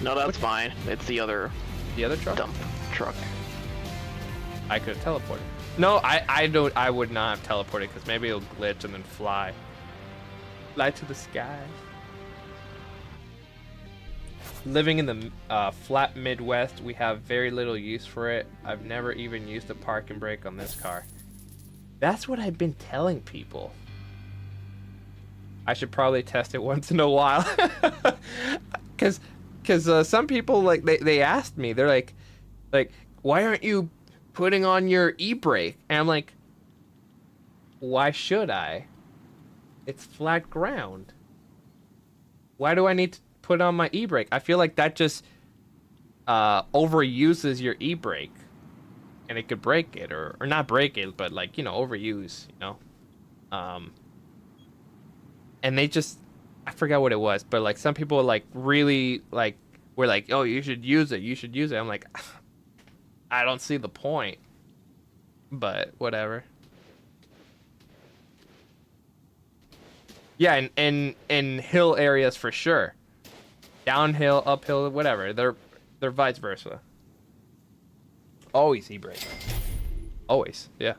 No, that's fine. It's the other truck. dump truck. I could have teleported. No, I would not have teleported because maybe it'll glitch and then fly. Fly to the sky. Living in the flat Midwest, we have very little use for it. I've never even used a park and brake on this car. That's what I've been telling people. I should probably test it once in a while. Cause some people like they asked me, they're like, why aren't you putting on your e-brake? And I'm like, why should I? It's flat ground. Why do I need to put on my e-brake? I feel like that just overuses your e-brake, and it could break it, or not break it, but like, you know, overuse, you know. And they just, I forgot what it was, but like some people like really like were like, oh, you should use it, you should use it. I'm like, I don't see the point, but whatever. Yeah, in hill areas for sure. Downhill, uphill, whatever. They're vice versa. Always e-brake. Always, yeah.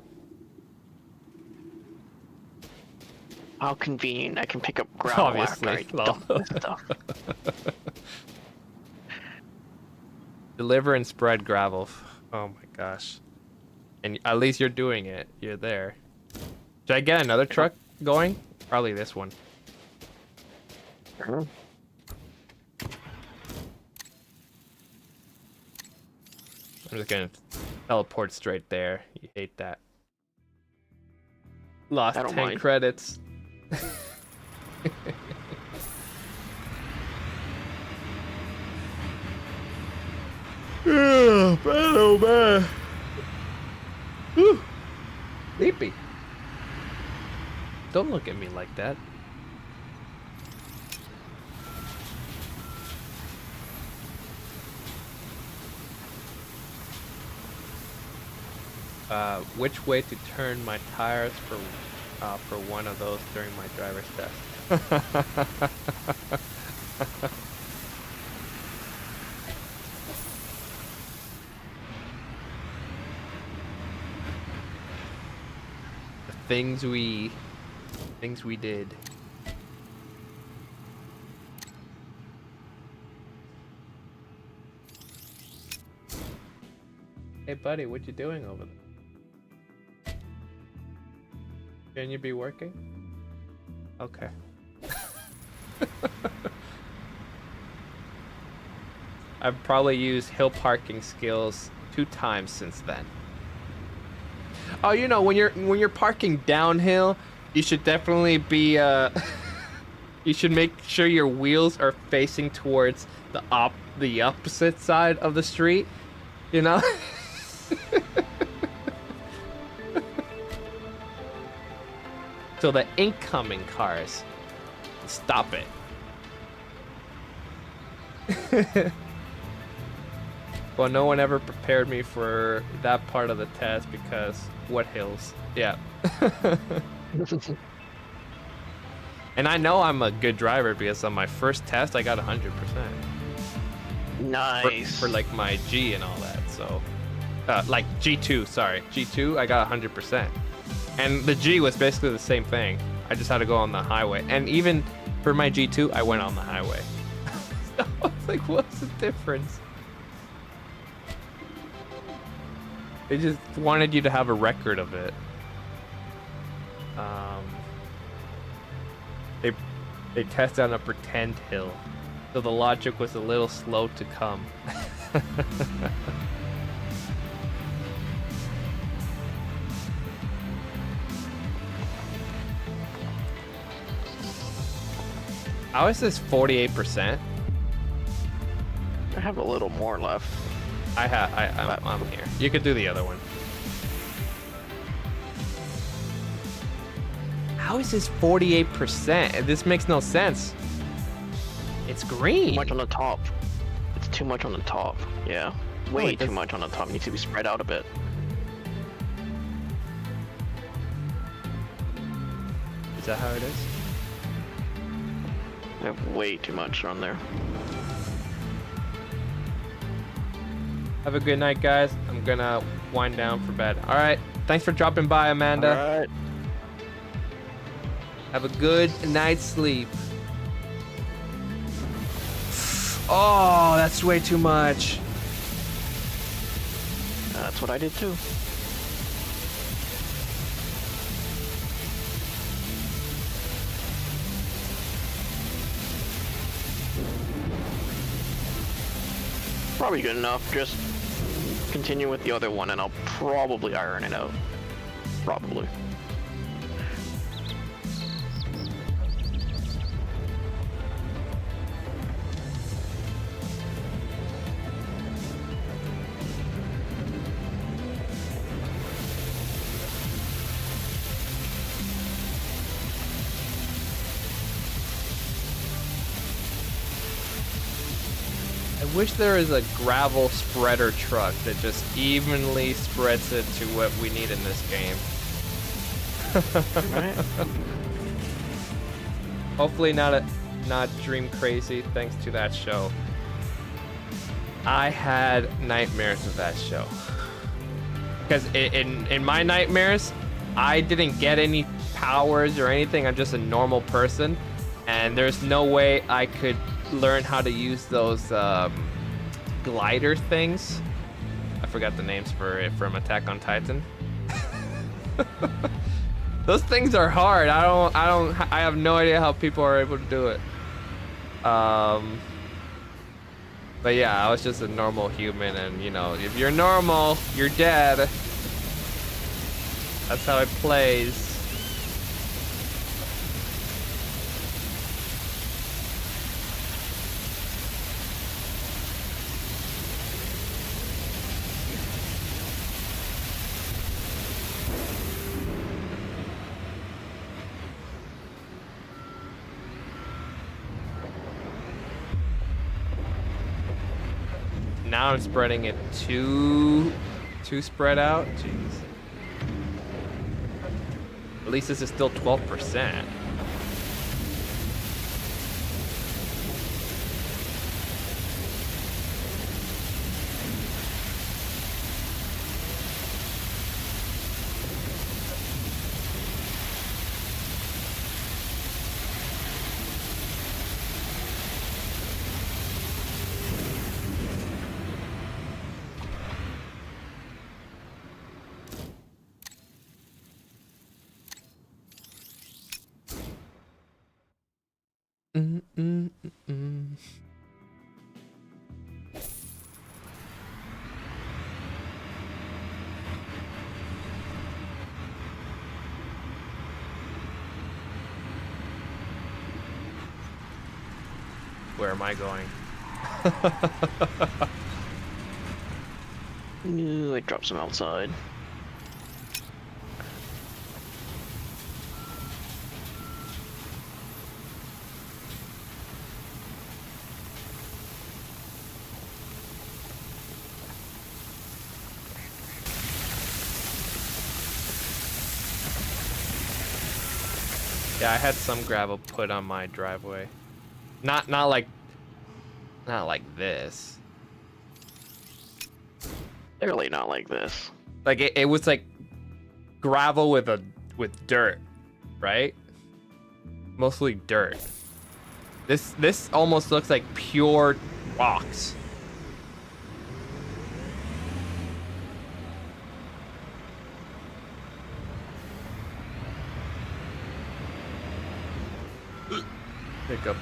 How convenient! I can pick up gravel after I dump this stuff. Deliver and spread gravel. Oh my gosh. And at least you're doing it. You're there. Should I get another truck going? Probably this one. Sure. I'm just gonna teleport straight there. You hate that. Lost 10 credits. Oh man. Whew. Sleepy. Don't look at me like that. Which way to turn my tires for one of those during my driver's test? The things we did. Hey buddy, what you doing over there? Can you be working? Okay. I've probably used hill parking skills 2 times since then. Oh, you know, when you're parking downhill, you should definitely be you should make sure your wheels are facing towards the opposite side of the street, you know? So the incoming cars stop it. Well, no one ever prepared me for that part of the test because what hills? Yeah. And I know I'm a good driver because on my first test I got 100%. Nice. For like my G and all that. So, like G2, sorry, G2, I got 100%. And the G was basically the same thing. I just had to go on the highway. And even for my G2, I went on the highway. So I was like, what's the difference? They just wanted you to have a record of it. They tested on a pretend hill. So the logic was a little slow to come. How is this 48%? I have a little more left. I'm here. You could do the other one. How is this 48%? This makes no sense. It's green. Too much on the top. It's too much on the top. Yeah. Way too much on the top. Needs to be spread out a bit. that how it is? I have way too much on there. Have a good night, guys. I'm gonna wind down for bed. All right. Thanks for dropping by, Amanda. All right. Have a good night's sleep. Oh, that's way too much. That's what I did too. Probably good enough. Just continue with the other one and I'll probably iron it out. Probably. I wish there was a gravel spreader truck that just evenly spreads it to what we need in this game. Right. Hopefully not dream crazy thanks to that show. I had nightmares of that show. Because in my nightmares, I didn't get any powers or anything. I'm just a normal person. And there's no way I could learn how to use those glider things. I forgot the names for it from Attack on Titan. Those things are hard. I have no idea how people are able to do it. But yeah, I was just a normal human, and you know, if you're normal, you're dead. That's how it plays. Now I'm spreading it too spread out. Jeez. At least this is still 12%. Where am I going? I dropped some outside. Yeah, I had some gravel put on my driveway. Not like this. Clearly not like this. Like it was like gravel with dirt, right? Mostly dirt. This almost looks like pure rocks. Hiccup.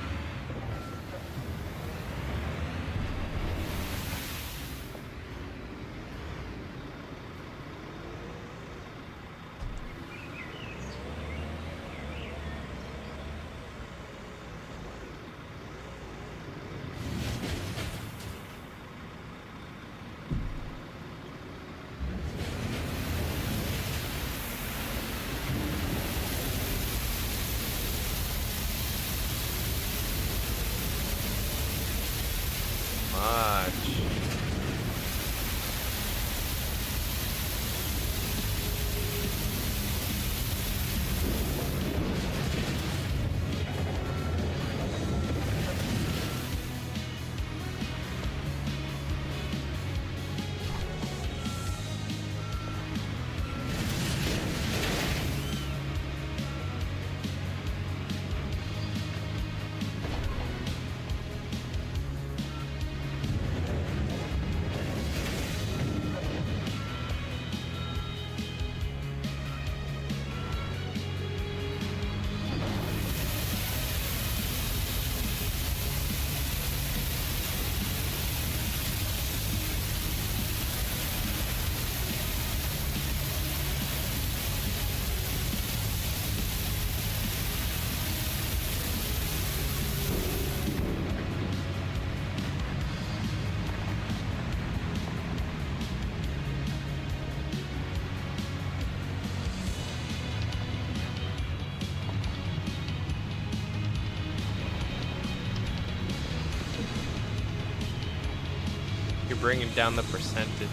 You're bringing down the percentage.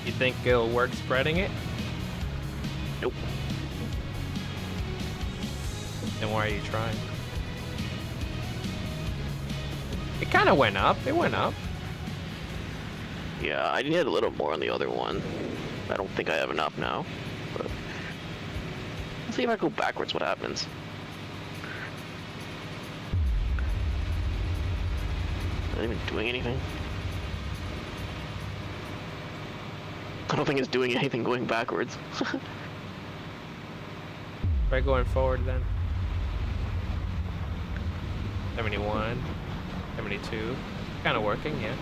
You think it'll work spreading it? Nope. Then why are you trying? It kind of went up. It went up. Yeah, I need a little more on the other one. I don't think I have enough now. But let's see if I go backwards, what happens. Not even doing anything. I don't think it's doing anything going backwards. Try going forward then. 71, 72. Kind of working, yeah.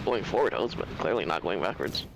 Going forward helps, but clearly not going backwards.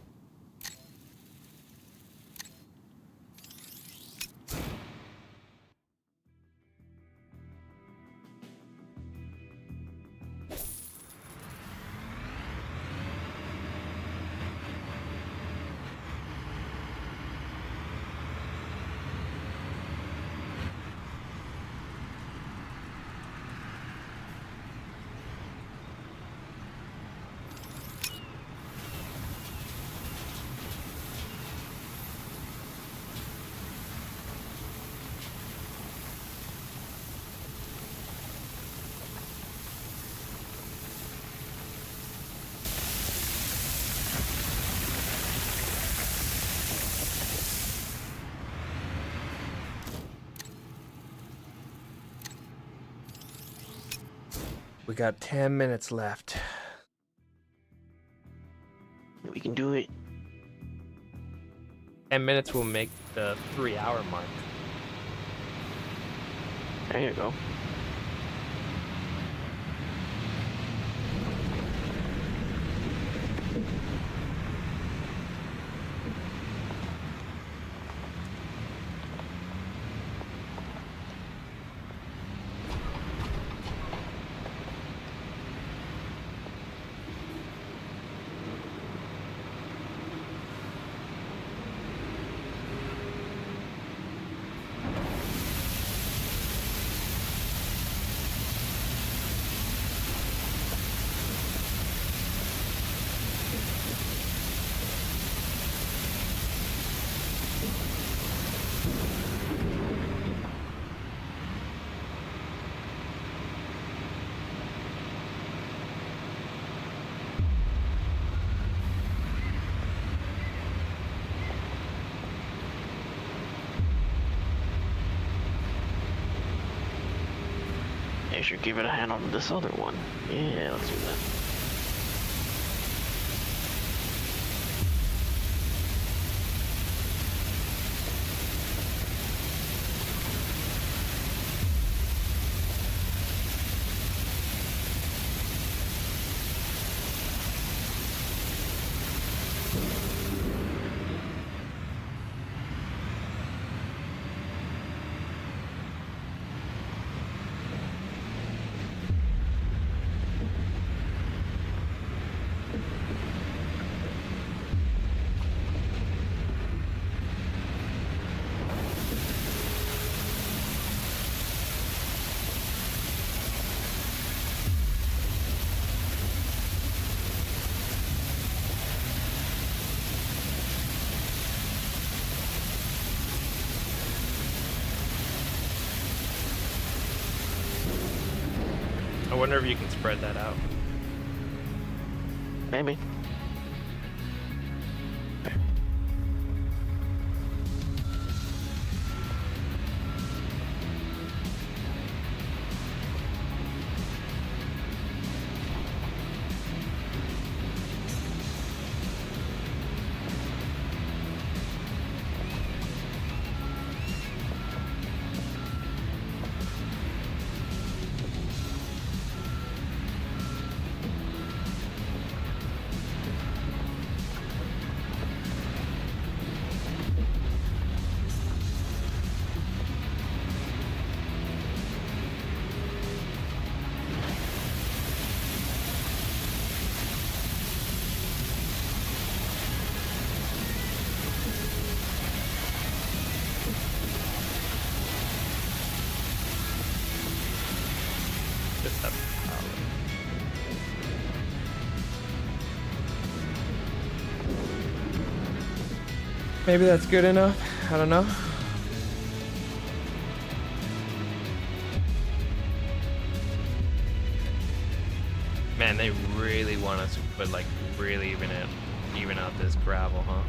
We got 10 minutes left. We can do it. 10 minutes will make the 3-hour mark. There you go. I should give it a hand on this other one. Yeah, let's do that. I wonder if you can spread that out. Maybe. the pallet. Maybe that's good enough. I don't know. Man, they really want us to put like really even out this gravel, huh?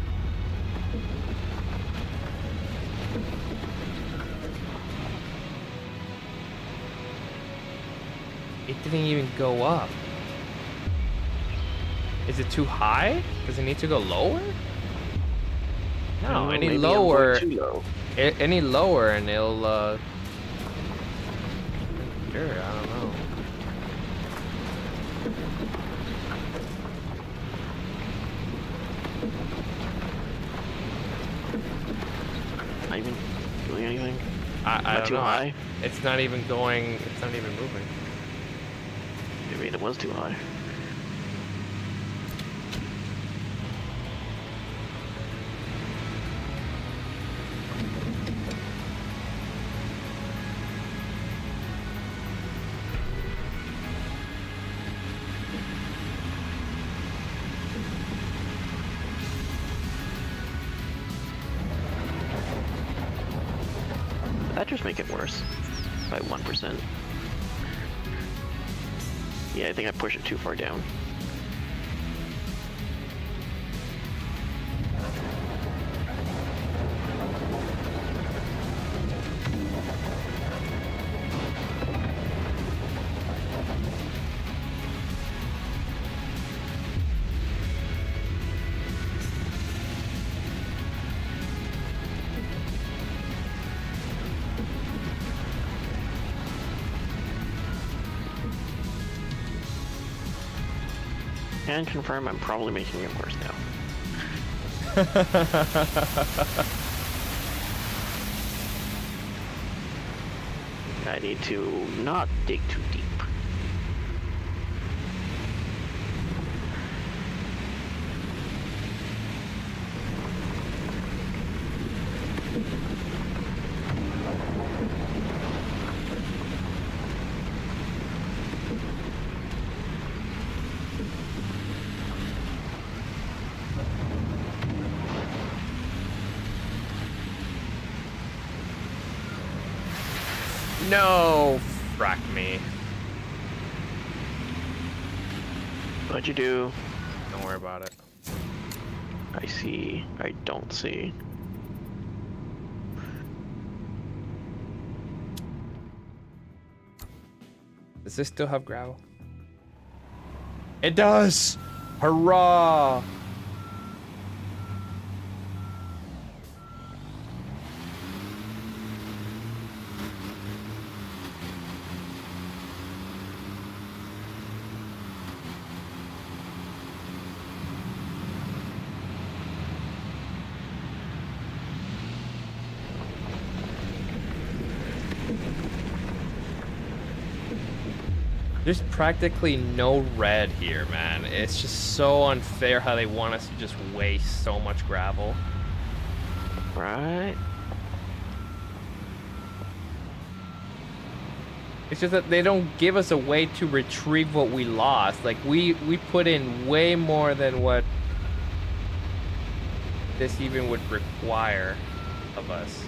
It didn't even go up. Is it too high? Does it need to go lower? No, any lower, any lower, and it'll. Sure, I don't know. Not even doing anything. I don't too know. high. It's not even going. It's not even moving. Maybe it was too high. That just make it worse by 1%. Yeah, I think I pushed it too far down. Can confirm I'm probably making it worse now. I need to not dig too deep. No, frack me. What'd you do? Don't worry about it. I see. I don't see. Does this still have gravel? It does! Hurrah! There's practically no red here, man. It's just so unfair how they want us to just waste so much gravel. Right? It's just that they don't give us a way to retrieve what we lost. Like, we put in way more than what this even would require of us.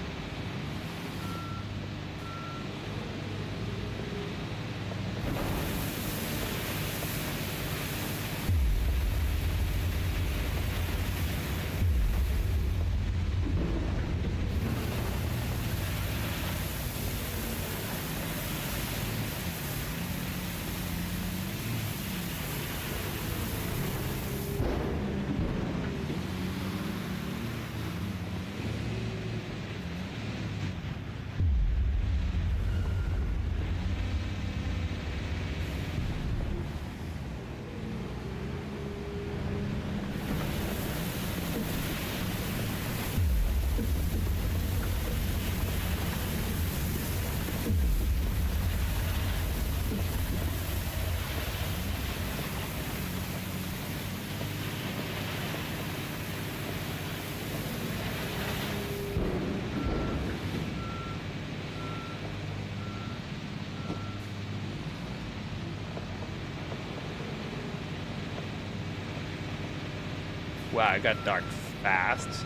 Wow, it got dark fast.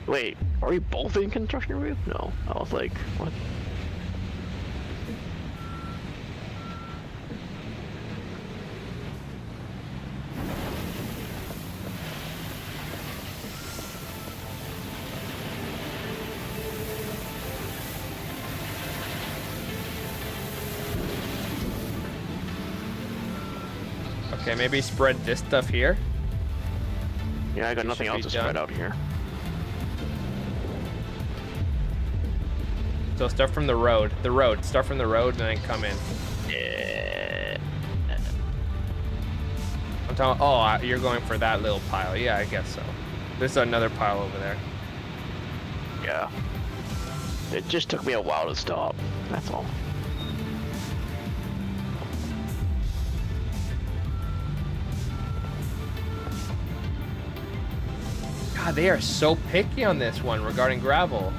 Wait, are we both in construction roof? No. I was like, what? Okay, maybe spread this stuff here. Yeah, I got nothing else to spread out here. So start from the road. Start from the road and then come in. Yeah. I'm telling. Oh, you're going for that little pile. Yeah, I guess so. There's another pile over there. Yeah. It just took me a while to stop. That's all. God, they are so picky on this one regarding gravel.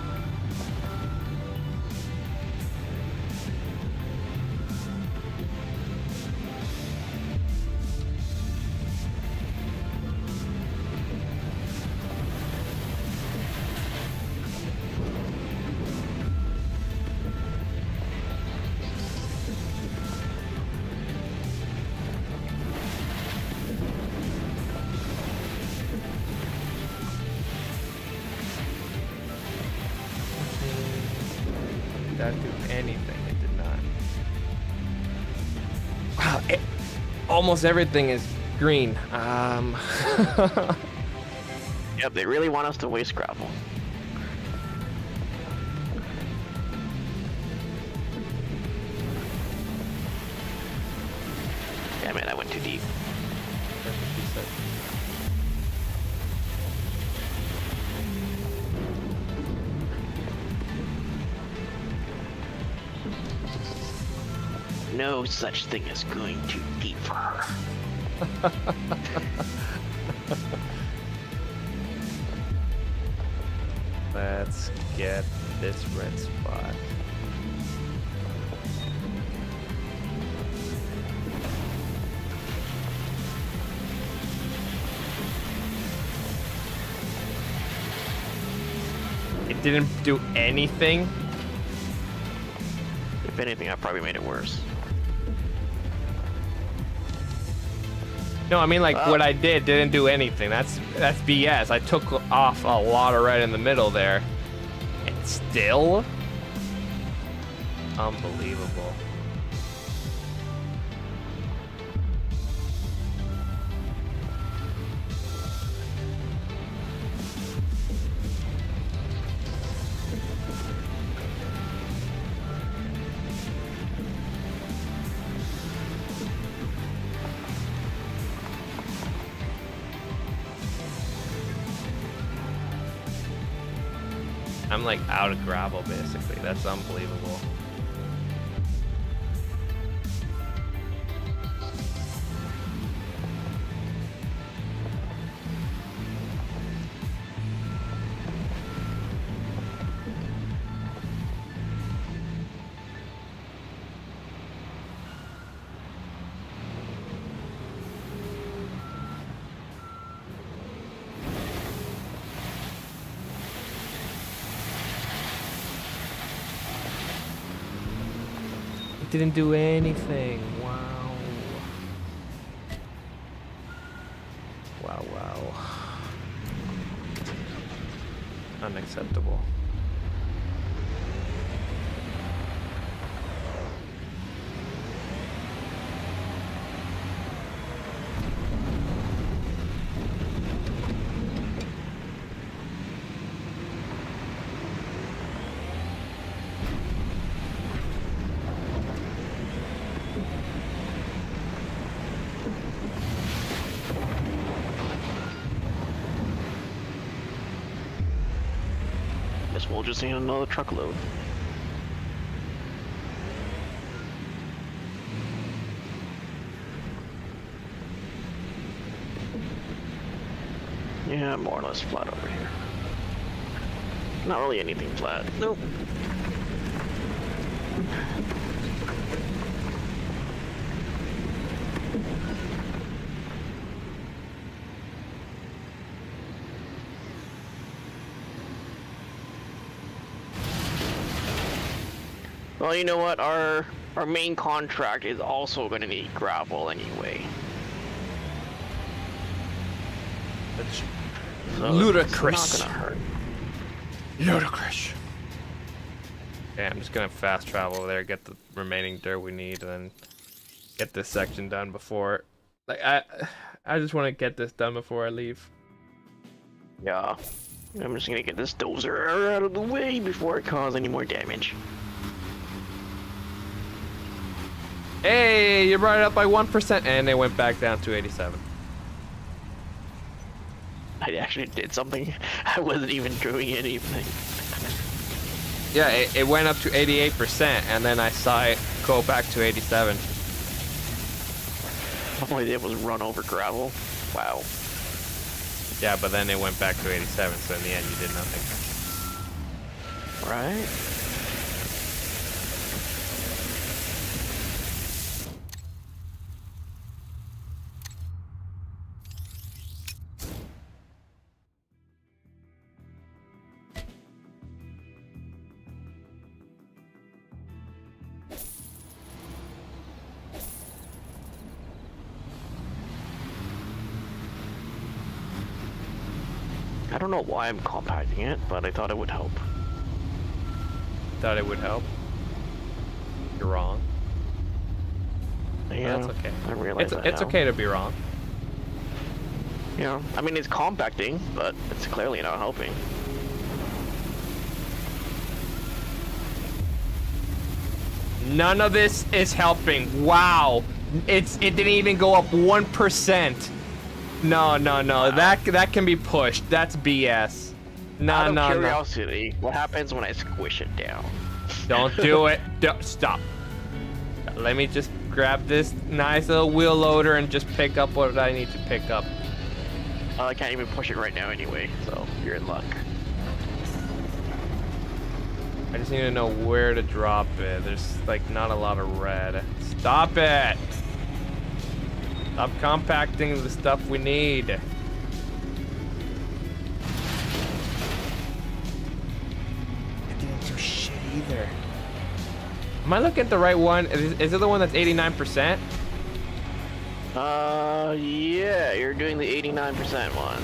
That do anything? It did not. Wow, almost everything is green. Yep, they really want us to waste gravel. Yeah, man, I went too deep. No such thing as going too deep for her. Let's get this red spot. It didn't do anything. If anything, I probably made it worse. No, I mean like what I did didn't do anything. That's BS. I took off a lot of red in the middle there. And still? Unbelievable. I'm like out of gravel basically. That's unbelievable. Didn't do anything. Wow. Wow. Unacceptable. Guess we'll just need another truckload. Yeah, more or less flat over here. Not really anything flat. Nope. Well, you know what? Our main contract is also gonna need gravel anyway. That's So ludicrous. It's not gonna hurt. Ludicrous. Yeah, I'm just gonna fast travel over there, get the remaining dirt we need, and then get this section done before. Like I just want to get this done before I leave. Yeah. I'm just gonna get this dozer out of the way before it causes any more damage. Hey, you brought it up by 1%, and they went back down to 87. I actually did something. I wasn't even doing anything. Yeah, it went up to 88%, and then I saw it go back to 87. All I did was run over gravel. Wow. Yeah, but then it went back to 87, so in the end you did nothing. Right? I don't know why I'm compacting it, but I thought it would help. Thought it would help. You're wrong. Yeah, That's okay. I realize that it's now. okay to be wrong. Yeah, I mean it's compacting, but it's clearly not helping. None of this is helping. Wow. It didn't even go up 1%. No. Wow. That can be pushed. That's BS. Out of curiosity, what happens when I squish it down? Don't do it. Stop. Let me just grab this nice little wheel loader and just pick up what I need to pick up. I can't even push it right now anyway, so you're in luck. I just need to know where to drop it. There's like not a lot of red. Stop it! Stop compacting the stuff we need. It didn't do shit either. Am I looking at the right one? Is it the one that's 89%? Yeah, you're doing the 89% one.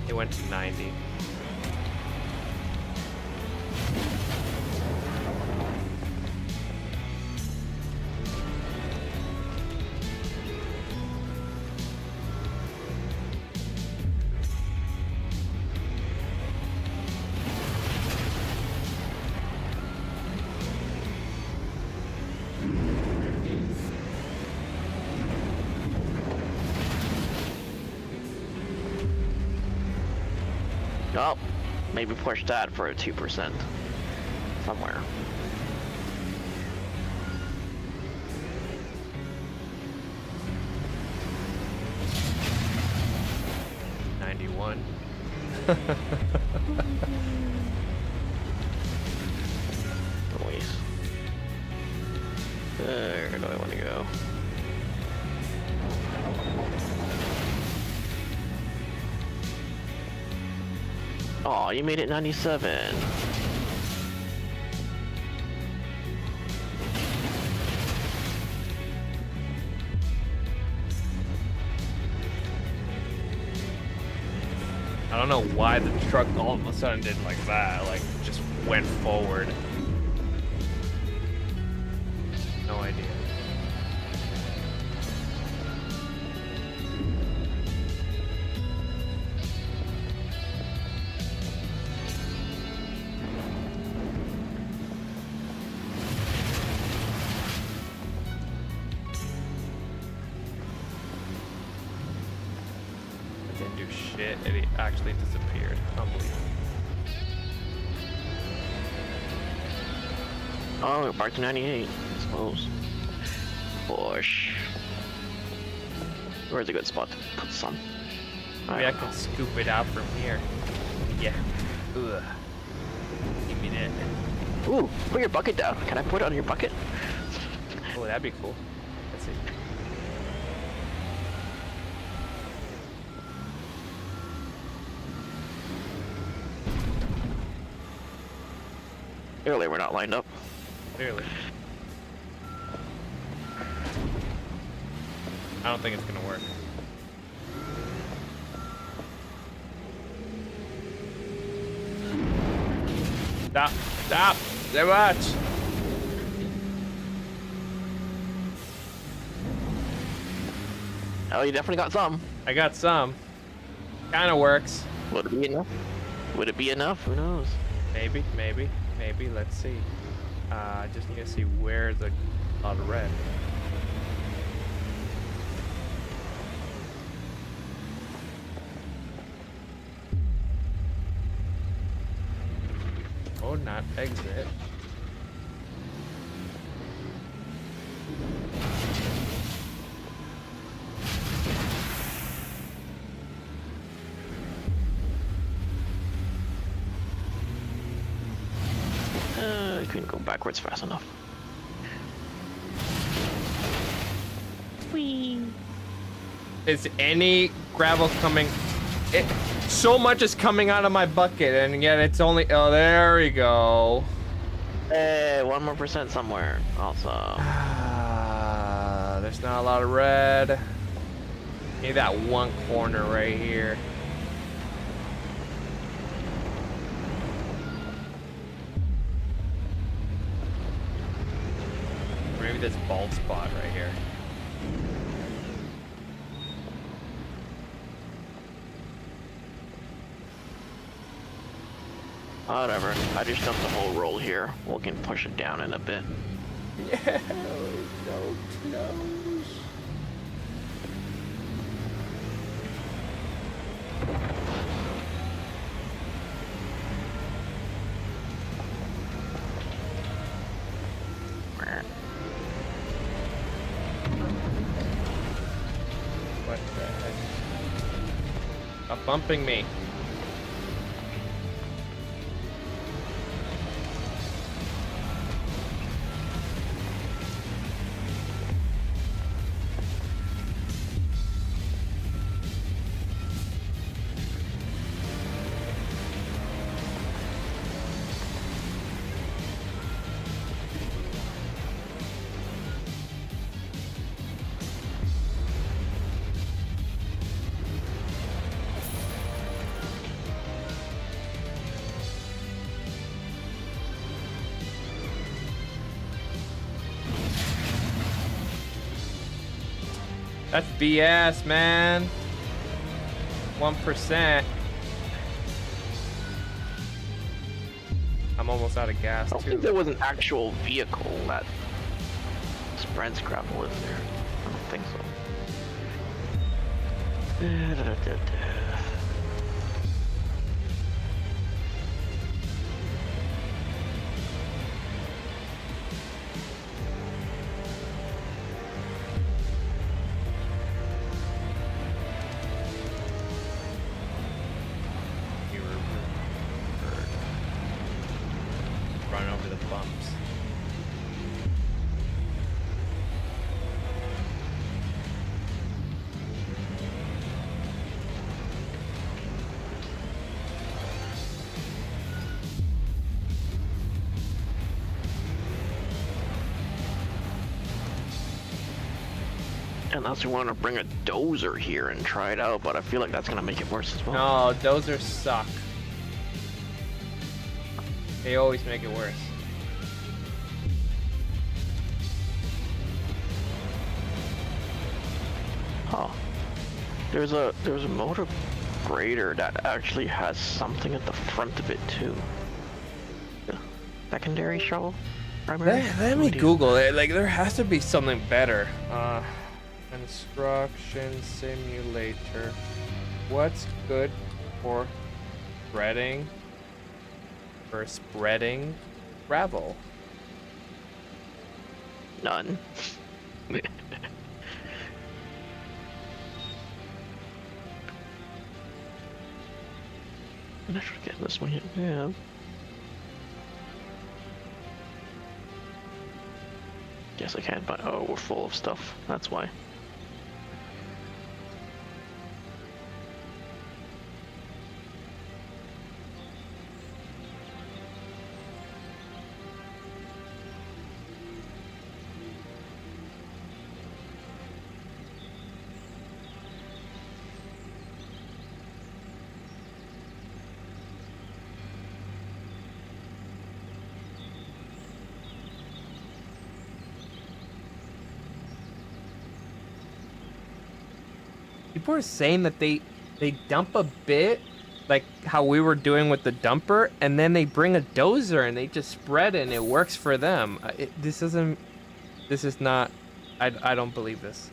It went to 90. Oh, maybe push that for a 2% somewhere. Noise. Where do I want to go? Oh, you made it 97. I don't know why the truck all of a sudden did like that, like just went forward. No idea. Didn't do shit. It actually disappeared. Unbelievable. Oh, we're back to 98, I suppose. Push. Where's a good spot to put some? Maybe I can scoop it out from here. Yeah. Ugh. Give me that. Ooh, put your bucket down. Can I put it on your bucket? Oh, that'd be cool. Let's see. Clearly, we're not lined up. Clearly. I don't think it's gonna work. Stop! Stop! Too much! Oh, you definitely got some. I got some. Kinda works. Would it be enough? Would it be enough? Who knows? Maybe, maybe, maybe. Let's see. I just need to see where the lot of red. Oh, not exit. I couldn't go backwards fast enough. Whee! Is any gravel coming? So much is coming out of my bucket, and yet it's only. Oh, there we go. Hey, 1 more % somewhere. Also. There's not a lot of red. Need that one corner right here. Maybe this bald spot right here. Whatever. I just dumped the whole roll here. We can push it down in a bit. Yeah, so close. What the heck? Stop bumping me. That's BS, man. 1%. I'm almost out of gas, I don't too. think there was an actual vehicle that spreads gravel in there. I don't think so. Run over the bumps. Unless we want to bring a dozer here and try it out, but I feel like that's gonna make it worse as well. No, dozers suck. They always make it worse. Oh, there's a motor grader that actually has something at the front of it too. Secondary shovel? Primary? Let me Google it. Like, there has to be something better. Construction simulator. What's good for spreading? For spreading gravel? None. I should get this one. Yeah. guess I can, but oh, we're full of stuff. That's why. People are saying that they dump a bit, like how we were doing with the dumper, and then they bring a dozer and they just spread it and it works for them. This is not, I don't believe this.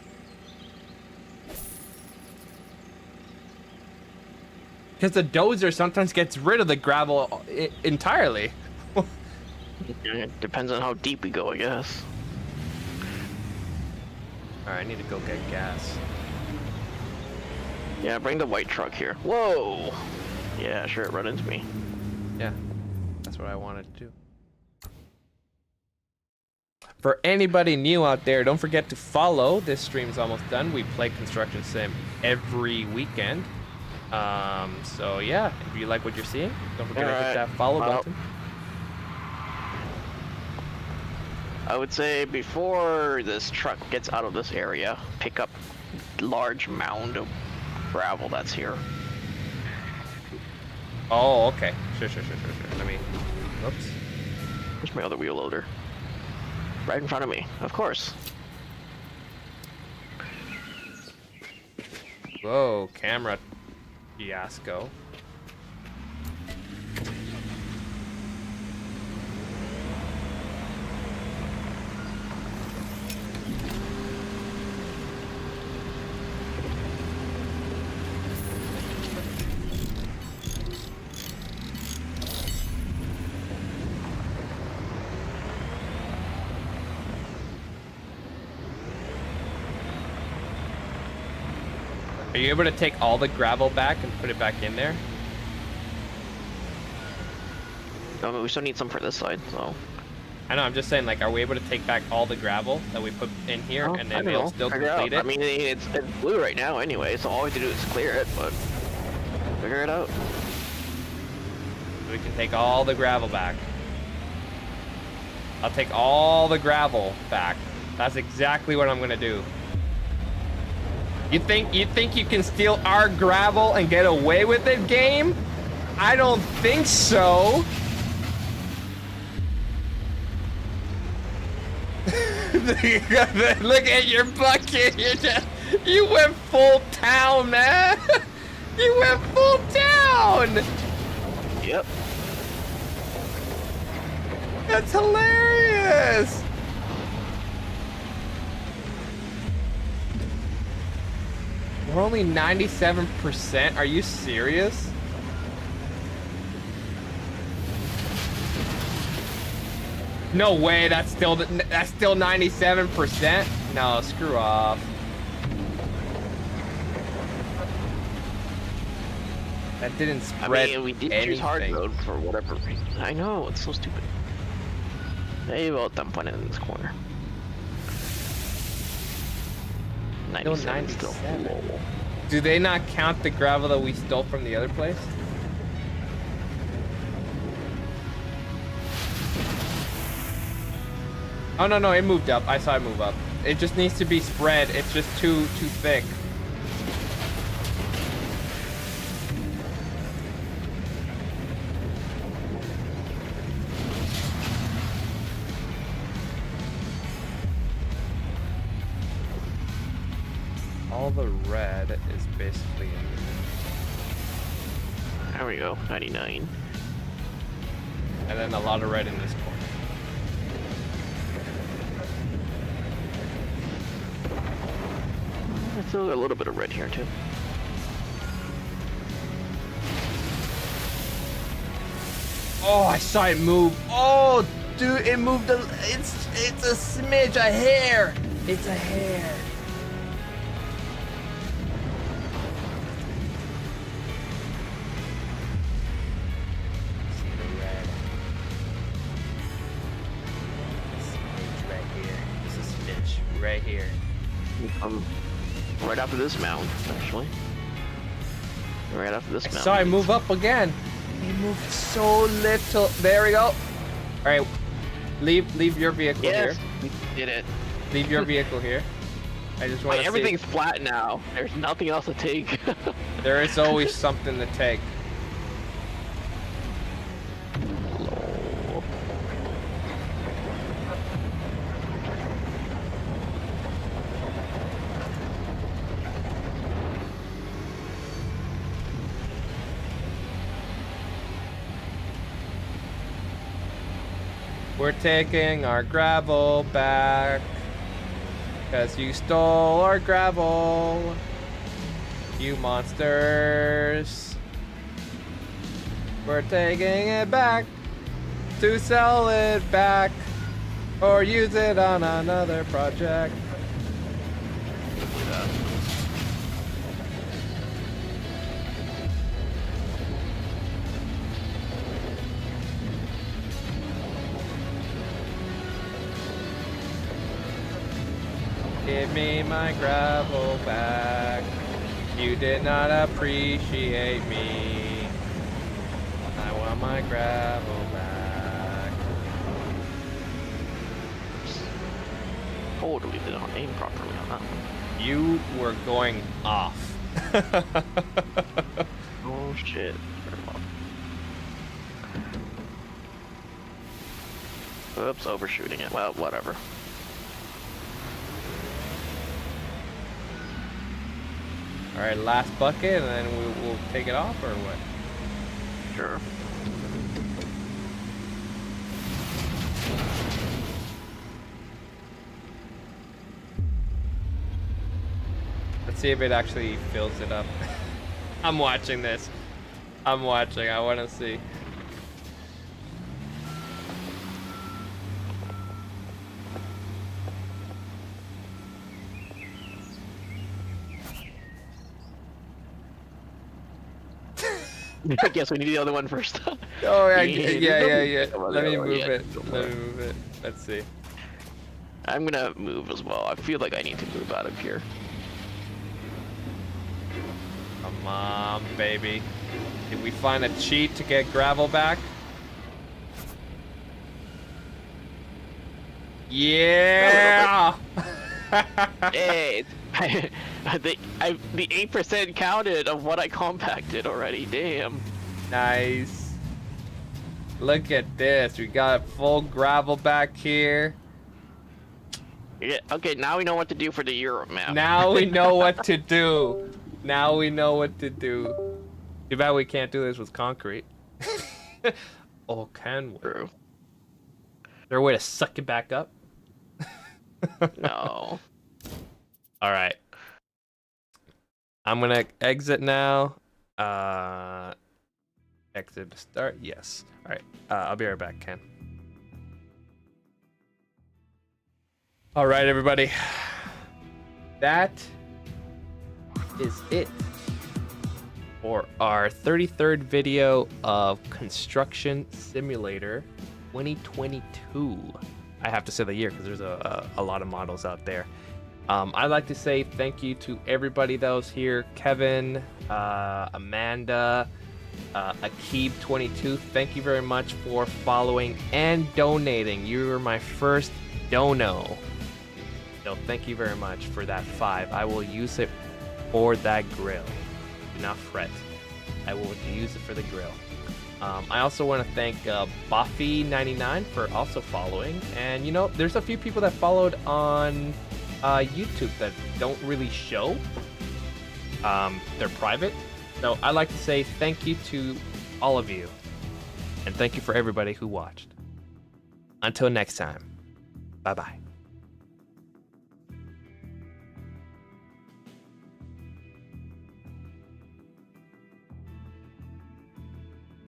Because the dozer sometimes gets rid of the gravel entirely. It depends on how deep we go, I guess. Alright, I need to go get gas. Yeah, bring the white truck here. Whoa! Yeah, sure, it run into me. Yeah, that's what I wanted to do. For anybody new out there, don't forget to follow. This stream's almost done. We play Construction Sim every weekend. So yeah, if you like what you're seeing, don't forget to hit that follow button. I would say before this truck gets out of this area, pick up large mound of gravel that's here. Oh, okay. Sure. Let me. Oops. Where's my other wheel loader? Right in front of me, of course. Whoa, camera fiasco. Are you able to take all the gravel back and put it back in there? No, but we still need some for this side, so. I know, I'm just saying, like, are we able to take back all the gravel that we put in here and then it'll still complete it? I mean, it's blue right now anyway, so all we have to do is clear it, but figure it out. We can take all the gravel back. I'll take all the gravel back. That's exactly what I'm gonna do. You think you can steal our gravel and get away with it, game? I don't think so. Look at your bucket. You went full town, man. You went full town. Yep. That's hilarious. We're only 97%. Are you serious? No way. That's still 97%. No, screw off. That didn't spread. I mean, we did anything. choose hard mode for whatever reason. I know, it's so stupid. Maybe I'll dump one in this corner. 97 still. Whoa. Do they not count the gravel that we stole from the other place? Oh no, it moved up. I saw it move up. It just needs to be spread. It's just too thick. All the red is basically in there we go, 99. And then a lot of red in this corner. There's still a little bit of red here too. Oh, I saw it move. Oh, dude, it moved. It's a smidge, a hair. It's a hair. See the red. Smidge right here. This is here? Right after this mound, actually. Right after this mound. So I move up again. He moved so little. There we go. All right, leave your vehicle here. We did it. Leave your vehicle here. I just want to see. Everything's flat now. There's nothing else to take. There is always something to take. We're taking our gravel back, 'cause you stole our gravel, you monsters. We're taking it back to sell it back or use it on another project. Give me my gravel back. You did not appreciate me. I want my gravel back. Totally did not aim properly on that one. You were going off. Oh shit. Oops, overshooting it. Well, whatever. All right, last bucket, and then we'll take it off, or what? Sure. Let's see if it actually fills it up. I'm watching this. I'm watching. I want to see. I guess we need the other one first. Oh yeah, yeah. Let me move Yeah, it. Let me move it. Let's see. I'm gonna move as well. I feel like I need to move out of here. Come on, baby. Did we find a cheat to get gravel back? Yeah! Hey, the 8% counted of what I compacted already. Damn. Nice. Look at this. We got full gravel back here. Yeah. Okay. Now we know what to do for the Europe map. Now we know what to do. Now we know what to do. Too bad we can't do this with concrete. Oh, can we? True. Is there a way to suck it back up? No. All right. I'm gonna exit now. Exit to start. Yes. All right. I'll be right back, Ken. All right, everybody. That is it for our 33rd video of Construction Simulator 2022. I have to say the year because there's a lot of models out there. I'd like to say thank you to everybody that was here. Kevin, Amanda, Akib22, thank you very much for following and donating. You were my first dono. So thank you very much for that 5. I will use it for that grill. Do not fret. I will use it for the grill. I also want to thank Buffy99 for also following. And you know, there's a few people that followed on YouTube that don't really show. They're private. So I'd like to say thank you to all of you. And thank you for everybody who watched. Until next time. Bye-bye.